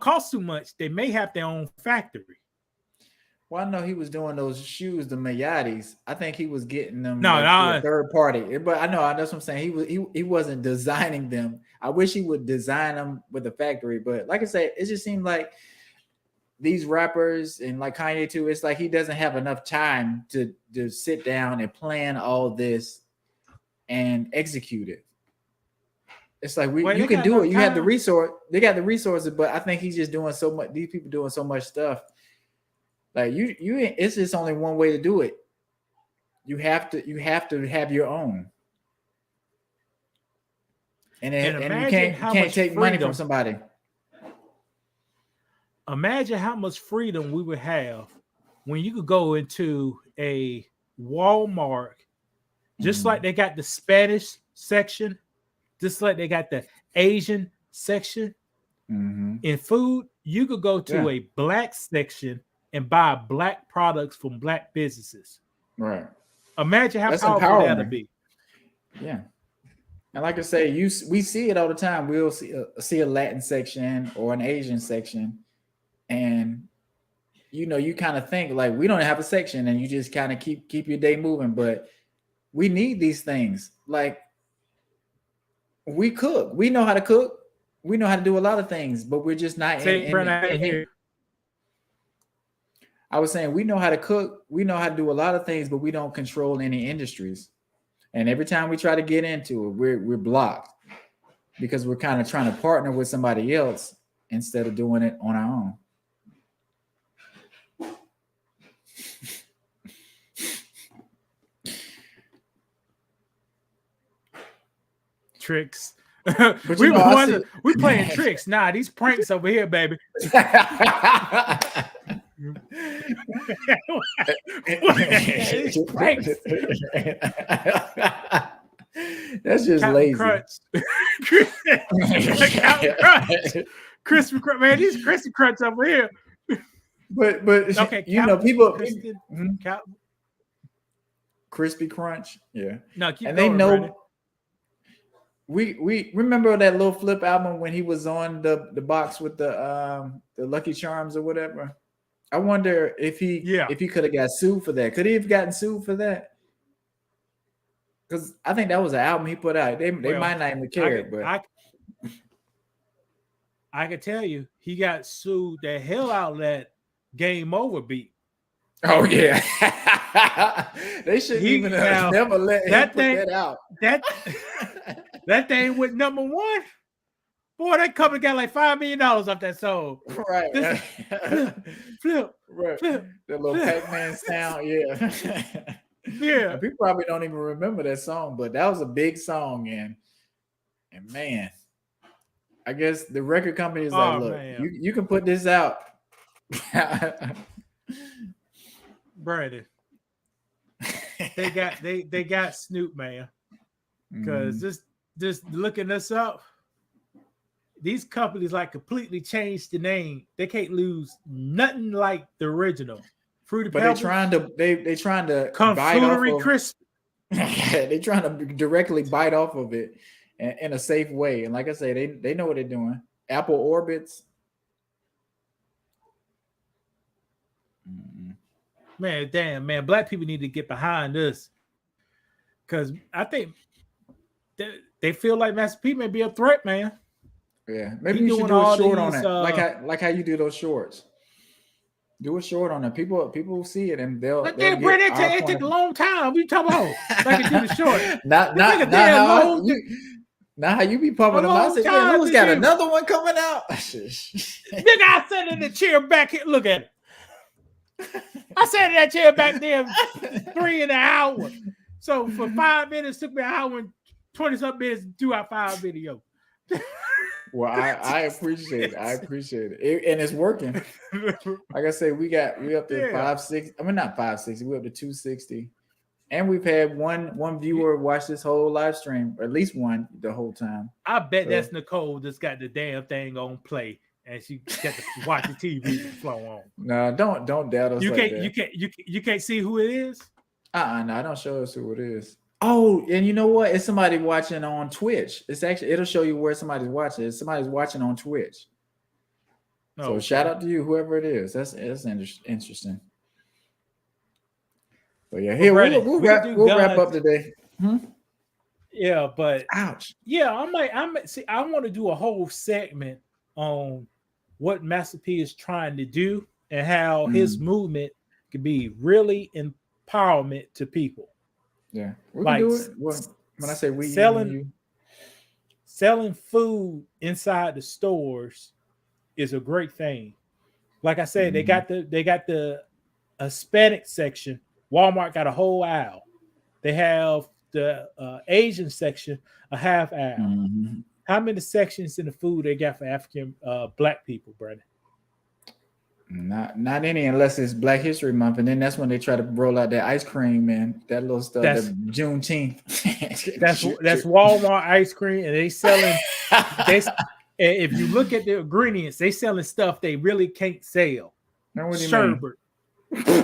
cost too much. They may have their own factory. Well, I know he was doing those shoes, the Miyatis. I think he was getting them No, through a third party. But I know that's what I'm saying. He wasn't designing them. I wish he would design them with a factory. But like I said, it just seemed like these rappers and like Kanye too, it's like he doesn't have enough time to sit down and plan all this and execute it. It's like you can do it. You have the resource. They got the resources, but I think he's just doing so much. These people doing so much stuff. Like you, it's just only one way to do it. You have to have your own, and you can't take money from somebody. Imagine how much freedom we would have when you could go into a Walmart, just like they got the Spanish section, just like they got the Asian section. In food, you could go to a black section and buy black products from black businesses. Right. Imagine how powerful that would be. Yeah. And like I say, we see it all the time. We'll see a Latin section or an Asian section. And you kind of think like we don't have a section, and you just kind of keep your day moving. But we need these things. Like we cook. We know how to cook. We know how to do a lot of things, but we're just not in I was saying we know how to cook, we know how to do a lot of things, but we don't control any industries. And every time we try to get into it, we're blocked because we're kind of trying to partner with somebody else instead of doing it on our own. Tricks. We playing tricks. Nah, these pranks over here, baby. That's just Captain lazy. Crunch. Crispy Crunch, man. These Crispy Crunch over here. But okay, people Crispy Crunch, yeah. No, keep and going, they know. Brandon. We remember that little Flip album when he was on the box with the Lucky Charms or whatever. I wonder if he could have got sued for that. Could he have gotten sued for that? Because I think that was an album he put out. They might not even care, but I can tell you he got sued the hell out of that Game Over beat. Oh yeah. They shouldn't even have never let him put that out. That thing went number one. Boy, that company got like $5 million off that song. Right. Flip. Right. Flip. That little Pac-Man sound. Yeah. Yeah. People probably don't even remember that song, but that was a big song. And man, I guess the record company is like, look, you can put this out. Brandon. They got Snoop, man. Because just looking this up, these companies like completely changed the name. They can't lose nothing like the original. Fruity Pebbles. They trying to bite off of crisp. They trying to directly bite off of it in a safe way. And like I say, they know what they're doing. Apple Orbits. Man, damn, man. Black people need to get behind this. Because I think they feel like Master P may be a threat, man. Yeah, maybe you should do a short on it, like how you do those shorts. Do a short on it. People see it and they'll. But then, Brandon, it take a long time. What you talking about? Like do the short. Not how you be pumping them. I said, yeah, who's got another one coming out? Nigga, I sat in the chair back here. Look at it. I sat in that chair back there 3 in an hour. So for 5 minutes, took me an hour and 20-something minutes to do our 5 video. Well, I appreciate it. I appreciate it. And it's working. Like I say, we up to 560. I mean, not 560. We up to 260. And we've had one viewer watch this whole live stream, or at least one the whole time. I bet that's Nicole that's got the damn thing on play, and she got to watch the TV flow on. No, don't doubt us. You can't see who it is. No, don't show us who it is. Oh, and you know what? It's somebody watching on Twitch. It's actually it'll show you where somebody's watching. It's somebody's watching on Twitch. So Okay. shout out to you, whoever it is. That's interesting. But yeah, here Brandon, we'll we wrap do we'll wrap guns. up today. Yeah, but Ouch. yeah, I want to do a whole segment on what Master P is trying to do and how his movement can be really empowerment to people. Yeah, we Like can do it. Well, when I say we, selling food inside the stores is a great thing. Like I said, they got the Hispanic section. Walmart got a whole aisle. They have the Asian section, a half aisle. Mhm. How many sections in the food they got for African black people, Brandon? Not any unless it's Black History Month, and then that's when they try to roll out that ice cream and that little stuff. That's- that Juneteenth. That's Walmart ice cream, and they selling. If you look at the ingredients, they selling stuff they really can't sell. Now, what do you Sherbet.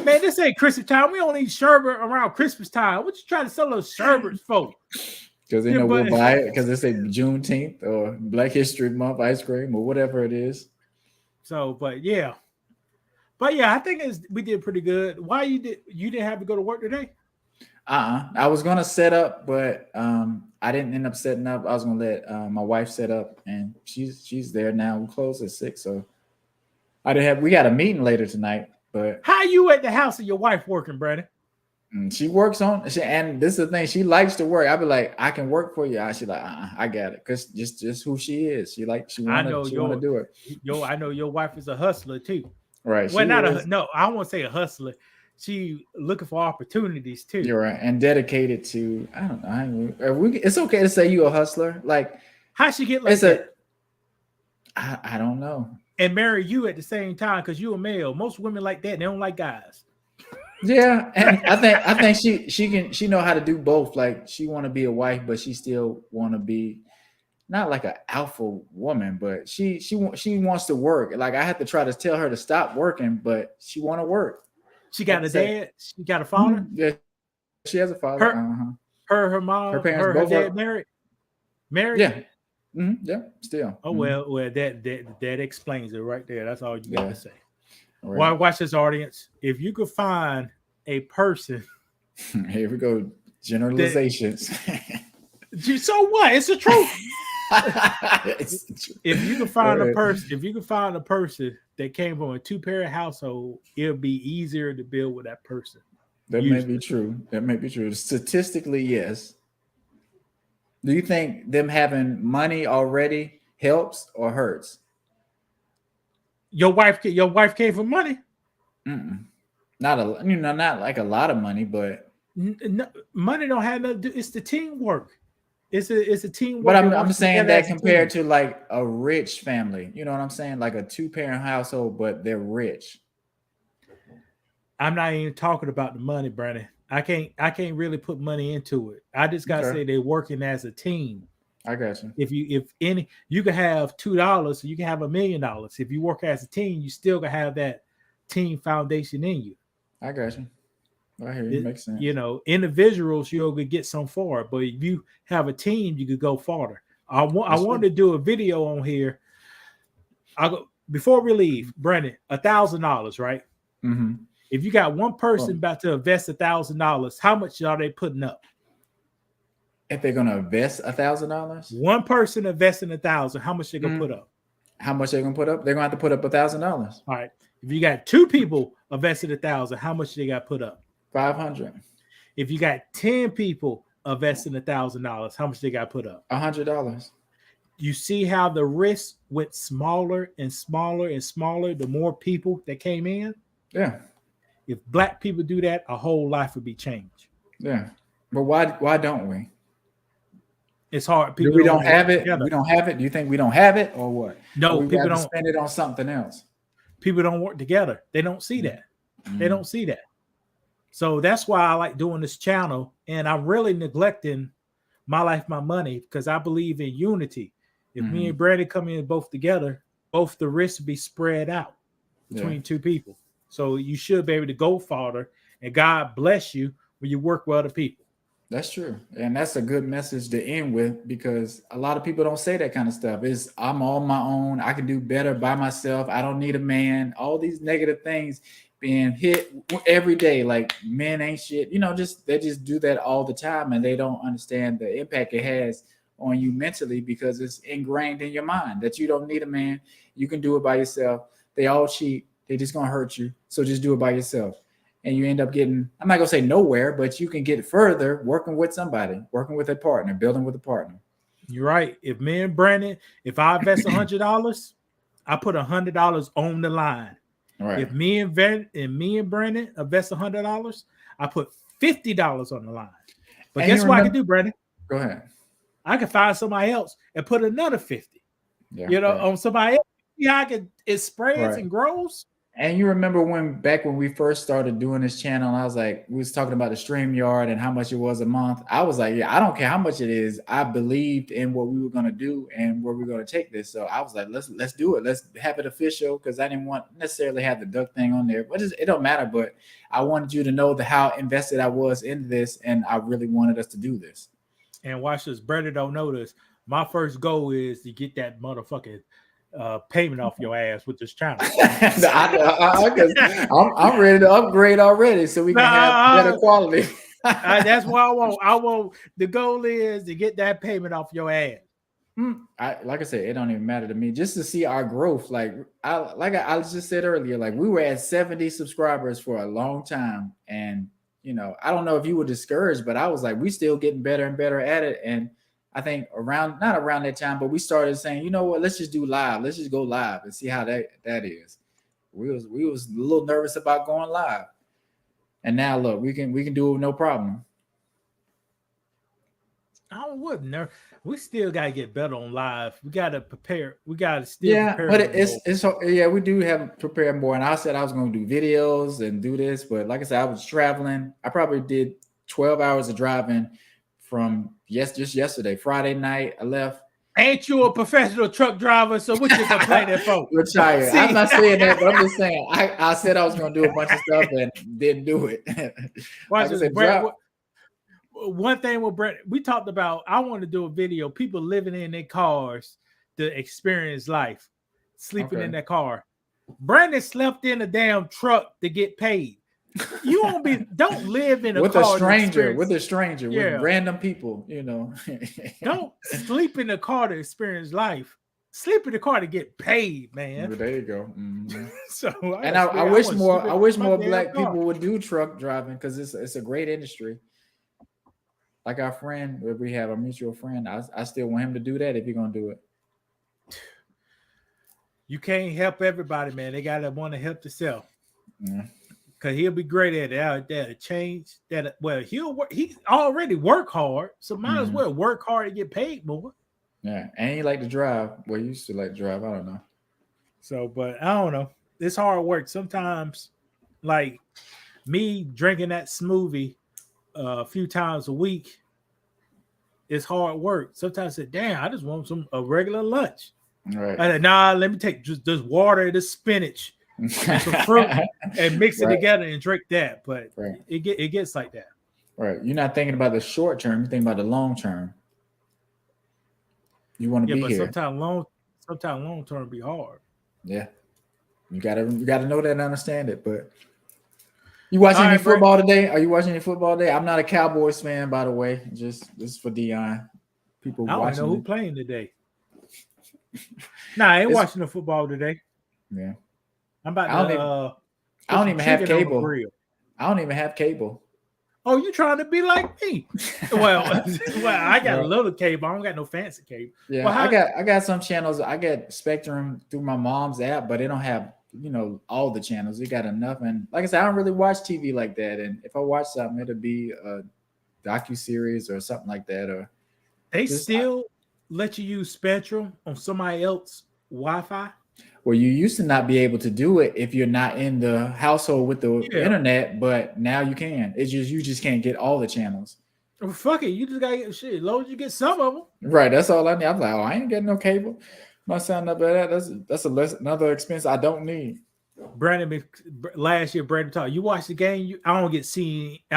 Man, this ain't Christmas time. We don't eat sherbet around Christmas time. What you trying to sell those sherbets for? Because they Yeah, know we'll but- buy it because it's a Juneteenth or Black History Month ice cream or whatever it is. So, but yeah, I think we did pretty good. Why you didn't have to go to work today? I was gonna set up, but I didn't end up setting up. I was gonna let my wife set up, and she's there now. We close at 6, so we got a meeting later tonight, but How you at the house of your wife working, Brandon? she works on. And this is the thing, she likes to work. I'll be like, I can work for you. She's like, I got it, because just who she is. She want to do it. I know your wife is a hustler too. Right. Well, she is. no, I won't say a hustler. She looking for opportunities too. You're right, and dedicated to. I don't know. It's okay to say you a hustler. Like, How she get like it's that? I don't know. And marry you at the same time because you a male. Most women like that. They don't like guys. Yeah, and I think she know how to do both. Like, she want to be a wife, but she still want to be not like an alpha woman, but she wants to work. Like, I have to try to tell her to stop working, but she want to work. She got a dad. She got a father. Yeah, she has a father. Her mom. Her parents her both dad are married. Married. Yeah. Yeah, still. Oh well, that explains it right there. That's all you got to say. Right. Well, watch this, audience. If you could find a person, here we go. Generalizations. So what? It's the truth. It's the truth. If you can find a person that came from a two-parent household, it'll be easier to build with that person. That may be true. That may be true. Statistically, yes. Do you think them having money already helps or hurts? Your wife came from money. Not like a lot of money, but No, money don't have nothing to do. It's the teamwork. It's a teamwork. But I'm saying that compared to like a rich family, you know what I'm saying? Like a two-parent household, but they're rich. I'm not even talking about the money, Brandon. I can't really put money into it. I just gotta say they're working as a team. I got you. If you can have $2, so you can have $1 million. If you work as a team, you still gonna have that team foundation in you. I got you. I hear you. Makes sense. You know, individuals you'll get some far, but if you have a team, you could go farther. I wanted to do a video on here. Before we leave, Brandon, $1,000, right? Mm-hmm. If you got one person about to invest $1,000, how much are they putting up? If they're gonna invest $1,000, one person investing $1,000, how much they gonna put up? How much they're gonna put up? They're gonna have to put up $1,000. All right. If you got two people invested $1,000, how much they got to put up? 500. If you got 10 people investing $1,000, how much they got to put up? $100. You see how the risk went smaller and smaller and smaller the more people that came in? Yeah. If black people do that, a whole life would be changed. Yeah. But why don't we? It's hard. People we don't have it. Together. We don't have it. Do you think we don't have it or what? No, or people don't spend it on something else. People don't work together. They don't see that. They don't see that. So that's why I like doing this channel. And I'm really neglecting My Life, My Money because I believe in unity. If me and Brandon come in both together, both the risks will be spread out between two people. So you should be able to go farther, and God bless you when you work with other people. That's true. And that's a good message to end with because a lot of people don't say that kind of stuff. Is I'm on my own. I can do better by myself. I don't need a man. All these negative things being hit every day. Like men ain't shit. You know, they just do that all the time and they don't understand the impact it has on you mentally because it's ingrained in your mind that you don't need a man. You can do it by yourself. They all cheat. They just gonna hurt you. So just do it by yourself. And you end up getting, I'm not going to say nowhere, but you can get further working with somebody, working with a partner, building with a partner. You're right. If me and Brandon, if I invest $100, I put $100 on the line. Right. If me and Brandon invest $100, I put $50 on the line. But guess what I can do, Brandon? Go ahead. I can find somebody else and put another 50. Yeah, on somebody else. Yeah, it spreads and grows. And you remember back when we first started doing this channel, and I was like, we was talking about the StreamYard and how much it was a month. I was like, yeah, I don't care how much it is. I believed in what we were going to do and where we we're going to take this. So I was like, let's do it. Let's have it official because I didn't want necessarily have the duck thing on there. But it don't matter. But I wanted you to know how invested I was in this, and I really wanted us to do this. And watch this. Brandon don't know this. My first goal is to get that motherfucking payment off your ass with this channel. I'm ready to upgrade already so we can have better quality. That's what I want. The goal is to get that payment off your ass. Like I said, it don't even matter to me. Just to see our growth. Like I just said earlier, like we were at 70 subscribers for a long time. And you know, I don't know if you were discouraged, but I was like, we still getting better and better at it. And I think not around that time, but we started saying, you know what, let's just do live. Let's just go live and see how that is. We was a little nervous about going live. And now look, we can do it with no problem. I wouldn't know. We still gotta get better on live. We gotta prepare. We gotta still prepare. But it's we do have to prepare more. And I said I was gonna do videos and do this, but like I said, I was traveling. I probably did 12 hours of driving from just yesterday, Friday night. I left. Ain't you a professional truck driver? So what you complaining for? Retired. I'm not saying that, but I'm just saying I said I was gonna do a bunch of stuff and didn't do it. Watch this, one thing with Brett, we talked about, I want to do a video, people living in their cars to experience life, sleeping in their car. Brandon slept in a damn truck to get paid. You don't live in a with car a stranger, with random people, you know. Don't sleep in the car to experience life. Sleep in the car to get paid, man. Well, there you go. Mm-hmm. So I wish more black people would do truck driving because it's a great industry. Like our friend, we have a mutual friend. I still want him to do that if you're gonna do it. You can't help everybody, man. They gotta want to help themselves. Yeah. Cause he'll be great at it out there to change that. Well, he'll work. He already work hard, so might as well work hard and get paid more. Yeah, and he like to drive. Well, he used to like to drive. I don't know. So, but I don't know. It's hard work sometimes. Like me drinking that smoothie a few times a week, it's hard work. Sometimes I say, "Damn, I just want a regular lunch." Right. I said, nah, let me take just water, the spinach. And some fruit and mix it together and drink that, but it gets like that. Right, you're not thinking about the short term; you're thinking about the long term. You want to be here. Sometimes long term be hard. Yeah, you gotta know that and understand it. But you watching any football today? Are you watching any football today? I'm not a Cowboys fan, by the way. Just this is for Dion. People I watching. don't know who playing today. Nah, I ain't watching the football today. Yeah. I'm about I don't even have cable. I don't even have cable. Oh, you trying to be like me? Well, I got a little cable. I don't got no fancy cable. Yeah, well, I got some channels. I get Spectrum through my mom's app, but they don't have all the channels. They got enough. And like I said, I don't really watch TV like that. And if I watch something, it'll be a docuseries or something like that. Or they still let you use Spectrum on somebody else's Wi-Fi. Well, you used to not be able to do it if you're not in the household with the internet, but now you can. It's just you just can't get all the channels. Well, fuck it, you just gotta get shit. As long as you get some of them. Right, that's all I need. I'm like, I ain't getting no cable. My sound up that. That's another expense I don't need. Last year, Brandon talked. You watch the game. I don't get CSNPC.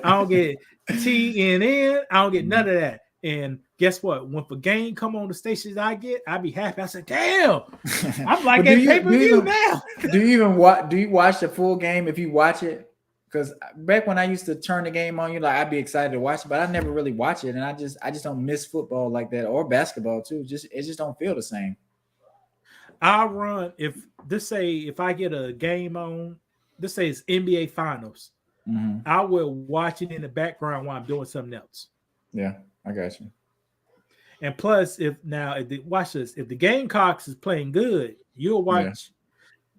I don't get TNN. I don't get none of that. And guess what? When the game come on the stations I get, I be happy. I said, "Damn, I'm like at pay-per-view now." Do you watch the full game if you watch it? Because back when I used to turn the game on, I'd be excited to watch it, but I never really watch it, and I just don't miss football like that or basketball too. It just don't feel the same. I run if I get a game on, this say it's NBA Finals. Mm-hmm. I will watch it in the background while I'm doing something else. Yeah, I got you. And plus, if the Gamecocks is playing good, you'll watch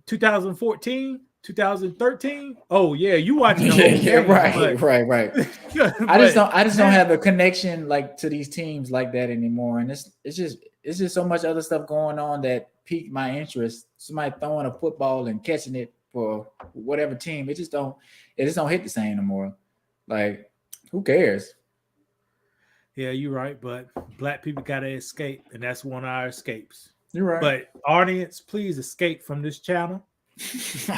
2014, 2013. Oh yeah, you watching the whole game. Right. I just don't have a connection like to these teams like that anymore. And it's just so much other stuff going on that piqued my interest. Somebody throwing a football and catching it for whatever team. It just don't hit the same anymore. Like, who cares? Yeah, you're right. But black people gotta escape, and that's one of our escapes. You're right. But audience, please escape from this channel.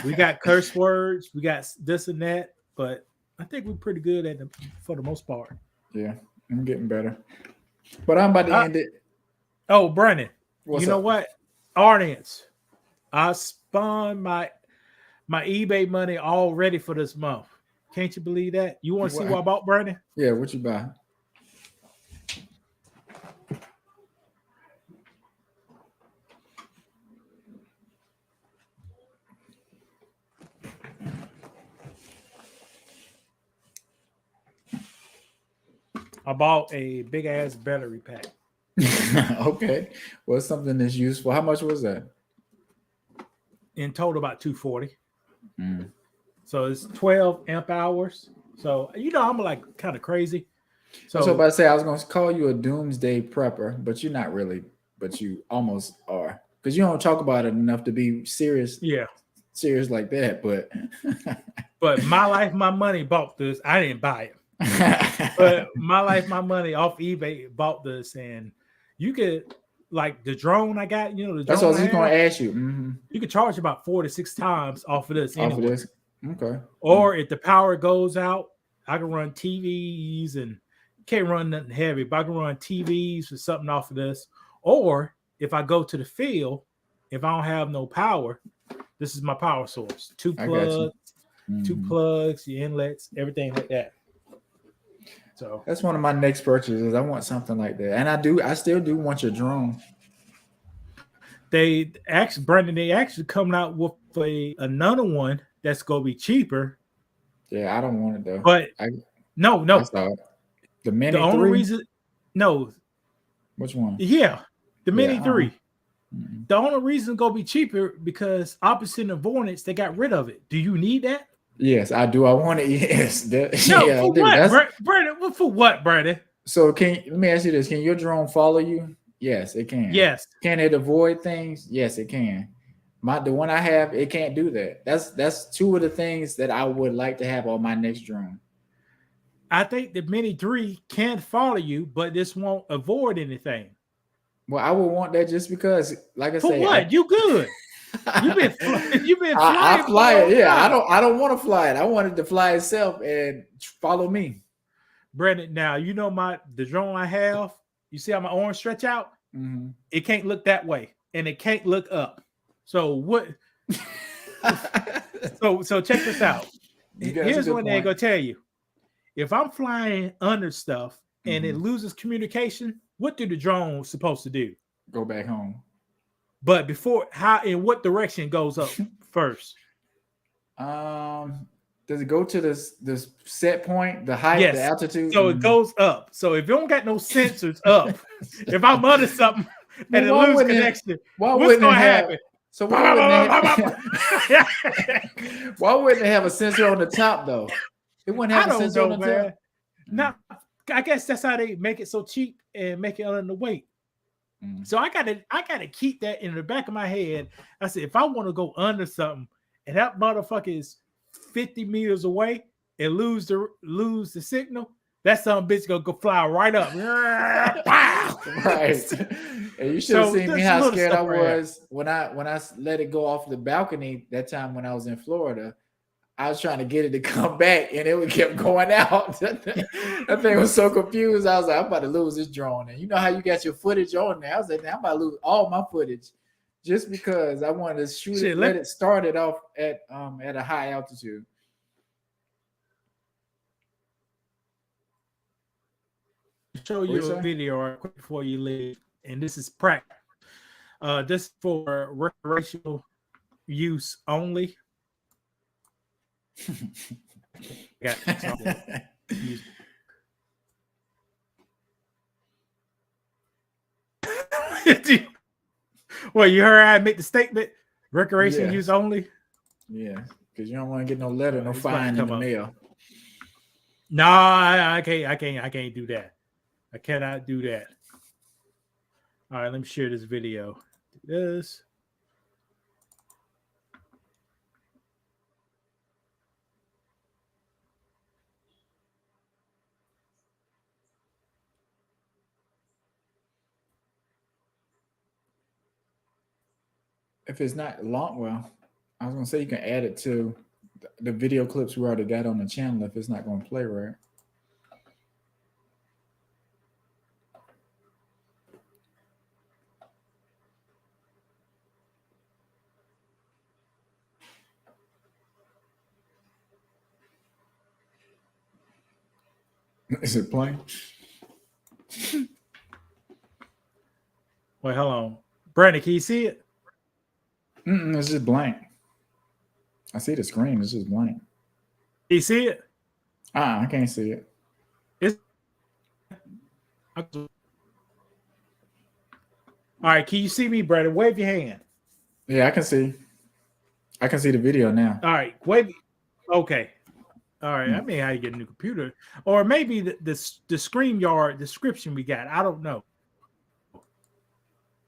We got curse words, we got this and that, but I think we're pretty good at them for the most part. Yeah, I'm getting better. But I'm about to end it. Oh, Brandon, What's you know up? what? Audience, I spun my eBay money already for this month. Can't you believe that? You want to see what I bought, Brandon? Yeah, what you buy? I bought a big ass battery pack. Okay. Well, something that's useful. How much was that? In total, about $240. Mm. So it's 12 amp hours. So I'm like kind of crazy. So I was about to say I was going to call you a doomsday prepper, but you're not really. But you almost are, because you don't talk about it enough to be serious. Yeah, serious like that. But my life, my money bought this. I didn't buy it. But my life, my money off eBay bought this, and you could like the drone I got. The that's drone what I was going to ask you. Mm-hmm. You could charge about 4 to 6 times off of this. Off of this, okay. Or if the power goes out, I can run TVs and can't run nothing heavy, but I can run TVs or something off of this. Or if I go to the field, if I don't have no power, this is my power source. 2 plugs, 2 plugs, your inlets, everything like that. So that's one of my next purchases. I want something like that, and I still do want your drone. They actually coming out with another one that's gonna be cheaper. Yeah, I don't want it though. But no, the Mini. The only reason, no. Which one? Yeah, the Mini 3. Mm-hmm. The only reason it's gonna be cheaper because opposite of Vornix, they got rid of it. Do you need that? Yes, I do. I want it. Yes. For what, Brandon? For what, Brandon? So let me ask you this: can your drone follow you? Yes, it can. Yes. Can it avoid things? Yes, it can. The one I have, it can't do that. That's 2 of the things that I would like to have on my next drone. I think the Mini 3 can follow you, but this won't avoid anything. Well, I would want that just because, like I said, for what? You good? You've been flying. I fly it. Yeah, I don't want to fly it. I want it to fly itself and follow me. Brandon, now the drone I have. You see how my arms stretch out? Mm-hmm. It can't look that way, and it can't look up. So what? so check this out. Here's what they're gonna tell you. If I'm flying under stuff and it loses communication, what do the drone supposed to do? Go back home. But in what direction goes up first? Does it go to this set point, the height, the altitude? So it goes up. So if you don't got no sensors up, if I'm under something and it loses connection, what's gonna happen? So why wouldn't it have a sensor on the top though? It wouldn't have a sensor on the top. No, I guess that's how they make it so cheap and make it under the weight. So I gotta keep that in the back of my head. I said, if I want to go under something and that motherfucker is 50 meters away and lose the signal, that son bitch gonna go fly right up. Pow! Right. And you should have So seen me there's how little scared I stuff right there. was when I let it go off the balcony that time when I was in Florida. I was trying to get it to come back, and it kept going out. That thing was so confused. I was like, I'm about to lose this drone. And you know how you got your footage on there? I was like, I'm about to lose all my footage just because I wanted to shoot Shit, it, let it start it off at a high altitude. Show What you you a say? video right quick before you leave, and this is practice. This for recreational use only. Got well, you heard I make the statement: recreation Yeah. use only. Yeah, because you don't want to get no letter, no It's about to fine in come the up. mail. No, I can't do that. I cannot do that. All right, let me share this video. This. If it's not long, well, I was gonna say you can add it to the video clips we already got on the channel if it's not going to play right. Is it playing? Wait, hold on. Brandon, can you see it? It's just blank. I see the screen. It's just blank. Can you see it? I can't see it. All right, can you see me, Brandon? Wave your hand. Yeah, I can see. I can see the video now. All right, wave. Okay. All right, I mean, how you get a new computer, or maybe the StreamYard description we got. I don't know.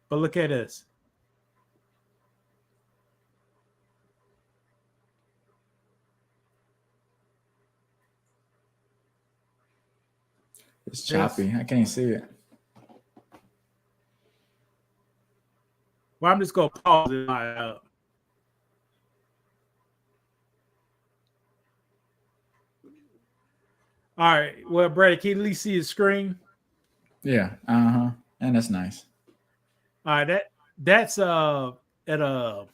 But look at this. It's choppy. I can't see it. Well, I'm just gonna pause it. All right. Well, Brad, can you at least see the screen? Yeah. And that's nice. All right. That's at a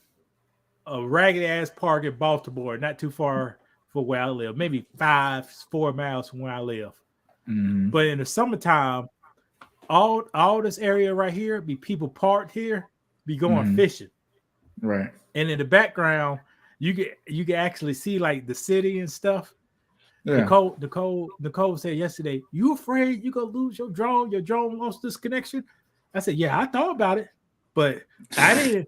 raggedy ass park in Baltimore, not too far from where I live, maybe 4 miles from where I live. Mm-hmm. But in the summertime, all this area right here be people parked here, be going fishing. Right. And in the background, you can actually see like the city and stuff. Yeah. Nicole said yesterday, "You afraid you gonna lose your drone? Your drone lost this connection?" I said, "Yeah, I thought about it, but I didn't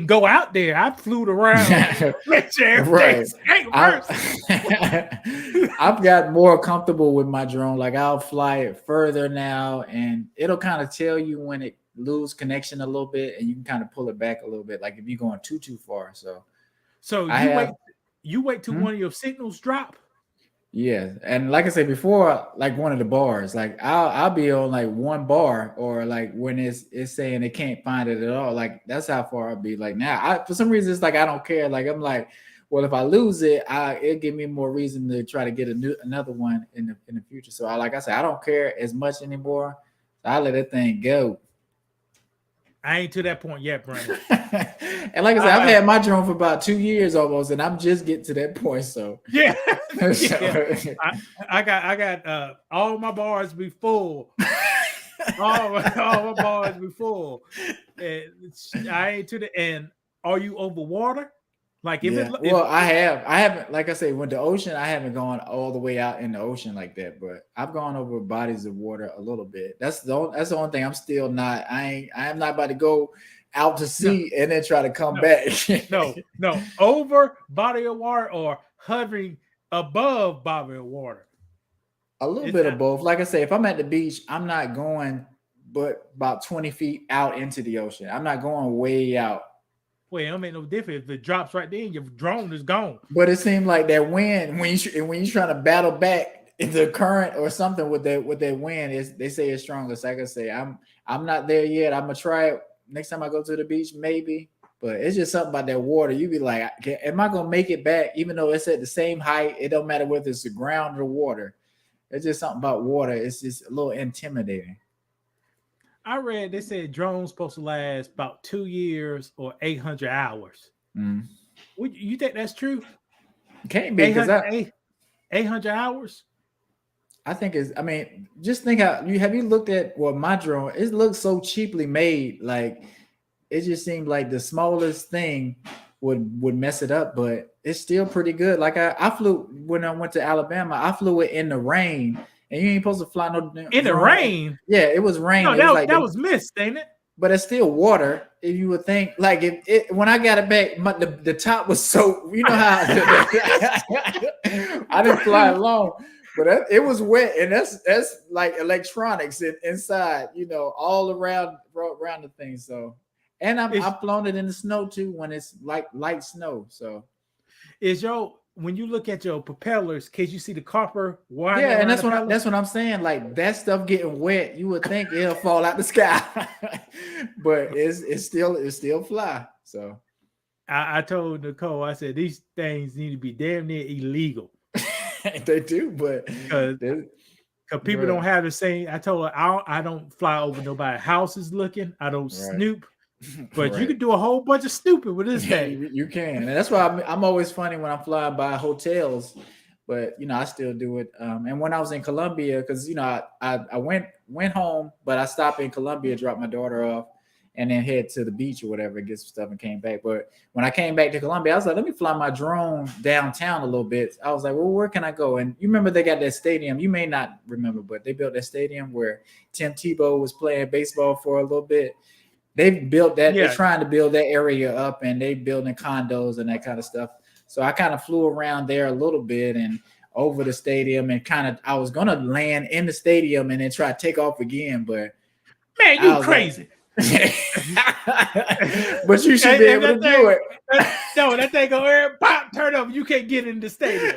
go out there. I flew around." Right. I've got more comfortable with my drone. Like I'll fly it further now, and it'll kind of tell you when it lose connection a little bit, and you can kind of pull it back a little bit. Like if you're going too far. So you wait till one of your signals drop. Yeah, and like I said before, like one of the bars, like I'll be on like one bar, or like when it's saying they can't find it at all. Like that's how far I'll be. Like now, for some reason it's like I don't care. Like I'm like, well, if I lose it, it'll give me more reason to try to get another one in the future. So like I said, I don't care as much anymore. So I let that thing go. I ain't to that point yet, Brandon. And like I said, I've had my drone for about 2 years almost, and I'm just getting to that point. So yeah, I got all my bars be full. all my bars be full. And I ain't to the end. Are you over water? Like I haven't, like I say, with the ocean, I haven't gone all the way out in the ocean like that, but I've gone over bodies of water a little bit. That's the only thing I'm still not. I am not about to go out to sea and then try to come back. no, over body of water or hovering above body of water. A little bit of both. Like I say, if I'm at the beach, I'm not going but about 20 feet out into the ocean. I'm not going way out. Well, it don't make no difference. If it drops right there, your drone is gone. But it seemed like that wind when you're trying to battle back, if the current or something with their wind is, they say it's stronger. So like I say, I'm not there yet. I'm gonna try it next time I go to the beach, maybe. But it's just something about that water. You be like, am I gonna make it back? Even though it's at the same height, it don't matter whether it's the ground or the water. It's just something about water. It's just a little intimidating. I read they said drones supposed to last about 2 years or 800 hours. You think that's true? Can't be, because 800 hours. I think it's. I mean, just think how you looked at my drone. It looks so cheaply made. Like it just seemed like the smallest thing would mess it up, but it's still pretty good. Like I flew when I went to Alabama. I flew it in the rain, and you ain't supposed to fly no in the rain. Yeah, it was rain. No, that was mist, ain't it? But it's still water. If you would think, like when I got it back, the top was so, you know how I didn't fly long, but it was wet, and that's like electronics inside, you know, all around the thing. So, and I've flown it in the snow too when it's like light snow. So, when you look at your propellers, can you see the copper wire? Yeah, and that's what I'm saying. Like that stuff getting wet, you would think it'll fall out the sky, but it's still fly. So I told Nicole, I said these things need to be damn near illegal. They do, but because people don't have the same. I told her I don't fly over nobody's houses looking. I don't snoop. But you can do a whole bunch of stupid with this thing. You can, and that's why I'm always funny when I'm flying by hotels. But you know, I still do it. And when I was in Colombia, because you know, I went home, but I stopped in Colombia, dropped my daughter off, and then head to the beach or whatever, get some stuff, and came back. But when I came back to Colombia, I was like, let me fly my drone downtown a little bit. I was like, well, where can I go? And you remember they got that stadium. You may not remember, but they built that stadium where Tim Tebow was playing baseball for a little bit. They've built that. Yeah. They're trying to build that area up, and they building condos and that kind of stuff. So I kind of flew around there a little bit and over the stadium, and I was gonna land in the stadium and then try to take off again. But man, you crazy. But you should be able to do it. No, that thing go air pop, turn up. You can't get in the stadium.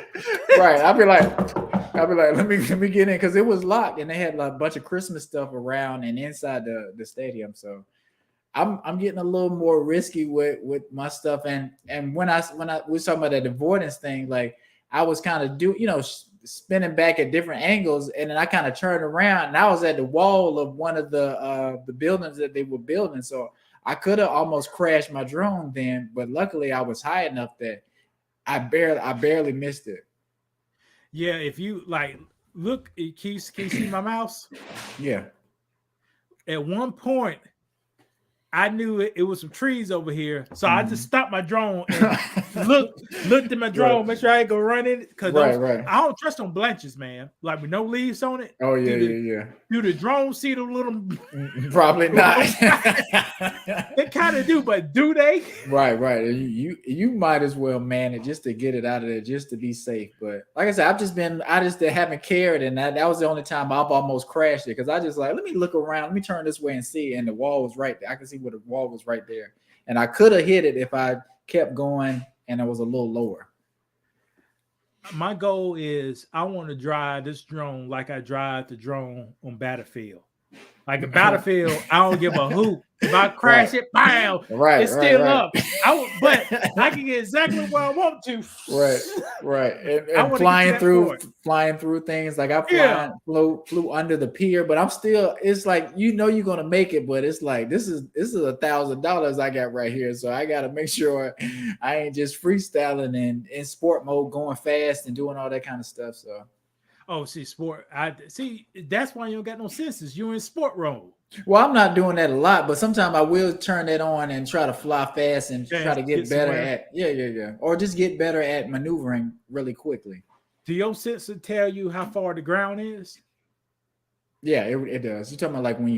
Right. I'll be like, let me get in, because it was locked and they had like a bunch of Christmas stuff around and inside the stadium. So I'm getting a little more risky with my stuff. And when I was talking about that avoidance thing, like I was kind of spinning back at different angles, and then I kind of turned around and I was at the wall of one of the buildings that they were building. So I could have almost crashed my drone then, but luckily I was high enough that I barely missed it. Yeah, if you like look, can you see my mouse? Yeah. At one point, I knew it was some trees over here, so I just stopped my drone and looked at my drone, make sure I ain't gonna run in, because I don't trust on blanches, man. Like with no leaves on it. Oh yeah. Do the drone see the little? Probably not. They kind of do, but do they? Right. You might as well man it just to get it out of there, just to be safe. But like I said, I just haven't cared, and that was the only time I've almost crashed it, because I just like, let me look around, let me turn this way and see, and the wall was right there. I can see where the wall was right there, and I could have hit it if I kept going and it was a little lower. My goal is I want to drive this drone like I drive the drone on Battlefield. Like a Battlefield, I don't give a hoot. If I crash it, bam, it's still up. But I can get exactly where I want to. Right. And flying through things. Like I flew under the pier, but I'm still. It's like you're gonna make it, but it's like this is $1,000 I got right here, so I got to make sure I ain't just freestyling and in sport mode, going fast and doing all that kind of stuff. So. Oh, sport. That's why you don't got no senses. You're in sport mode. Well, I'm not doing that a lot, but sometimes I will turn that on and try to fly fast and try to get better at or just get better at maneuvering really quickly. Do your sensor tell you how far the ground is? Yeah, it does. You're talking about like when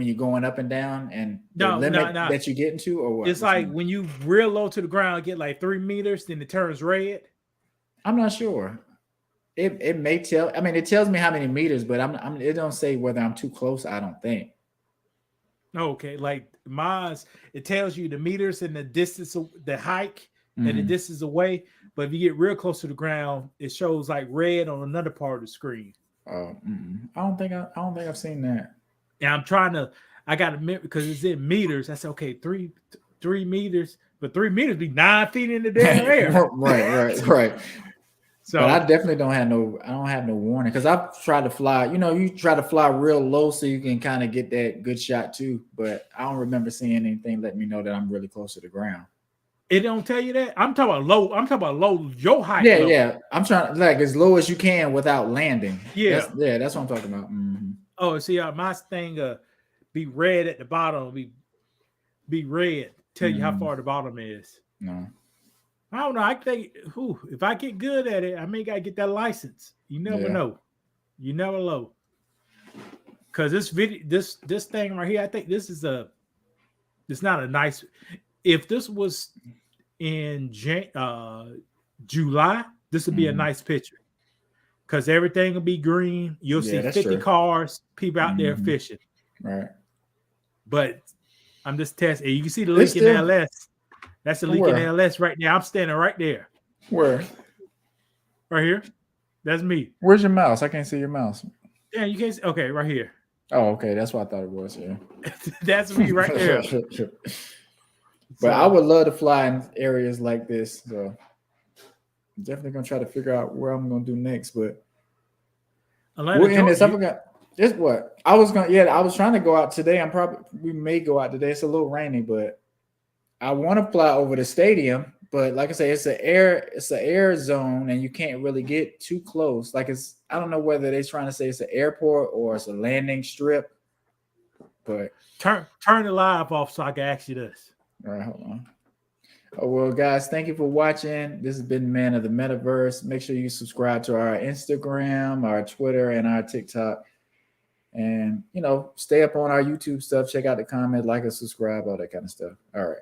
you're going up and down and the limit that you get into, or what? It's like when you real low to the ground, get like 3 meters, then it turns red. I'm not sure. It may tell. I mean, it tells me how many meters, but it don't say whether I'm too close. I don't think. Okay, like mine, it tells you the meters and the distance, the hike and the distance away. but if you get real close to the ground, it shows like red on another part of the screen. Oh, I don't think I've seen that. And I got to admit, because it's in meters. I said, okay, 3 meters, but 3 meters be 9 feet in the damn air. right. So but I definitely don't have no warning, because I've tried to fly. You try to fly real low so you can kind of get that good shot too. But I don't remember seeing anything letting me know that I'm really close to the ground. it don't tell you that. I'm talking about low. I'm talking about low. Your height. Yeah, low. yeah. I'm trying like as low as you can without landing. Yeah, that's what I'm talking about. Oh, see, my thing be red at the bottom. Be red. Tell you how far the bottom is. No. I don't know. I think if I get good at it, I may gotta get that license. You never know. You never know. Cause this thing right here, I think this is it's not a nice. If this was in July, this would be a nice picture. Cause everything will be green. You'll see 50 cars, people out there fishing. Right. But I'm just testing. You can see the leak in LS. That's the leak in LS right now. I'm standing right there. Where? Right here. That's me. Where's your mouse? I can't see your mouse. Yeah, you can't see. Okay, right here. Oh, okay. That's what I thought it was. Yeah. That's me right there. But I would love to fly in areas like this. So I'm definitely gonna try to figure out where I'm gonna do next. But we're in this. I forgot. This what I was gonna. Yeah, I was trying to go out today. We may go out today. It's a little rainy, but I want to fly over the stadium. But like I say, it's an air zone, and you can't really get too close. Like I don't know whether they're trying to say it's an airport or it's a landing strip. But turn the live off so I can ask you this. All right, hold on. Oh, well, guys, thank you for watching. This has been Man of the Metaverse. Make sure you subscribe to our Instagram, our Twitter, and our TikTok. And, stay up on our YouTube stuff. Check out the comment, like, and subscribe, all that kind of stuff. All right.